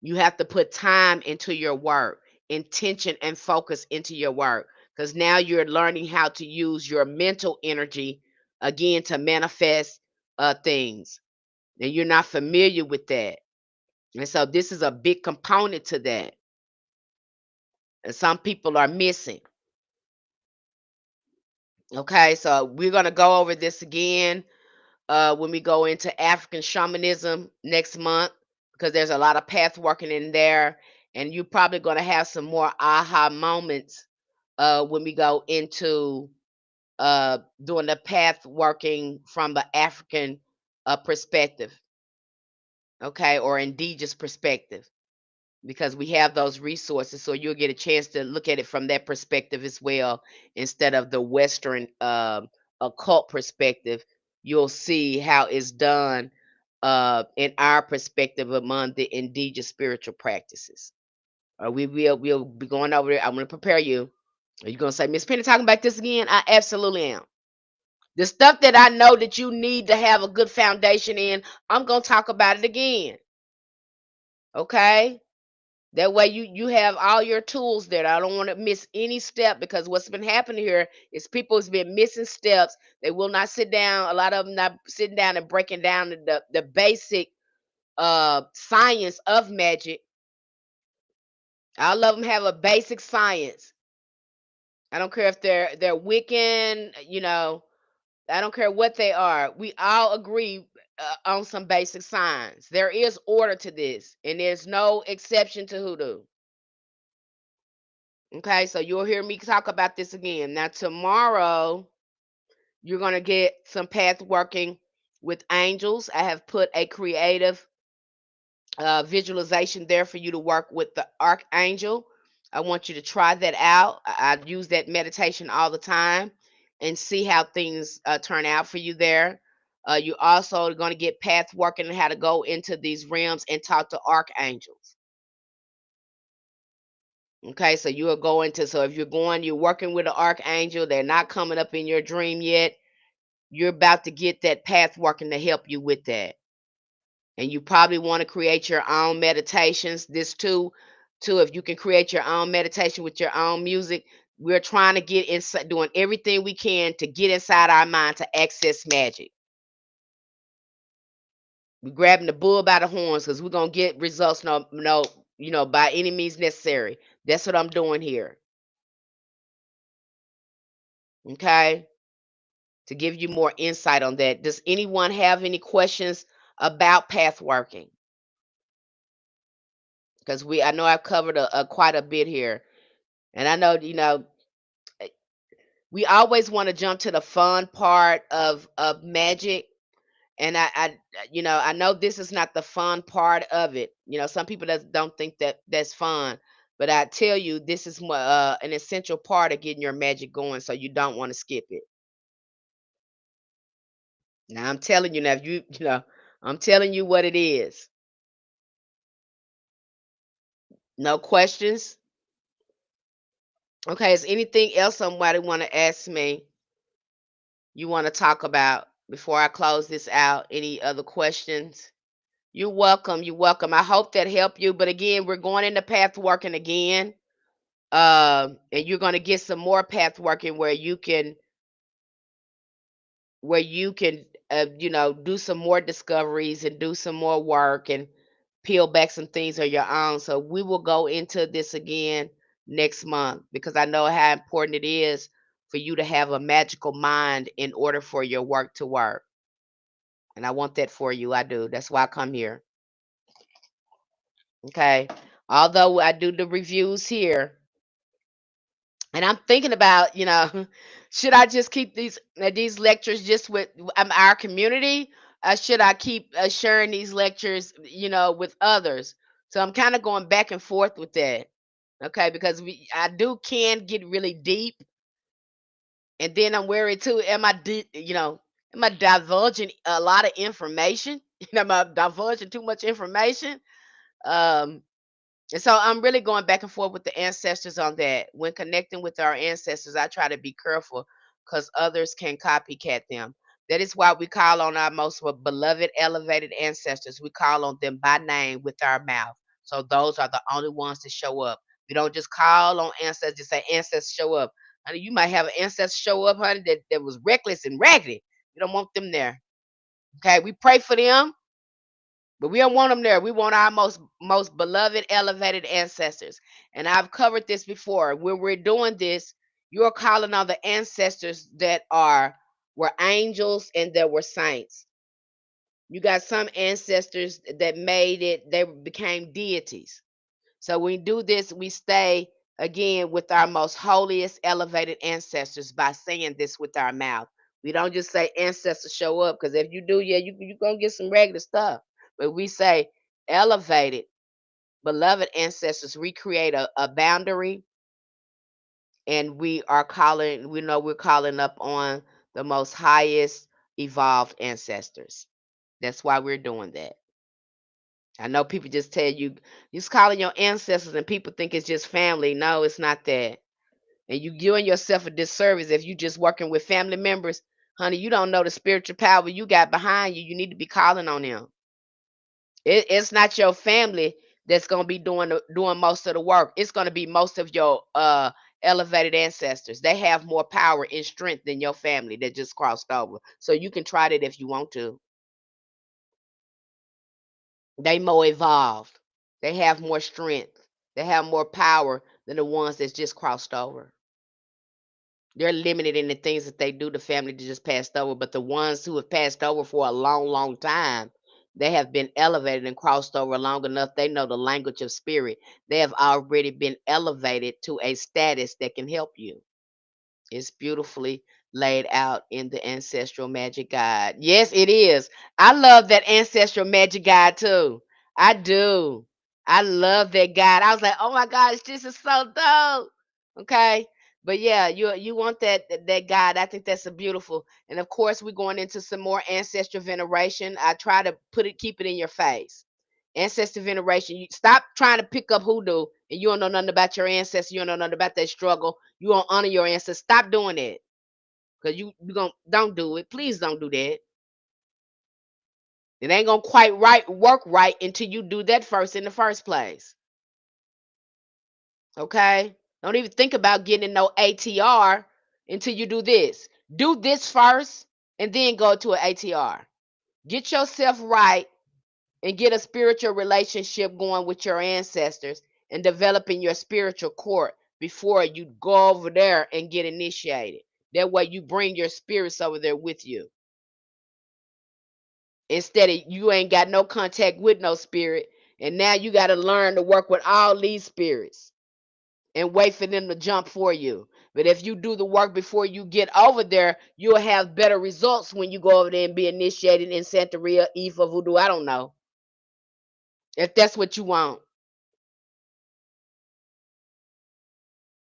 [SPEAKER 1] You have to put time into your work, intention and focus into your work because now you're learning how to use your mental energy again to manifest things. And you're not familiar with that. And so this is a big component to that. And some people are missing. Okay, so we're going to go over this again when we go into African shamanism next month because there's a lot of path working in there. And you're probably going to have some more aha moments when we go into doing the path working from the African perspective, okay, or indigenous perspective, because we have those resources. So you'll get a chance to look at it from that perspective as well, instead of the Western occult perspective. You'll see how it's done in our perspective among the indigenous spiritual practices. We'll be going over it. I'm going to prepare you. Are you going to say, Miss Penny, talking about this again? I absolutely am. The stuff that I know that you need to have a good foundation in, I'm going to talk about it again. Okay? That way you have all your tools there. I don't want to miss any step because what's been happening here is people's been missing steps. They will not sit down. A lot of them not sitting down and breaking down the basic science of magic. All of them have a basic science. I don't care if they're Wiccan, I don't care what they are. We all agree on some basic signs. There is order to this, and there's no exception to hoodoo. Okay, so you'll hear me talk about this again. Now, tomorrow, you're going to get some path working with angels. I have put a creative visualization there for you to work with the archangel. I want you to try that out. I use that meditation all the time and see how things turn out for you there. You also are going to get path working and how to go into these realms and talk to archangels. Okay, so you are going to, so if you're working with an archangel, they're not coming up in your dream yet. You're about to get that path working to help you with that. And you probably want to create your own meditations. This too, if you can create your own meditation with your own music, we're trying to get inside, doing everything we can to get inside our mind to access magic. We're grabbing the bull by the horns because we're gonna get results. No, by any means necessary. That's what I'm doing here. Okay, to give you more insight on that. Does anyone have any questions about path working? Because I know I've covered a quite a bit here, and I know we always want to jump to the fun part of magic, and I know this is not the fun part of it. Some people that don't think that that's fun, but I tell you, this is an essential part of getting your magic going, so you don't want to skip it. Now I'm telling you, now if I'm telling you what it is. No questions. Okay, is anything else somebody want to ask me, you want to talk about before I close this out? Any other questions? You're welcome. You're welcome. I hope that helped you. But again, we're going into path working again. And you're going to get some more path working where you can do some more discoveries and do some more work and peel back some things of your own. So we will go into this again next month because I know how important it is for you to have a magical mind in order for your work to work. And I want that for you. I do. That's why I come here. Okay. Although I do the reviews here, and I'm thinking about, should I just keep these lectures just with our community? Should I keep sharing these lectures, with others? So I'm kind of going back and forth with that. Okay, because I do can get really deep, and then I'm worried too. Am I divulging a lot of information? Am I divulging too much information? Um, And so I'm really going back and forth with the ancestors on that. When connecting with our ancestors, I try to be careful because others can copycat them. That is why we call on our most beloved, elevated ancestors. We call on them by name with our mouth. So those are the only ones to show up. We don't just call on ancestors, say ancestors show up. Honey, you might have an ancestor show up, honey, that was reckless and raggedy. We don't want them there. Okay, we pray for them, but we don't want them there. We want our most beloved, elevated ancestors. And I've covered this before. When we're doing this, you're calling on the ancestors that were angels and that were saints. You got some ancestors that made it, they became deities. So when we do this, we stay again with our most holiest, elevated ancestors by saying this with our mouth. We don't just say ancestors show up, because if you do, yeah, you're going to get some regular stuff. But we say elevated, beloved ancestors, we create a boundary, and we know we're calling up on the most highest evolved ancestors. That's why we're doing that. I know people just tell you, just calling your ancestors, and people think it's just family. No, it's not that. And you doing yourself a disservice if you just working with family members. Honey, you don't know the spiritual power you got behind you. You need to be calling on them. It's not your family that's gonna be doing most of the work. It's gonna be most of your elevated ancestors. They have more power and strength than your family that just crossed over. So you can try that if you want to. They more evolved. They have more strength. They have more power than the ones that's just crossed over. They're limited in the things that they do. The family that just passed over, but the ones who have passed over for a long, long time, they have been elevated and crossed over long enough. They know the language of spirit. They have already been elevated to a status that can help you. It's beautifully laid out in the Ancestral Magic Guide. Yes, it is. I love that Ancestral Magic Guide too. I do. I love that guide. I was like, oh my gosh, this is so dope. Okay. But yeah, you want that guide. I think that's a beautiful. And of course, we're going into some more ancestral veneration. I try to keep it in your face. Ancestor veneration. You stop trying to pick up hoodoo and you don't know nothing about your ancestors. You don't know nothing about that struggle. You don't honor your ancestors. Stop doing it. Because you gonna don't do it. Please don't do that. It ain't gonna quite work right until you do that first in the first place. Okay? Don't even think about getting no ATR until you do this. Do this first and then go to an ATR. Get yourself right and get a spiritual relationship going with your ancestors and developing your spiritual core before you go over there and get initiated. That way you bring your spirits over there with you. Instead of you ain't got no contact with no spirit, and now you got to learn to work with all these spirits and wait for them to jump for you. But if you do the work before you get over there, you'll have better results when you go over there and be initiated in Santeria, Ifa, Voodoo. I don't know if that's what you want.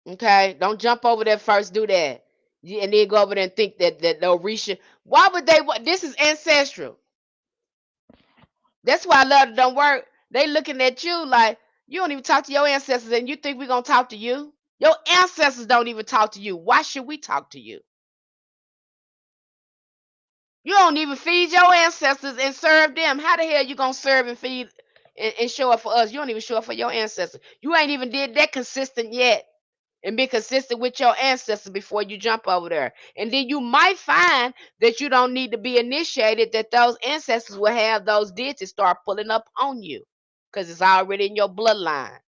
[SPEAKER 1] Okay, don't jump over there first. Do that, and then go over there and think that Orisha. Why would they? This is ancestral. That's why I love it don't work. They looking at you like you don't even talk to your ancestors, and you think we're gonna talk to you? Your ancestors don't even talk to you. Why should we talk to you? You don't even feed your ancestors and serve them. How the hell you gonna serve and feed and show up for us? You don't even show up for your ancestors. You ain't even did that consistent yet. And be consistent with your ancestors before you jump over there. And then you might find that you don't need to be initiated, that those ancestors will have those deities start pulling up on you because it's already in your bloodline. A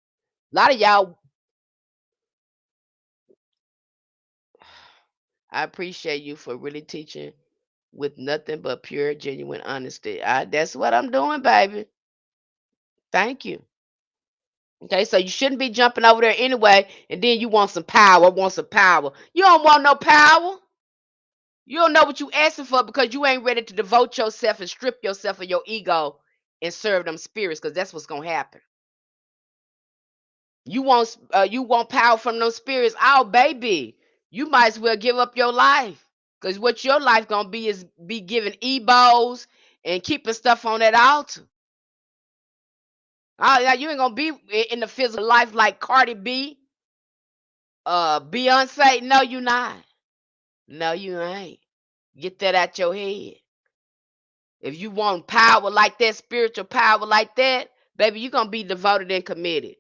[SPEAKER 1] lot of y'all, I appreciate you for really teaching with nothing but pure, genuine honesty. That's what I'm doing, baby. Thank you. Okay, so you shouldn't be jumping over there anyway, and then you want some power, want some power. You don't want no power. You don't know what you asking for because you ain't ready to devote yourself and strip yourself of your ego and serve them spirits because that's what's gonna happen. You want power from those spirits. Oh baby, you might as well give up your life because what your life gonna be is be giving ebos and keeping stuff on that altar. Oh yeah, you ain't gonna be in the physical life like Cardi B, Beyonce. No, you not. No, you ain't. Get that out your head. If you want power like that, spiritual power like that, baby, you're gonna be devoted and committed.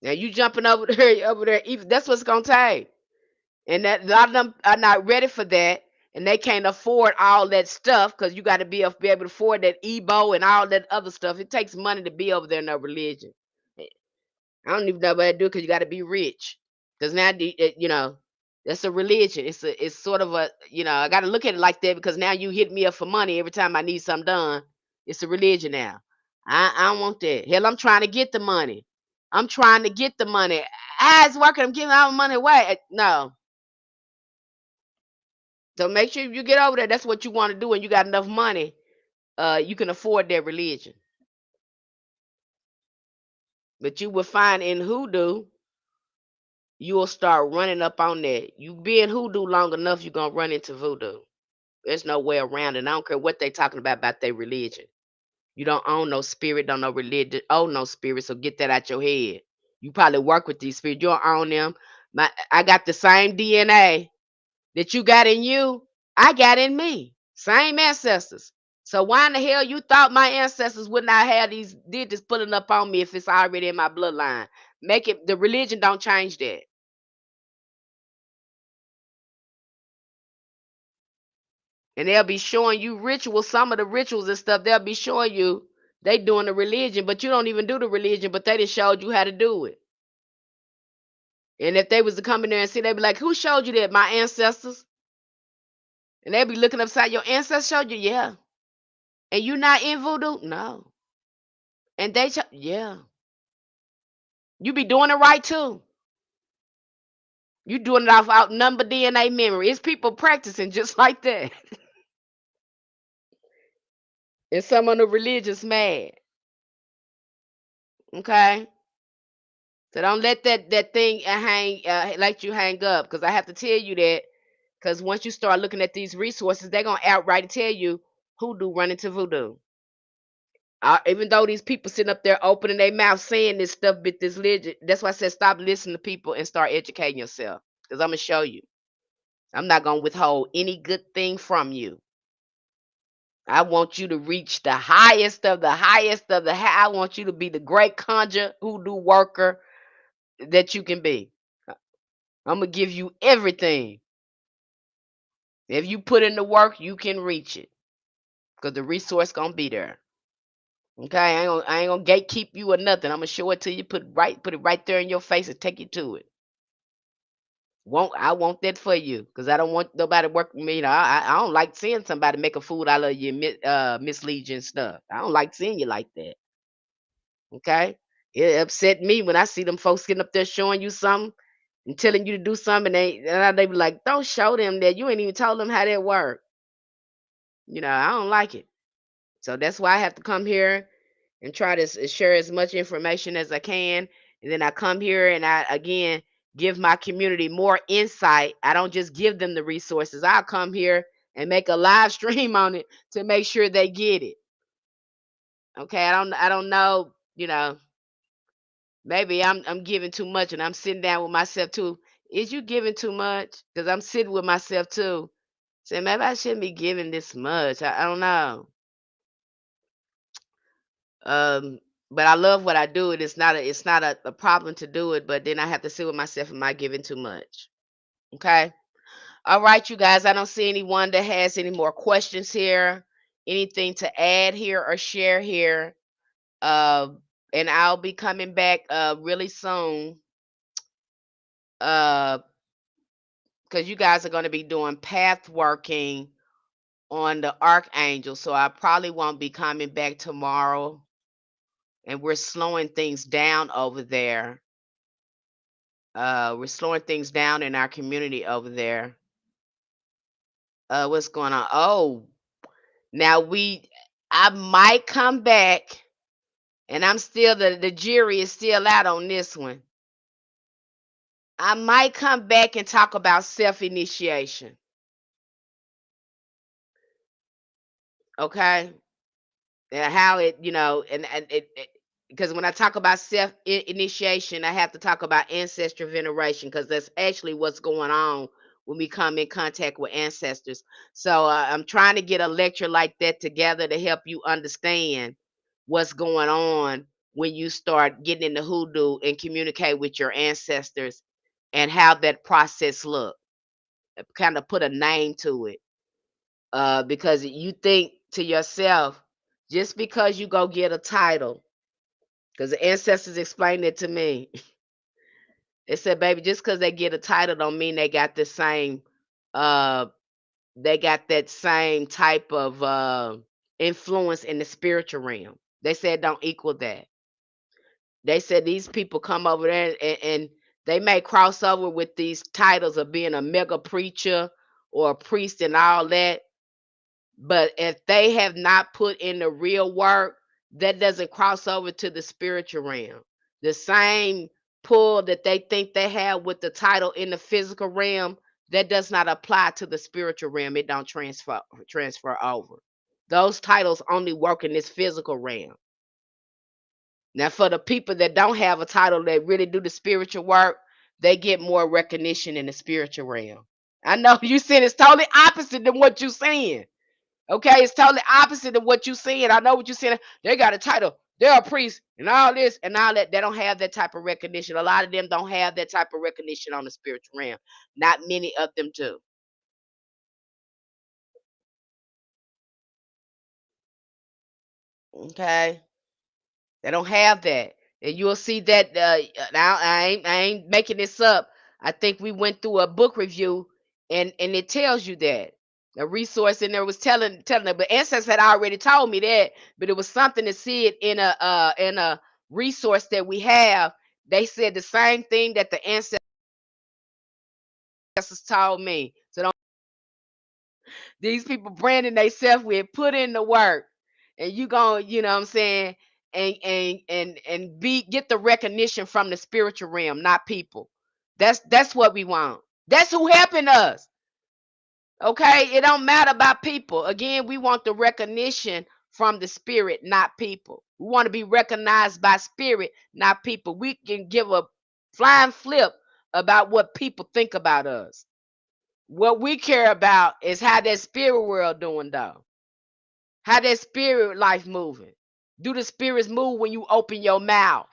[SPEAKER 1] Now you jumping over there, even that's what's gonna take. And that a lot of them are not ready for that, and they can't afford all that stuff because you got to be able to afford that Ebo and all that other stuff. It takes money to be over there in a religion. I don't even know what to do because you got to be rich. Because now, that's a religion. It's sort of a, I got to look at it like that because now you hit me up for money every time I need something done. It's a religion now. I don't want that. Hell, I'm trying to get the money. I'm trying to get the money. It's working. I'm giving all the money away. No. So make sure you get over there. That's what you want to do, and you got enough money. You can afford that religion. But you will find in hoodoo, you will start running up on that. You be in hoodoo long enough, you're gonna run into voodoo. There's no way around it. I don't care what they talking about their religion. You don't own no spirit, don't no religion, own no spirit. So get that out your head. You probably work with these spirits. You don't own them. I got the same DNA that you got in you. I got in me. Same ancestors. So why in the hell you thought my ancestors would not have these digits pulling up on me if it's already in my bloodline? Make it the religion don't change that. And they'll be showing you rituals, some of the rituals and stuff, they'll be showing you they doing the religion, but you don't even do the religion, but they just showed you how to do it. And if they was to come in there and see, they'd be like, who showed you that? My ancestors. And they'd be looking upside, your ancestors showed you? Yeah. And you not in voodoo? No. And yeah. You be doing it right too. You doing it off outnumber DNA memory. It's people practicing just like that. And some of the religious mad. Okay. So don't let that thing hang let you hang up, because I have to tell you that, because once you start looking at these resources, they're gonna outright tell you hoodoo running to voodoo. Even though these people sitting up there opening their mouth saying this stuff, but this legend. That's why I said stop listening to people and start educating yourself. Because I'm gonna show you. I'm not gonna withhold any good thing from you. I want you to reach the highest of the highest of the high. I want you to be the great conjure hoodoo worker that you can be. I'm gonna give you everything. If you put in the work, you can reach it. Because the resource gonna be there. Okay, I ain't gonna gatekeep you or nothing. I'm gonna show it to you, put it right there in your face and take you to it. I want that for you, because I don't want nobody working with me. You know, I don't like seeing somebody make a fool out of you, mislead you and stuff. I don't like seeing you like that. Okay, it upset me when I see them folks getting up there showing you something and telling you to do something, and they be like, "Don't show them that. You ain't even told them how that work." You know, I don't like it. So that's why I have to come here and try to share as much information as I can. And then I come here and I again give my community more insight. I don't just give them the resources. I'll come here and make a live stream on it to make sure they get it. Okay. I don't know, maybe I'm giving too much, and I'm sitting down with myself too. Is you giving too much? Because I'm sitting with myself too. Saying maybe I shouldn't be giving this much. I don't know. Um, but I love what I do, and it's not a problem to do it. But then I have to sit with myself. Am I giving too much? Okay. All right, you guys. I don't see anyone that has any more questions here. Anything to add here or share here? Uh, and I'll be coming back really soon. Because you guys are going to be doing path working on the archangel, so I probably won't be coming back tomorrow. And we're slowing things down over there. We're slowing things down in our community over there. What's going on? Oh, now I might come back, and I'm still the jury is still out on this one. I might come back and talk about self initiation. Okay, and how it, and because when I talk about self initiation, I have to talk about ancestor veneration, because that's actually what's going on when we come in contact with ancestors. So I'm trying to get a lecture like that together to help you understand what's going on when you start getting into hoodoo and communicate with your ancestors, and how that process look. Kind of put a name to it, because you think to yourself, just because you go get a title, because the ancestors explained it to me. They said, baby, just because they get a title don't mean uh they got that same type of influence in the spiritual realm. They said don't equal that. They said these people come over there, and they may cross over with these titles of being a mega preacher or a priest and all that. But if they have not put in the real work, that doesn't cross over to the spiritual realm. The same pull that they think they have with the title in the physical realm, that does not apply to the spiritual realm. It don't transfer over. Those titles only work in this physical realm. Now, for the people that don't have a title that really do the spiritual work, they get more recognition in the spiritual realm. I know you said it's totally opposite than what you're saying. Okay, it's totally opposite of what you saying. I know what you're saying. They got a title. They're a priest and all this and all that. They don't have that type of recognition. A lot of them don't have that type of recognition on the spiritual realm. Not many of them do. Okay, they don't have that, and you'll see that. Now I ain't making this up. I think we went through a book review, and it tells you that. A resource in there was telling them, but ancestors had already told me that, but it was something to see it in a resource that we have. They said the same thing that the ancestors told me. So don't, these people branding themselves with put in the work, and you going, you know what I'm saying? and be get the recognition from the spiritual realm, not people. That's what we want. That's who helping us. Okay, it don't matter about people. Again, we want the recognition from the spirit, not people. We want to be recognized by spirit, not people. We can give a flying flip about what people think about us. What we care about is how that spirit world doing though. How that spirit life moving. Do the spirits move when you open your mouth?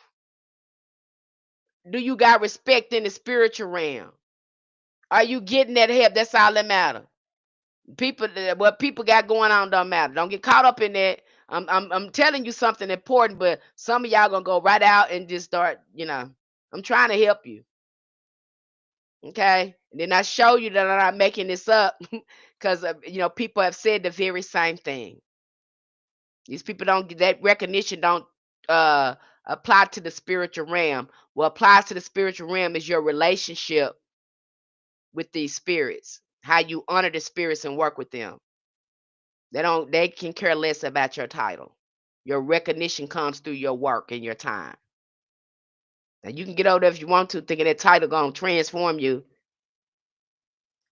[SPEAKER 1] Do you got respect in the spiritual realm? Are you getting that help? That's all that matters. People, what people got going on don't matter. Don't get caught up in that. I'm telling you something important, but some of y'all gonna go right out and just start. I'm trying to help you. Okay, and then I show you that I'm not making this up, because people have said the very same thing. These people don't get that recognition. Don't uh apply to the spiritual realm. What applies to the spiritual realm is your relationship with these spirits. How you honor the spirits and work with them. They can care less about your title. Your recognition comes through your work and your time. Now you can get over there if you want to, thinking that title gonna transform you,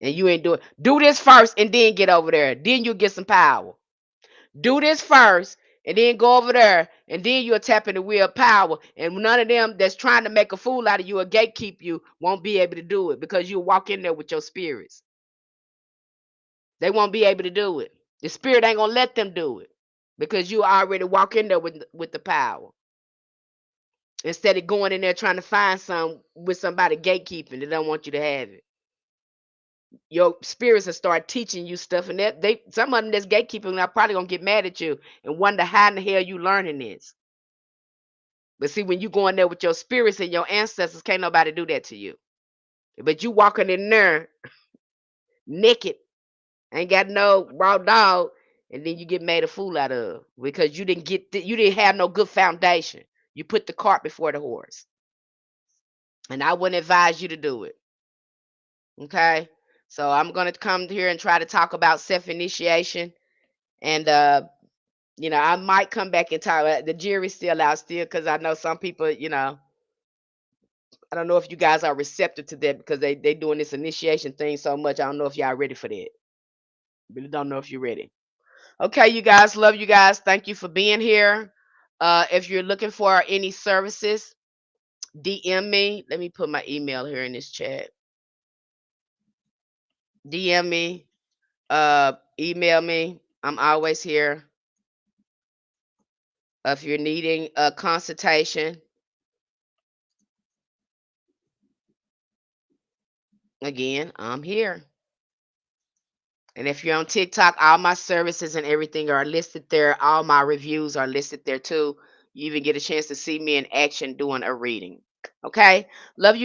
[SPEAKER 1] and you ain't doing. Do this first, and then get over there. Then you'll get some power. Do this first, and then go over there, and then you'll tap into real power. And none of them that's trying to make a fool out of you or gatekeep you won't be able to do it, because you'll walk in there with your spirits. They won't be able to do it. The spirit ain't gonna let them do it, because you already walk in there with the power. Instead of going in there trying to find some with somebody gatekeeping, they don't want you to have it. Your spirits will start teaching you stuff, and that some of them that's gatekeeping are probably gonna get mad at you and wonder how in the hell you learning this. But see, when you go in there with your spirits and your ancestors, can't nobody do that to you. But you walking in there naked, ain't got no raw dog, and then you get made a fool out of because you didn't have no good foundation. You put the cart before the horse, and I wouldn't advise you to do it. Okay, so I'm gonna come here and try to talk about self initiation, and I might come back and talk. The jury's still out, still, because I know some people. I don't know if you guys are receptive to that, because they doing this initiation thing so much. I don't know if y'all ready for that. Really don't know if you're ready. Okay, you guys, love you guys. Thank you for being here. If you're looking for any services, DM me. Let me put my email here in this chat. DM me, email me. I'm always here. If you're needing a consultation, again, I'm here. And if you're on TikTok, all my services and everything are listed there. All my reviews are listed there too. You even get a chance to see me in action doing a reading. Okay? Love you.